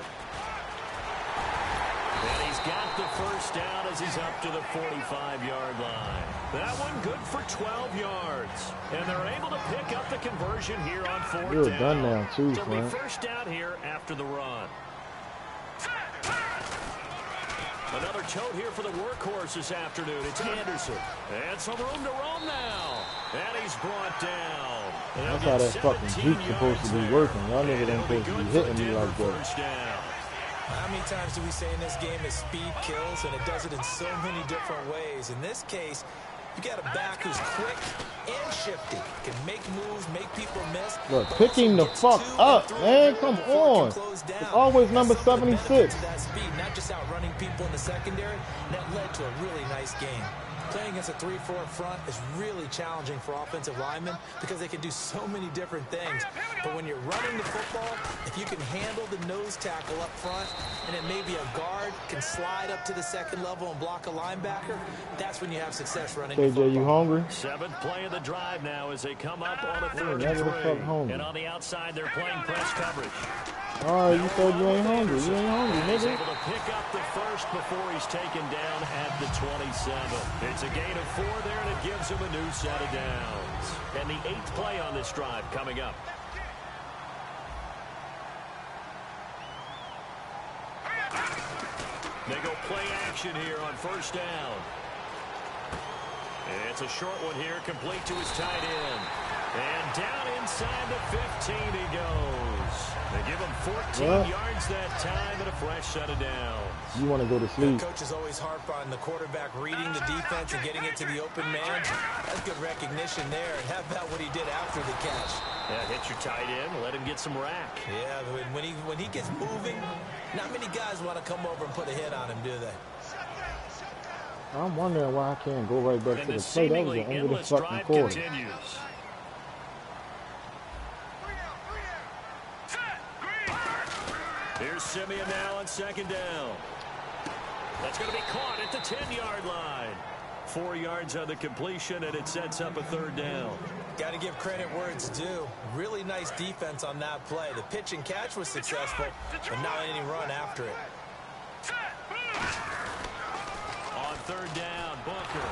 And he's got the first down as he's up to the 45-yard line. That one good for 12 yards. And they're able to pick up the conversion here on fourth down. You're done now, too, so Frank. First down here after the run. Another tote here for the workhorse this afternoon. It's Anderson. And some room to roam now. And he's brought down. That's how that fucking juke's supposed to be working. Y'all niggas ain't supposed to be hitting me like that. How many times do we say in this game is speed kills, and it does it in so many different ways. In this case, you got a back who's quick and shifty, can make moves, make people miss. Look, pick him the fuck up, man. Come on. It's always number 76. That speed, not just outrunning people in the secondary, that led to a really nice game. Playing against a 3-4 front is really challenging for offensive linemen because they can do so many different things. But when you're running the football, if you can handle the nose tackle up front, and then maybe a guard can slide up to the second level and block a linebacker, that's when you have success running the football. KJ, you hungry? 7th play of the drive now as they come up on a 3rd and 3. And on the outside, they're playing press coverage. All right, you said you ain't hungry. You ain't hungry, He's nigga. able to pick up the first before he's taken down at the 27. It's a gain of 4 there, and it gives him a new set of downs. And the 8th play on this drive coming up. They go play action here on first down. And it's a short one here, complete to his tight end. And down inside the 15 he goes. They give him 14 yards that time and a fresh set of downs. You want to go to sleep. The coaches always harp on the quarterback reading the defense and getting it to the open man. That's good recognition there. And how about what he did after the catch? Yeah, hit your tight end, let him get some rack. Yeah, when he gets moving, not many guys want to come over and put a hit on him, do they? I'm wondering why I can't go right back to the play. That was the end of the fucking quarter. Continues. Here's Simeon now on second down. That's going to be caught at the 10-yard line. 4 yards on the completion, and it sets up a 3rd down. Got to give credit where it's due. Really nice defense on that play. The pitch and catch was successful, but not any run after it. On 3rd down, Booker.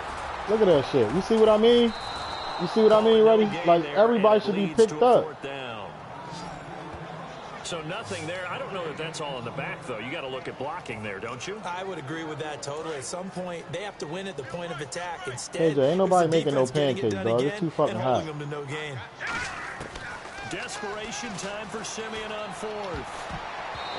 Look at that shit. You see what I mean? You see what I mean, Reddy? Like, everybody should be picked up. So nothing there. I don't know that that's all in the back, though. You got to look at blocking there, don't you? I would agree with that totally. At some point, they have to win at the point of attack. Instead, KJ, ain't nobody making no pancakes, dog. It's too fucking hot. Them to no gain. Desperation time for Simeon on 4th.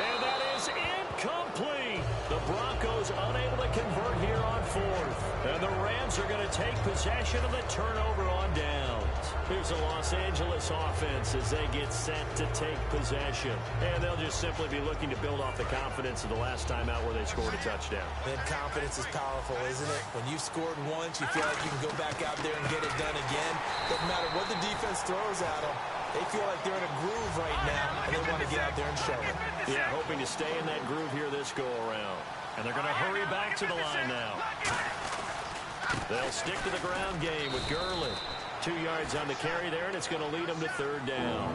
And that is incomplete. The Broncos unable to convert here on 4th. And the Rams are going to take possession of the turnover on downs. Here's the Los Angeles offense as they get set to take possession. And they'll just simply be looking to build off the confidence of the last time out where they scored a touchdown. That confidence is powerful, isn't it? When you've scored once, you feel like you can go back out there and get it done again. Doesn't matter what the defense throws at them. They feel like they're in a groove right now, and they want to get out there and show it. Yeah, hoping to stay in that groove here this go-around. And they're going to hurry back to the line now. They'll stick to the ground game with Gurley. 2 yards on the carry there, and it's going to lead them to third down.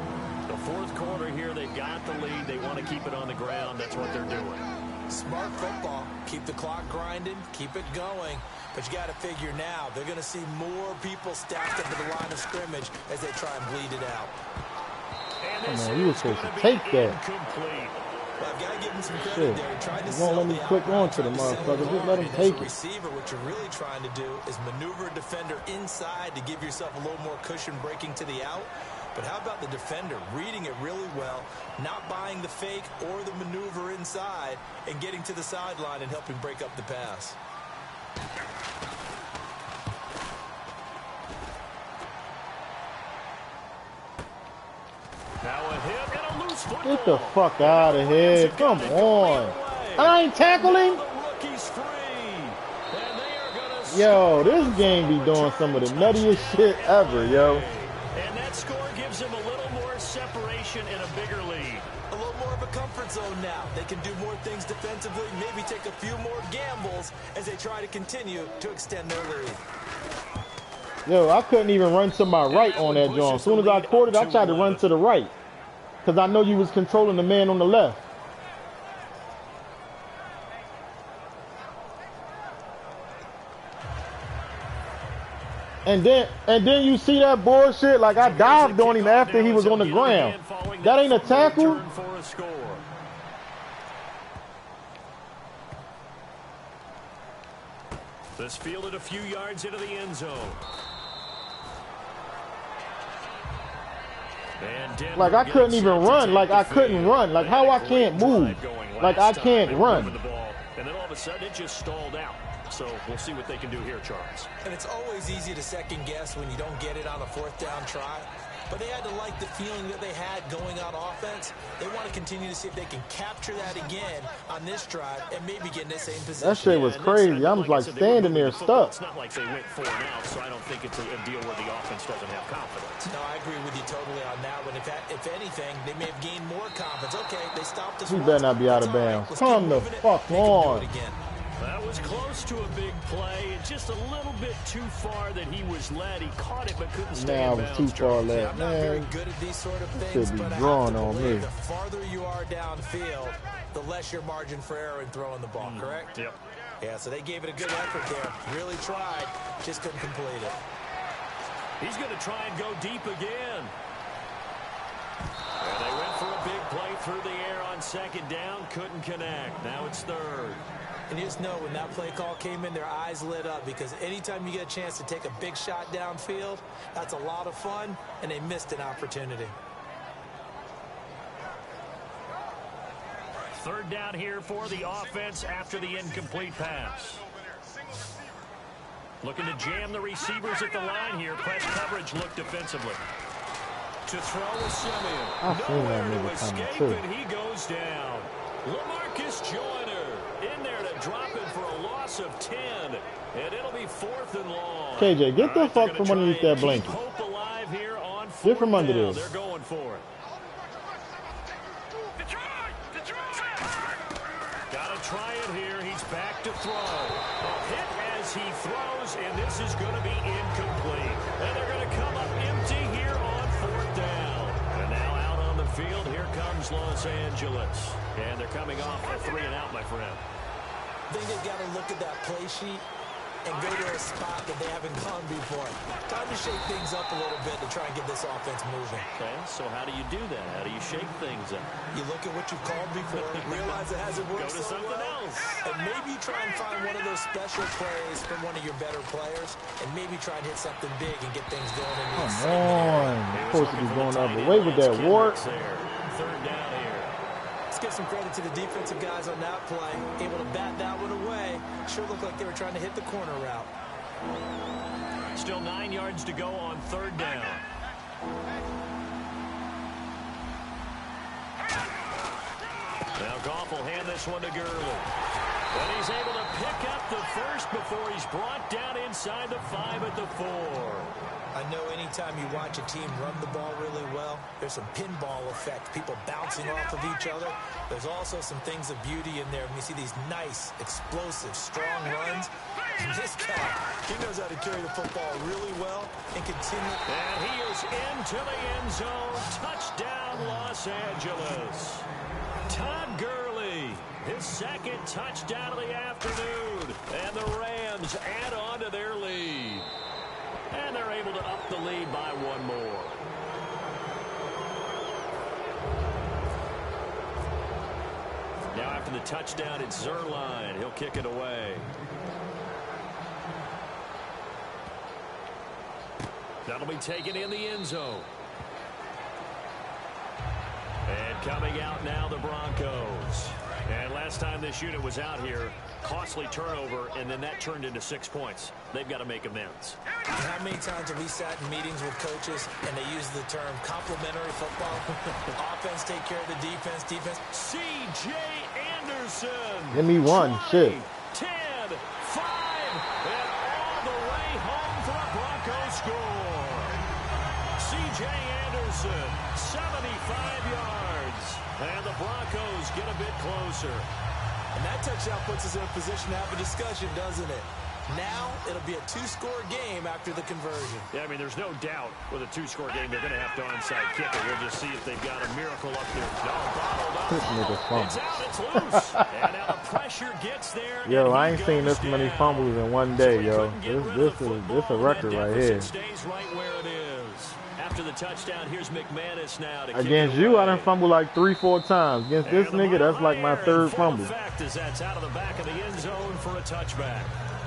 The fourth quarter here, they've got the lead. They want to keep it on the ground. That's what they're doing. Smart football. Keep the clock grinding. Keep it going. But you got to figure now, they're going to see more people stacked up at the line of scrimmage as they try and bleed it out. And this you were supposed to take that. Incomplete. Well, I've got to give him some credit there. He tried to won't let me click on to the motherfucker. Just let him take it. Receiver, what you're really trying to do is maneuver a defender inside to give yourself a little more cushion breaking to the out. But how about the defender reading it really well, not buying the fake or the maneuver inside, and getting to the sideline and helping break up the pass? Now a hit and a loose football. Get the fuck out of here. Come on. I ain't tackling. Yo, this game be doing some of the nuttiest shit ever, yo. And that score gives them a little more separation and a bigger lead. A little more of a comfort zone now. They can do more things defensively, maybe take a few more gambles as they try to continue to extend their lead. Yo, I couldn't even run to my right on that joint. As soon as I caught it, I tried to run to the right. Because I know you was controlling the man on the left. And then you see that bullshit, like I dived on him after he was on the ground. That ain't a tackle? This fielded a few yards into the end zone. Like I couldn't even run. Like I couldn't run. Like how I can't move. Like I can't run. And then all of a sudden it just stalled out. So we'll see what they can do here, Charles. And it's always easy to second guess when you don't get it on a fourth down try. But they had to like the feeling that they had going on offense. They want to continue to see if they can capture that again on this drive and maybe get in the same position. That shit was crazy. I was like standing there stuck. It's not like they went 4 and out, so I don't think it's a deal where the offense doesn't have confidence. No, I agree with you totally on that one. If anything, they may have gained more confidence. Okay, they stopped us. He better not be out of bounds. Come the fuck on. That was close to a big play. Just a little bit too far that he was led. He caught it but couldn't stay in bounds. Nah, I was too far led. I'm not very good at these sort of things, should be but drawn on me. The farther you are downfield, the less your margin for error in throwing the ball, correct? Yep. Yeah, so they gave it a good effort there. Really tried, just couldn't complete it. He's going to try and go deep again. And they went for a big play through the air on second down. Couldn't connect. Now it's third. And you just know when that play call came in, their eyes lit up because anytime you get a chance to take a big shot downfield, that's a lot of fun, and they missed an opportunity. Third down here for the offense after the incomplete pass. Looking to jam the receivers at the line here. Press coverage look defensively. To throw a Simeon. I've seen that nigga coming too. And he goes down. LaMarcus Joyner in there to drop it for a loss of 10. And it'll be 4th and long. KJ, get the fuck from underneath that blanket. Hope alive here on get from under this. They're going for it. Gotta try it here. He's back to throw. A hit as he throws, and this is going to be incomplete. And they're going to come up empty here on 4th down. And now out on the field, here comes Los Angeles. And they're coming off a 3 and out, my friend. I think they've got to look at that play sheet and go to a spot that they haven't gone before. Time to shake things up a little bit to try and get this offense moving. Okay, so how do you do that? How do you shake things up? You look at what you've called before, realize it hasn't worked so something well, else. And maybe try and find one of those special plays from one of your better players, and maybe try and hit something big and get things going in the Come on. You're supposed to be going the other way with that Ward. Third down here. Let's give some credit to the defensive guys on that play. Able to bat that one away. Sure looked like they were trying to hit the corner route. Still 9 yards to go on 3rd down. Now Goff will hand this one to Gurley. And he's able to pick up the first before he's brought down inside the 5 at the 4. I know anytime you watch a team run the ball really well, there's some pinball effect, people bouncing off of each other. There's also some things of beauty in there when you see these nice, explosive, strong runs. And this guy, he knows how to carry the football really well and continue. And he is into the end zone. Touchdown, Los Angeles. Todd Gurley, his second touchdown of the afternoon. And the Rams add on to their lead. And they're able to up the lead by one more. Now after the touchdown, it's Zerline. He'll kick it away. That'll be taken in the end zone. And coming out now, the Broncos. And last time this unit was out here, costly turnover, and then that turned into 6 points. They've got to make amends. How many times have we sat in meetings with coaches and they use the term complementary football? Offense take care of the defense, defense. C.J. Anderson. Give me one. Shit. 10, 5, and all the way home for a Broncos score. C.J. Anderson, 75 yards. And the Broncos get a bit closer. And that touchdown puts us in a position to have a discussion, doesn't it? Now it'll be a two-score game after the conversion. Yeah, I mean, there's no doubt with a two-score game they're going to have to onside kick it. We'll just see if they've got a miracle up there. No, bottled up. It's out, it's loose. And now the pressure gets there. Yo, I ain't seen this many fumbles in one day, yo. This is a record right here. Stays right where it is. After the touchdown, here's McManus now to against you, I done fumbled like 3-4 times. Against this nigga, that's like my third fumble. Fact is that's out of the back of the end zone for a touchback.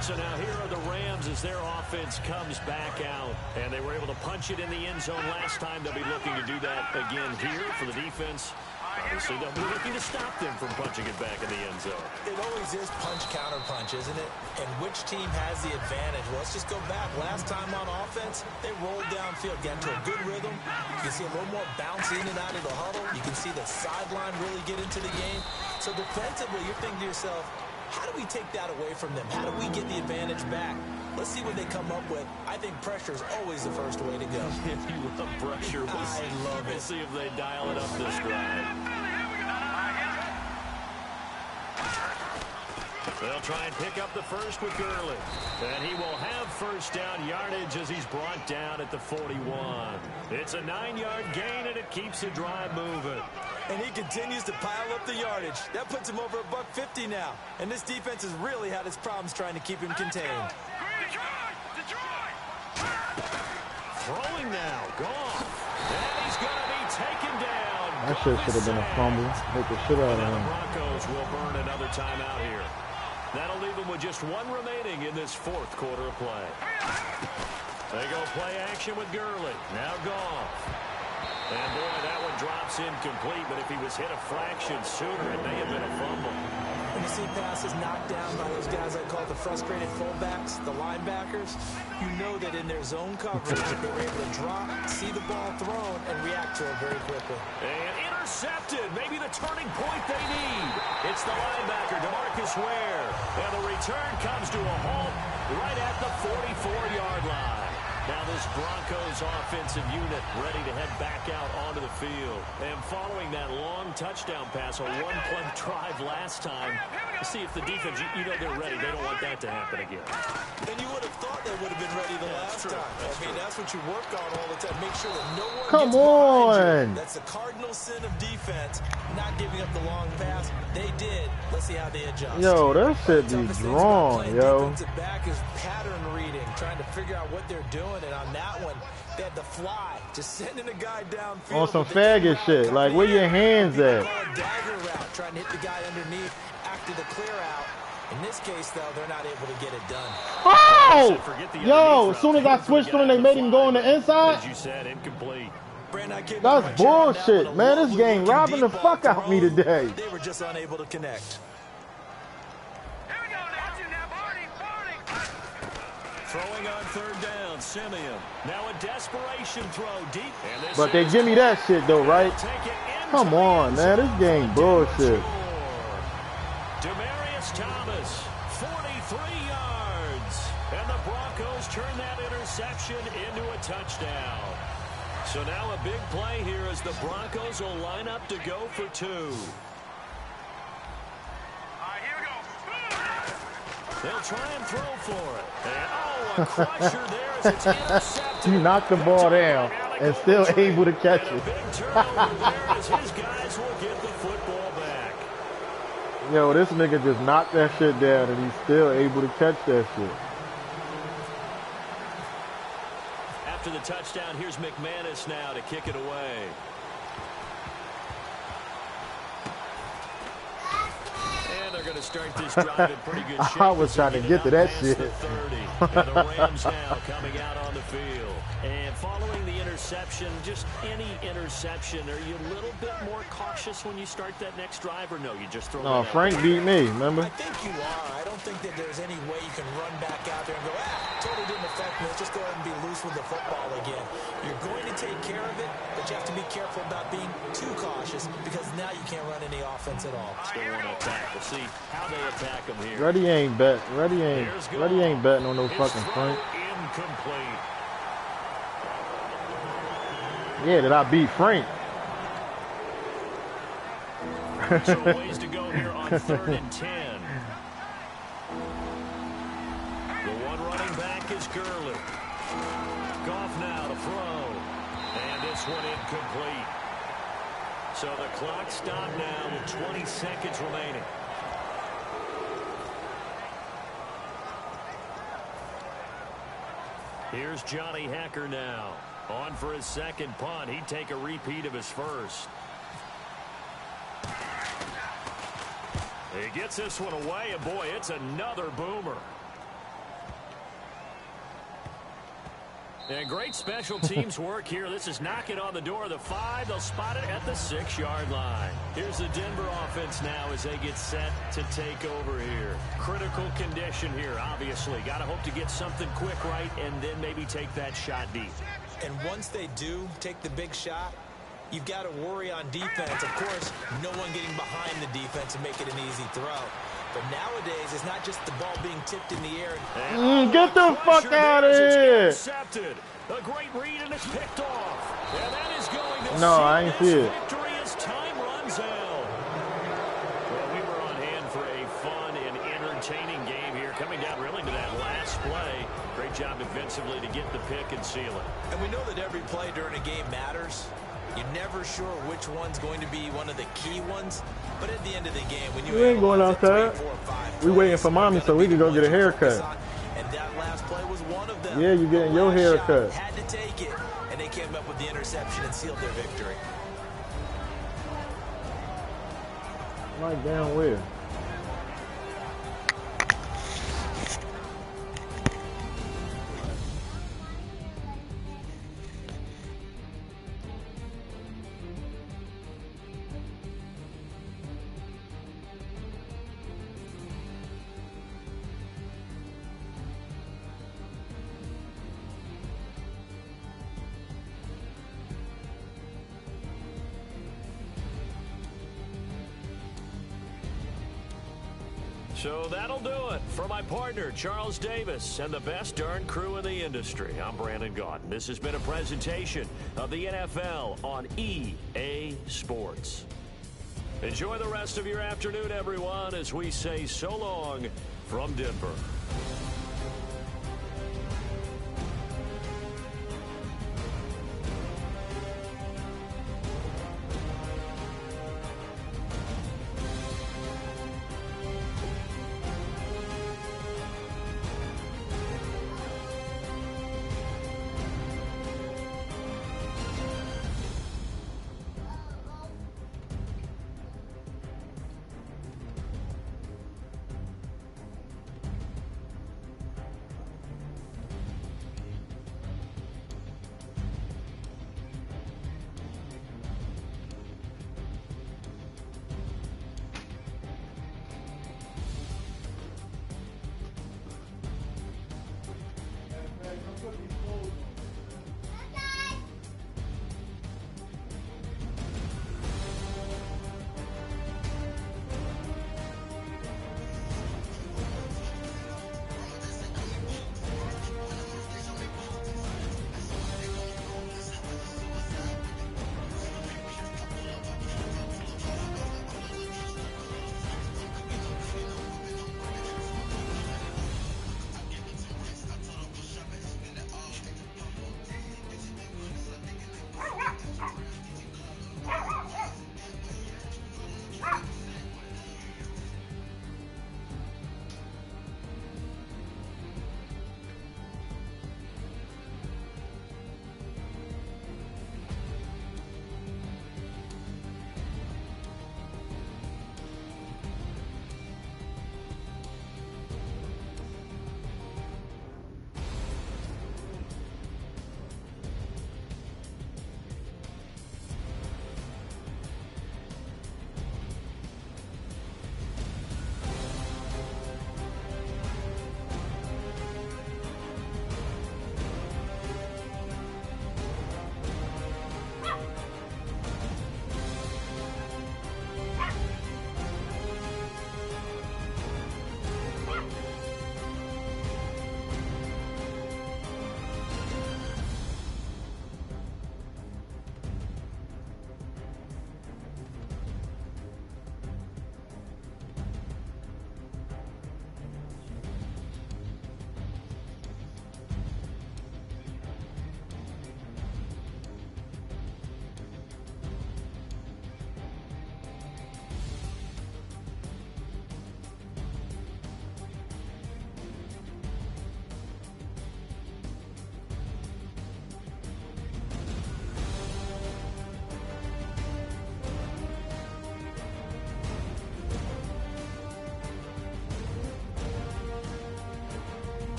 So now here are the Rams as their offense comes back out. And they were able to punch it in the end zone last time. They'll be looking to do that again here for the defense. Obviously, they'll be looking to stop them from punching it back in the end zone. It always is punch-counter-punch, isn't it? And which team has the advantage? Well, let's just go back. Last time on offense, they rolled downfield, got into a good rhythm. You can see a little more bounce in and out of the huddle. You can see the sideline really get into the game. So defensively, you're thinking to yourself, how do we take that away from them? How do we get the advantage back? Let's see what they come up with. I think pressure is always the first way to go. If you love pressure, I love it. We'll see if they dial it up this drive. They'll try and pick up the first with Gurley. And he will have first down yardage as he's brought down at the 41. It's a 9-yard gain, and it keeps the drive moving. And he continues to pile up the yardage. That puts him over $150 now. And this defense has really had its problems trying to keep him contained. Throwing now, gone. And he's going to be taken down. That shit should have been a fumble. Hit the shit out of him. The Broncos will burn another timeout here. That'll leave them with just one remaining in this fourth quarter of play. They go play action with Gurley. Now gone. And boy, that one drops incomplete, but if he was hit a fraction sooner, it may have been a fumble. When you see passes knocked down by those guys I call the frustrated fullbacks, the linebackers, you know that in their zone coverage, they were able to drop, see the ball thrown, and react to it very quickly. And intercepted, maybe the turning point they need. It's the linebacker, DeMarcus Ware. And the return comes to a halt right at the 44-yard line. Now this Broncos offensive unit ready to head back out onto the field. And following that long touchdown pass, a one-play drive last time, to see if the defense, you know they're ready. They don't want that to happen again. And you would have thought they would have been ready the last time. That's what you work on all the time. Make sure that no one Come gets on. behind you. That's the cardinal sin of defense, not giving up the long pass. They did. Let's see how they adjust. Yo, that shit be drawn, yo. Defensive back is pattern reading, trying to figure out what they're doing. And on that one, they had the fly, just sending a guy downfield. On some faggot shit. Like, where your hands at? A dagger route, trying to hit the guy underneath after the clear out. In this case, though, they're not able to get it done. Oh! Yo, as soon as I switched on, they made him go on the inside. As you said, incomplete. That's bullshit, man. This game robbing the fuck out of me today. They were just unable to connect. Throwing on third down, Simeon. Now a desperation throw deep. But they give me that shit though, right? Come on, man. This game bullshit. Demaryius Thomas, 43 yards. And the Broncos turn that interception into a touchdown. So now a big play here as the Broncos will line up to go for 2. They'll try and throw for it. And, a crusher there as it's intercepted. He knocked the ball down and still able to catch it. Big turnover there as his guys will get the football back. Yo, this nigga just knocked that shit down and he's still able to catch that shit. After the touchdown, here's McManus now to kick it away. And they're going to start this drive in pretty good shape. I was trying to get to that shit. The 30. And the Rams now coming out on the field. And following the interception, just any interception, are you a little bit more cautious when you start that next drive, or no, you just throw it out? Frank beat me, remember? I think you are. I don't think that there's any way you can run back out there and go, totally didn't affect me. Let's just go ahead and be loose with the football again. You're going to take care of it, but you have to be careful about being too cautious because now you can't run any offense at all. Still want to attack. We'll see how they attack them here. Reddy ain't betting on no fucking Frank. Incomplete. Yeah, did I beat Frank? So ways to go here on 3rd and 10. The one running back is Gurley. Goff now to throw. And this one incomplete. So the clock stopped now with 20 seconds remaining. Here's Johnny Hecker now. On for his second punt. He'd take a repeat of his first. He gets this one away, and boy, it's another boomer. And great special teams work here. This is knocking on the door of the 5. They'll spot it at the 6-yard line. Here's the Denver offense now as they get set to take over here. Critical condition here, obviously. Got to hope to get something quick right and then maybe take that shot deep. And once they do take the big shot, you've got to worry on defense. Of course, no one getting behind the defense and make it an easy throw. But nowadays, it's not just the ball being tipped in the air. Get the fuck out of here. Intercepted. A great read, and it's picked off. And that is going to I ain't see it. Victory as time runs out. Well, we were on hand for a fun and entertaining game here. Coming down really to that last play. Great job defensively to get the pick and seal it. And we know that every play during a game matters. You're never sure which one's going to be one of the key ones. But at the end of the game, when you ain't going outside. 3, 4, 5 We waiting for mommy so we can go get a haircut. And that last play was one of them. Yeah, you getting your haircut. Had to take it. And they came up with the interception and sealed their victory. Like down where? So that'll do it for my partner, Charles Davis, and the best darn crew in the industry. I'm Brandon Gaudin. This has been a presentation of the NFL on EA Sports. Enjoy the rest of your afternoon, everyone, as we say so long from Denver.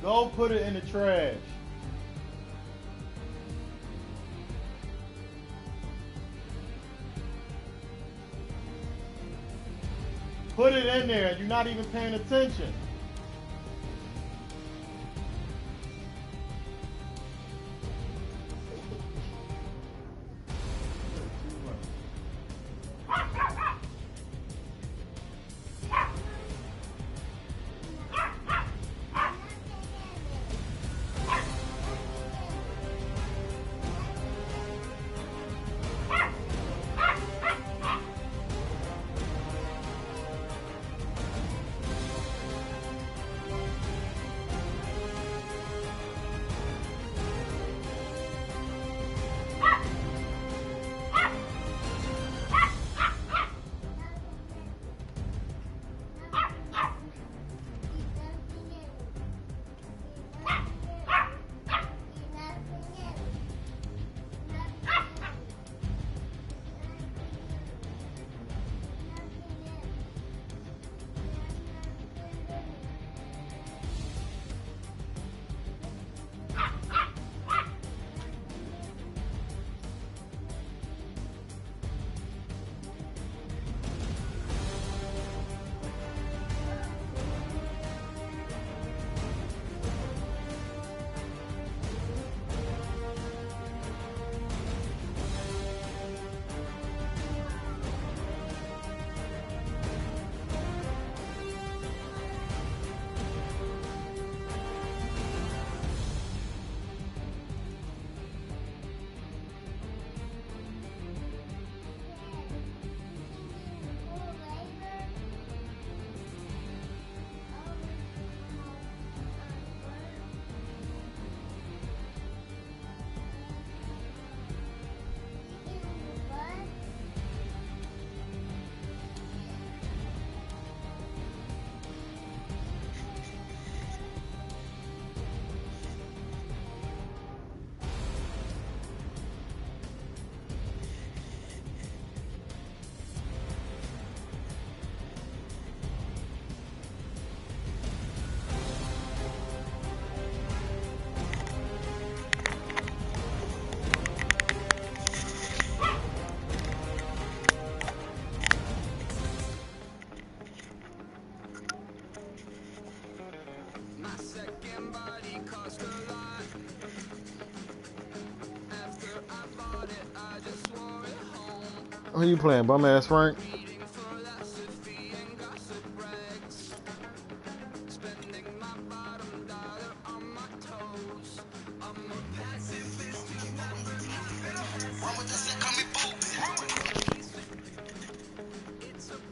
Go put it in the trash. Put it in there. You're not even paying attention. Who you playing, bum ass Frank?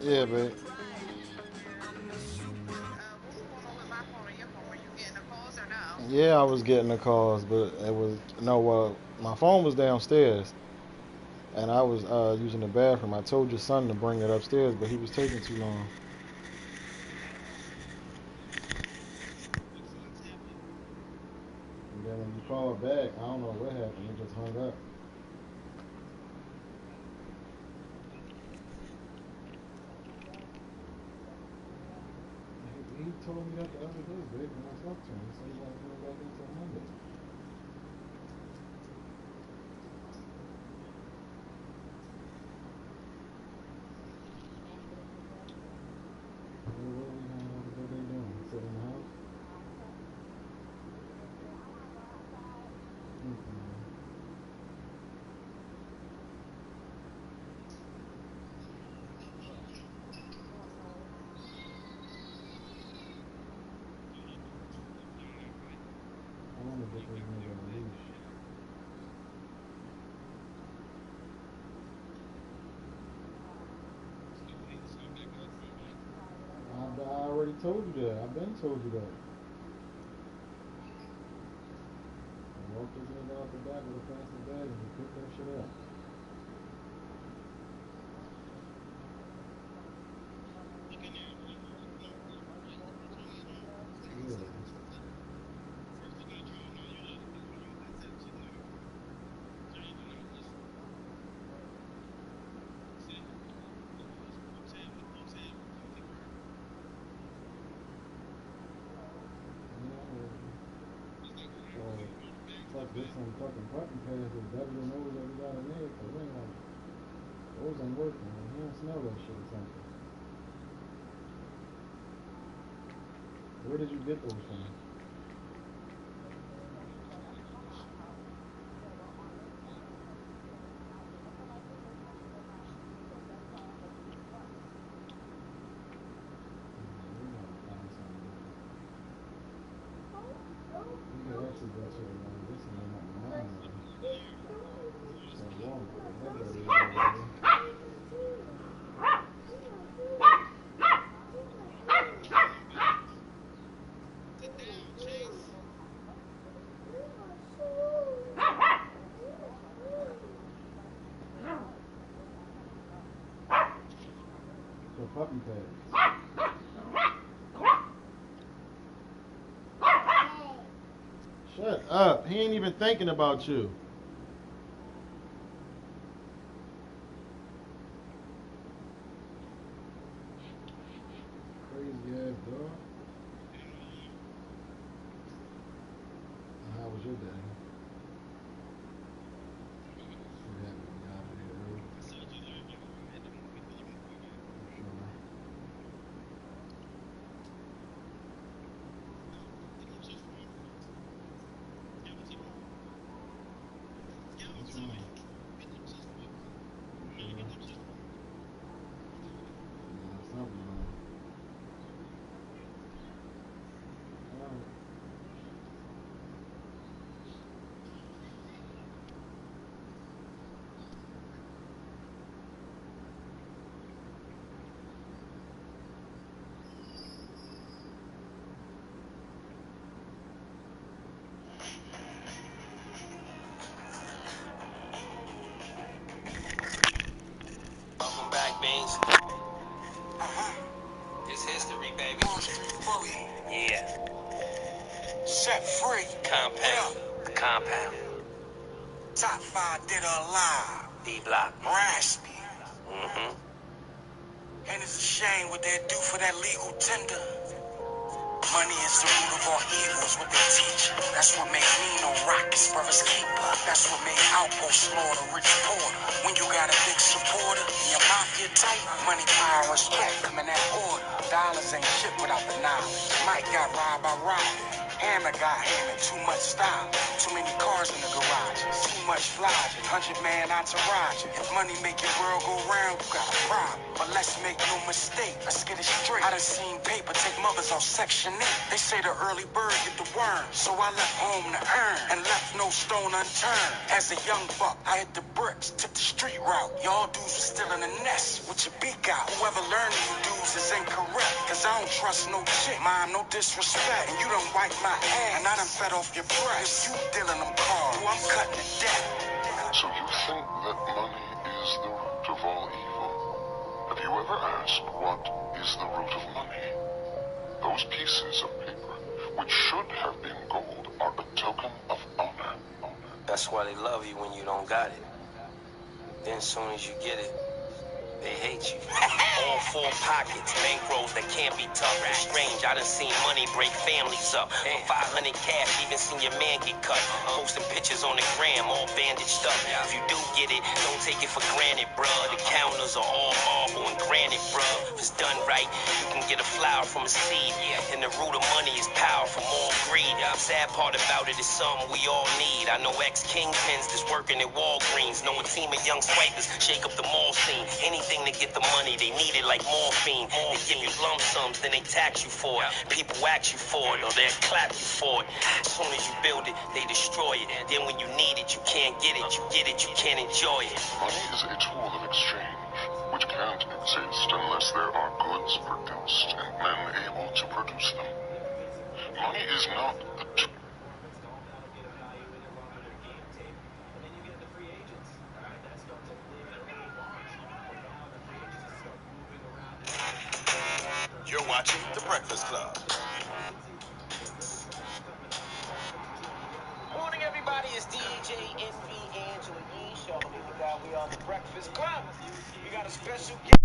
Yeah, babe. Yeah, I was getting the calls, but it was my phone was downstairs, and I was using the bathroom. I told your son to bring it upstairs, but he was taking too long. And then when you called back, I don't know what happened. It just hung up. He told me that the other day, babe, when I talked to him. He said he wasn't coming back until Monday. What they doing? Sit in the house? I want to get this nigga on a leash. I already told you that. I've been told you that. I walked this nigga out the back with a plastic bag and he picked that shit up. Yeah. Get some fucking puppy pads that devil knows that we gotta make, but we ain't like, those ain't working. Man. He don't smell that shit or something. Where did you get those from? Puppy pads. Shut up. He ain't even thinking about you. Crazy ass dog. How was your day? It's history, baby. Yeah. Set free. Compound. The compound. Top 5 dead or alive. D-Block. Raspy. Mm-hmm. And it's a shame what they do for that legal tender. Money is the root of all evils, what they teach. That's what made Nino rock his brother's keeper. That's what made Outpost slaughter Rich Porter. When you got a big supporter, your mafia type, money, power, respect come in that order. Dollars ain't shit without the knowledge. Mike got robbed by robbing. Hammer got hammered, too much style. Too many cars in the garage. Too much flogging, 100-man entourage. If money make your world go round, you got a problem. But let's make no mistake, let's get it straight. I done seen paper take mothers on Section 8. They say the early bird get the worm. So I left home to earn and left no stone unturned. As a young buck, I hit the bricks, took the street route. Y'all dudes was still in the nest with your beak out. Whoever learned you dudes is incorrect. Cause I don't trust no chick, mom, no disrespect. And you done wipe my ass, and I done fed off your breath. You dealing them cars, I'm cutting to death. So you think that money is the root of all evil? Have you ever asked what is the root of money? Those pieces of paper, which should have been gold, are a token of honor. That's why they love you when you don't got it. Then as soon as you get it, they hate you. All 4 pockets, bankrolls that can't be tough. It's strange, I done seen money break families up. For 500 cash, even seen your man get cut. Posting pictures on the gram, all bandaged up. If you do get it, don't take it for granted, bruh. The counters are all marble and granite, bruh. If it's done right, you can get a flower from a seed. And the root of money is power from all greed. Sad part about it is something we all need. I know ex-kingpins that's working at Walgreens. Know a team of young swipers shake up the mall scene. Anything to get the money, they need it like morphine. They give you lump sums, then they tax you for it. People wax you for it, or they'll clap you for it. As soon as you build it, they destroy it. Then when you need it, you can't get it. You get it, you can't enjoy it. Money is a tool of exchange, which can't exist unless there are goods produced and men able to produce them. Money is not a tool. You're watching The Breakfast Club. Morning, everybody. It's DJ Envy Angela Yee. Show me the guy. We on The Breakfast Club. We got a special guest.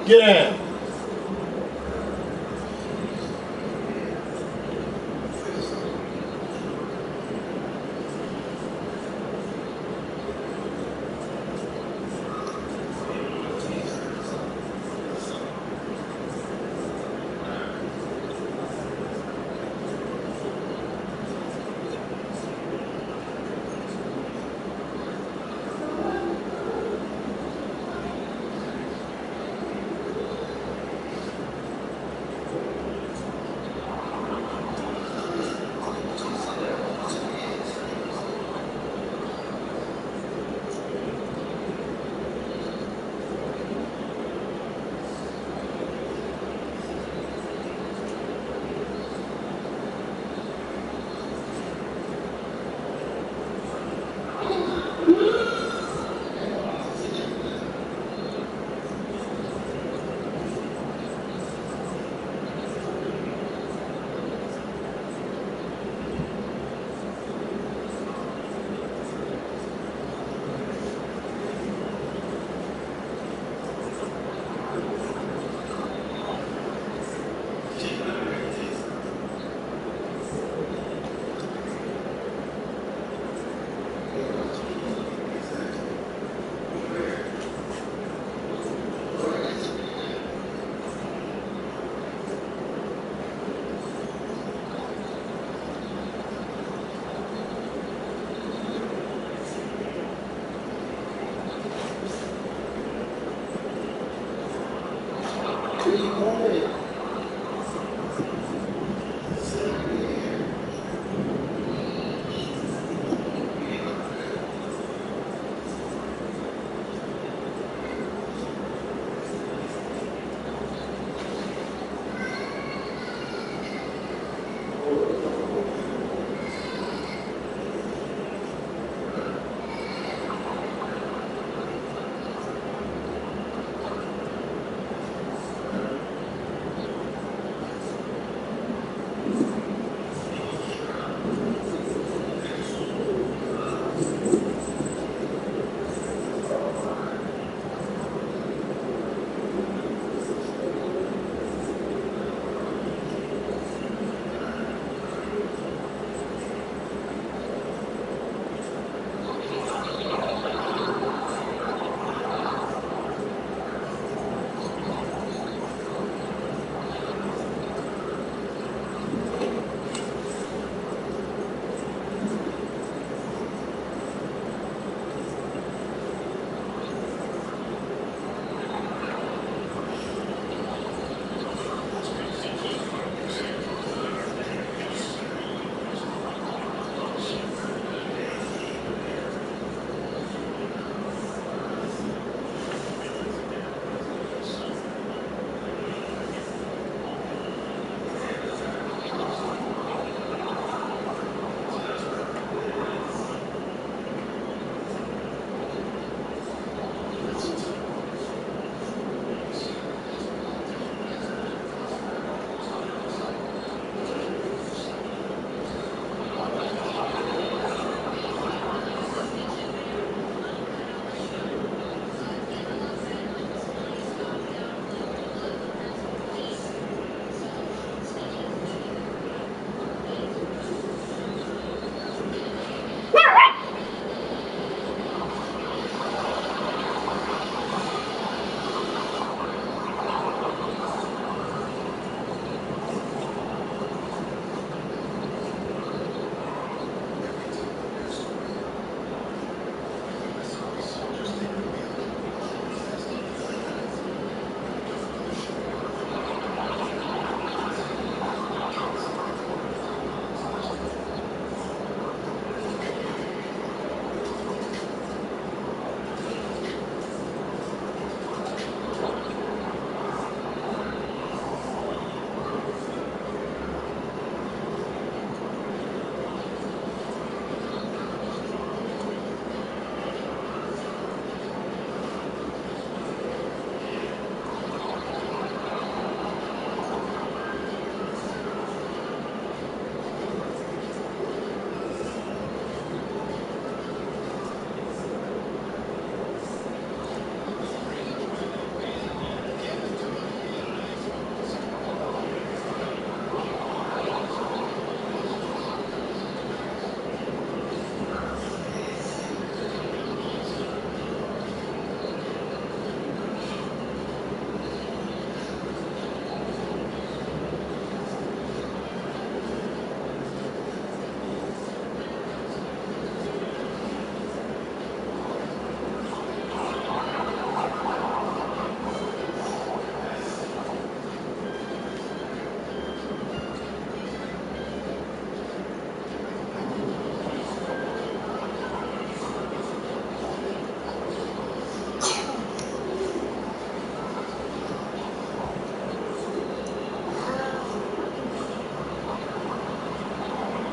Get in.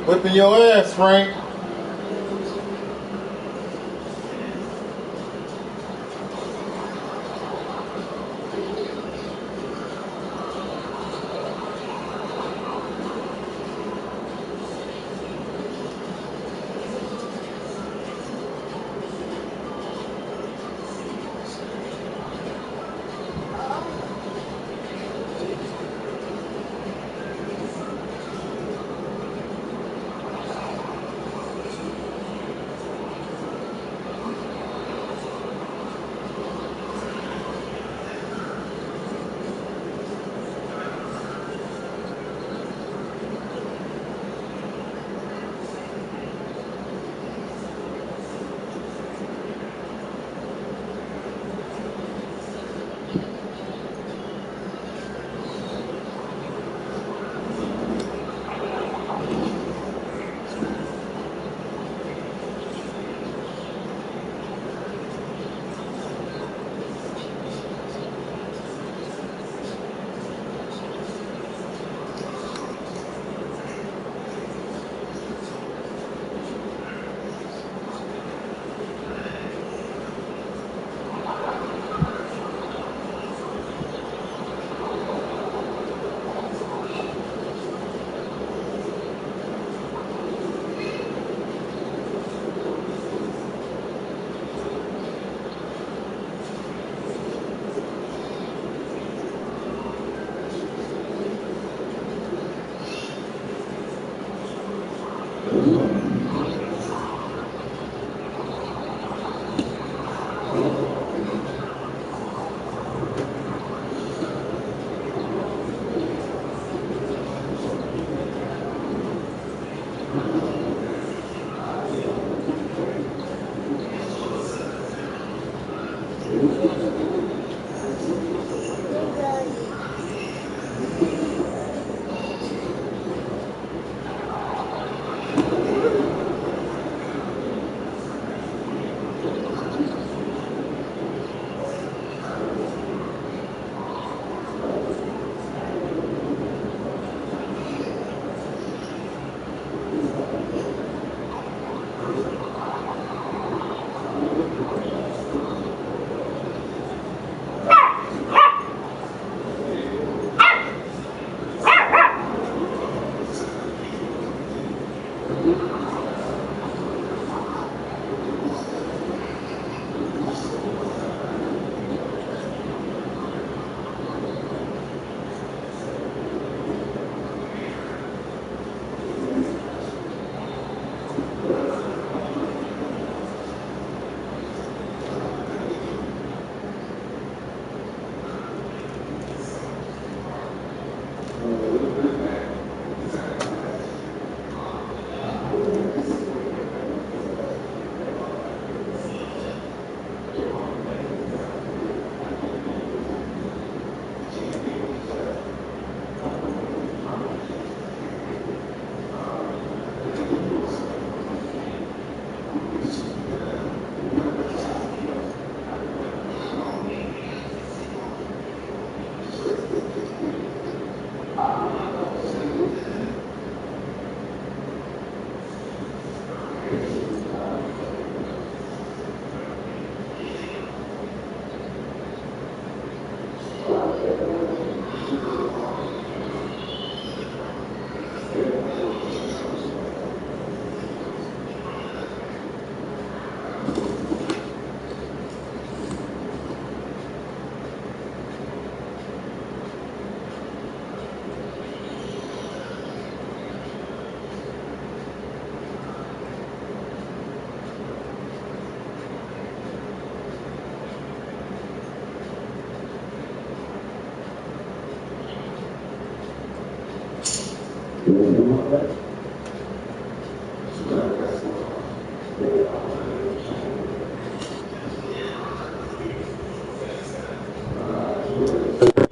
Whipping your ass, Frank.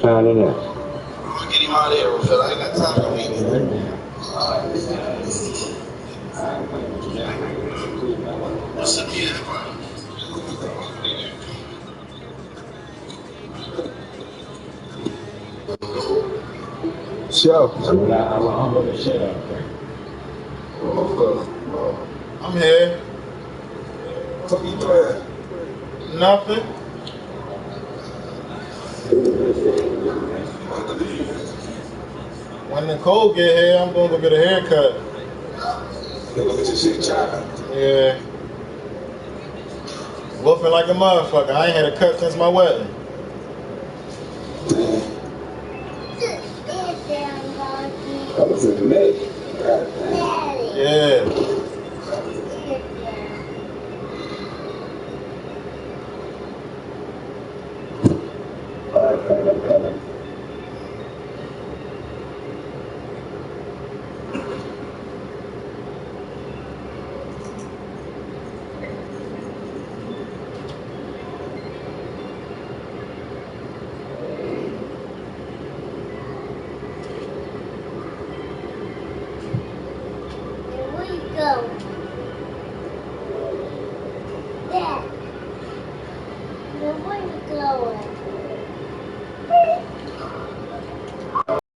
Signing in. Get him out of here, Phil. I ain't got time to meet him. What's up here? Show. I'm here. Nothing. When Nicole get here, I'm gonna go get a haircut. Yeah. Wolfing like a motherfucker. I ain't had a cut since my wedding. Yeah.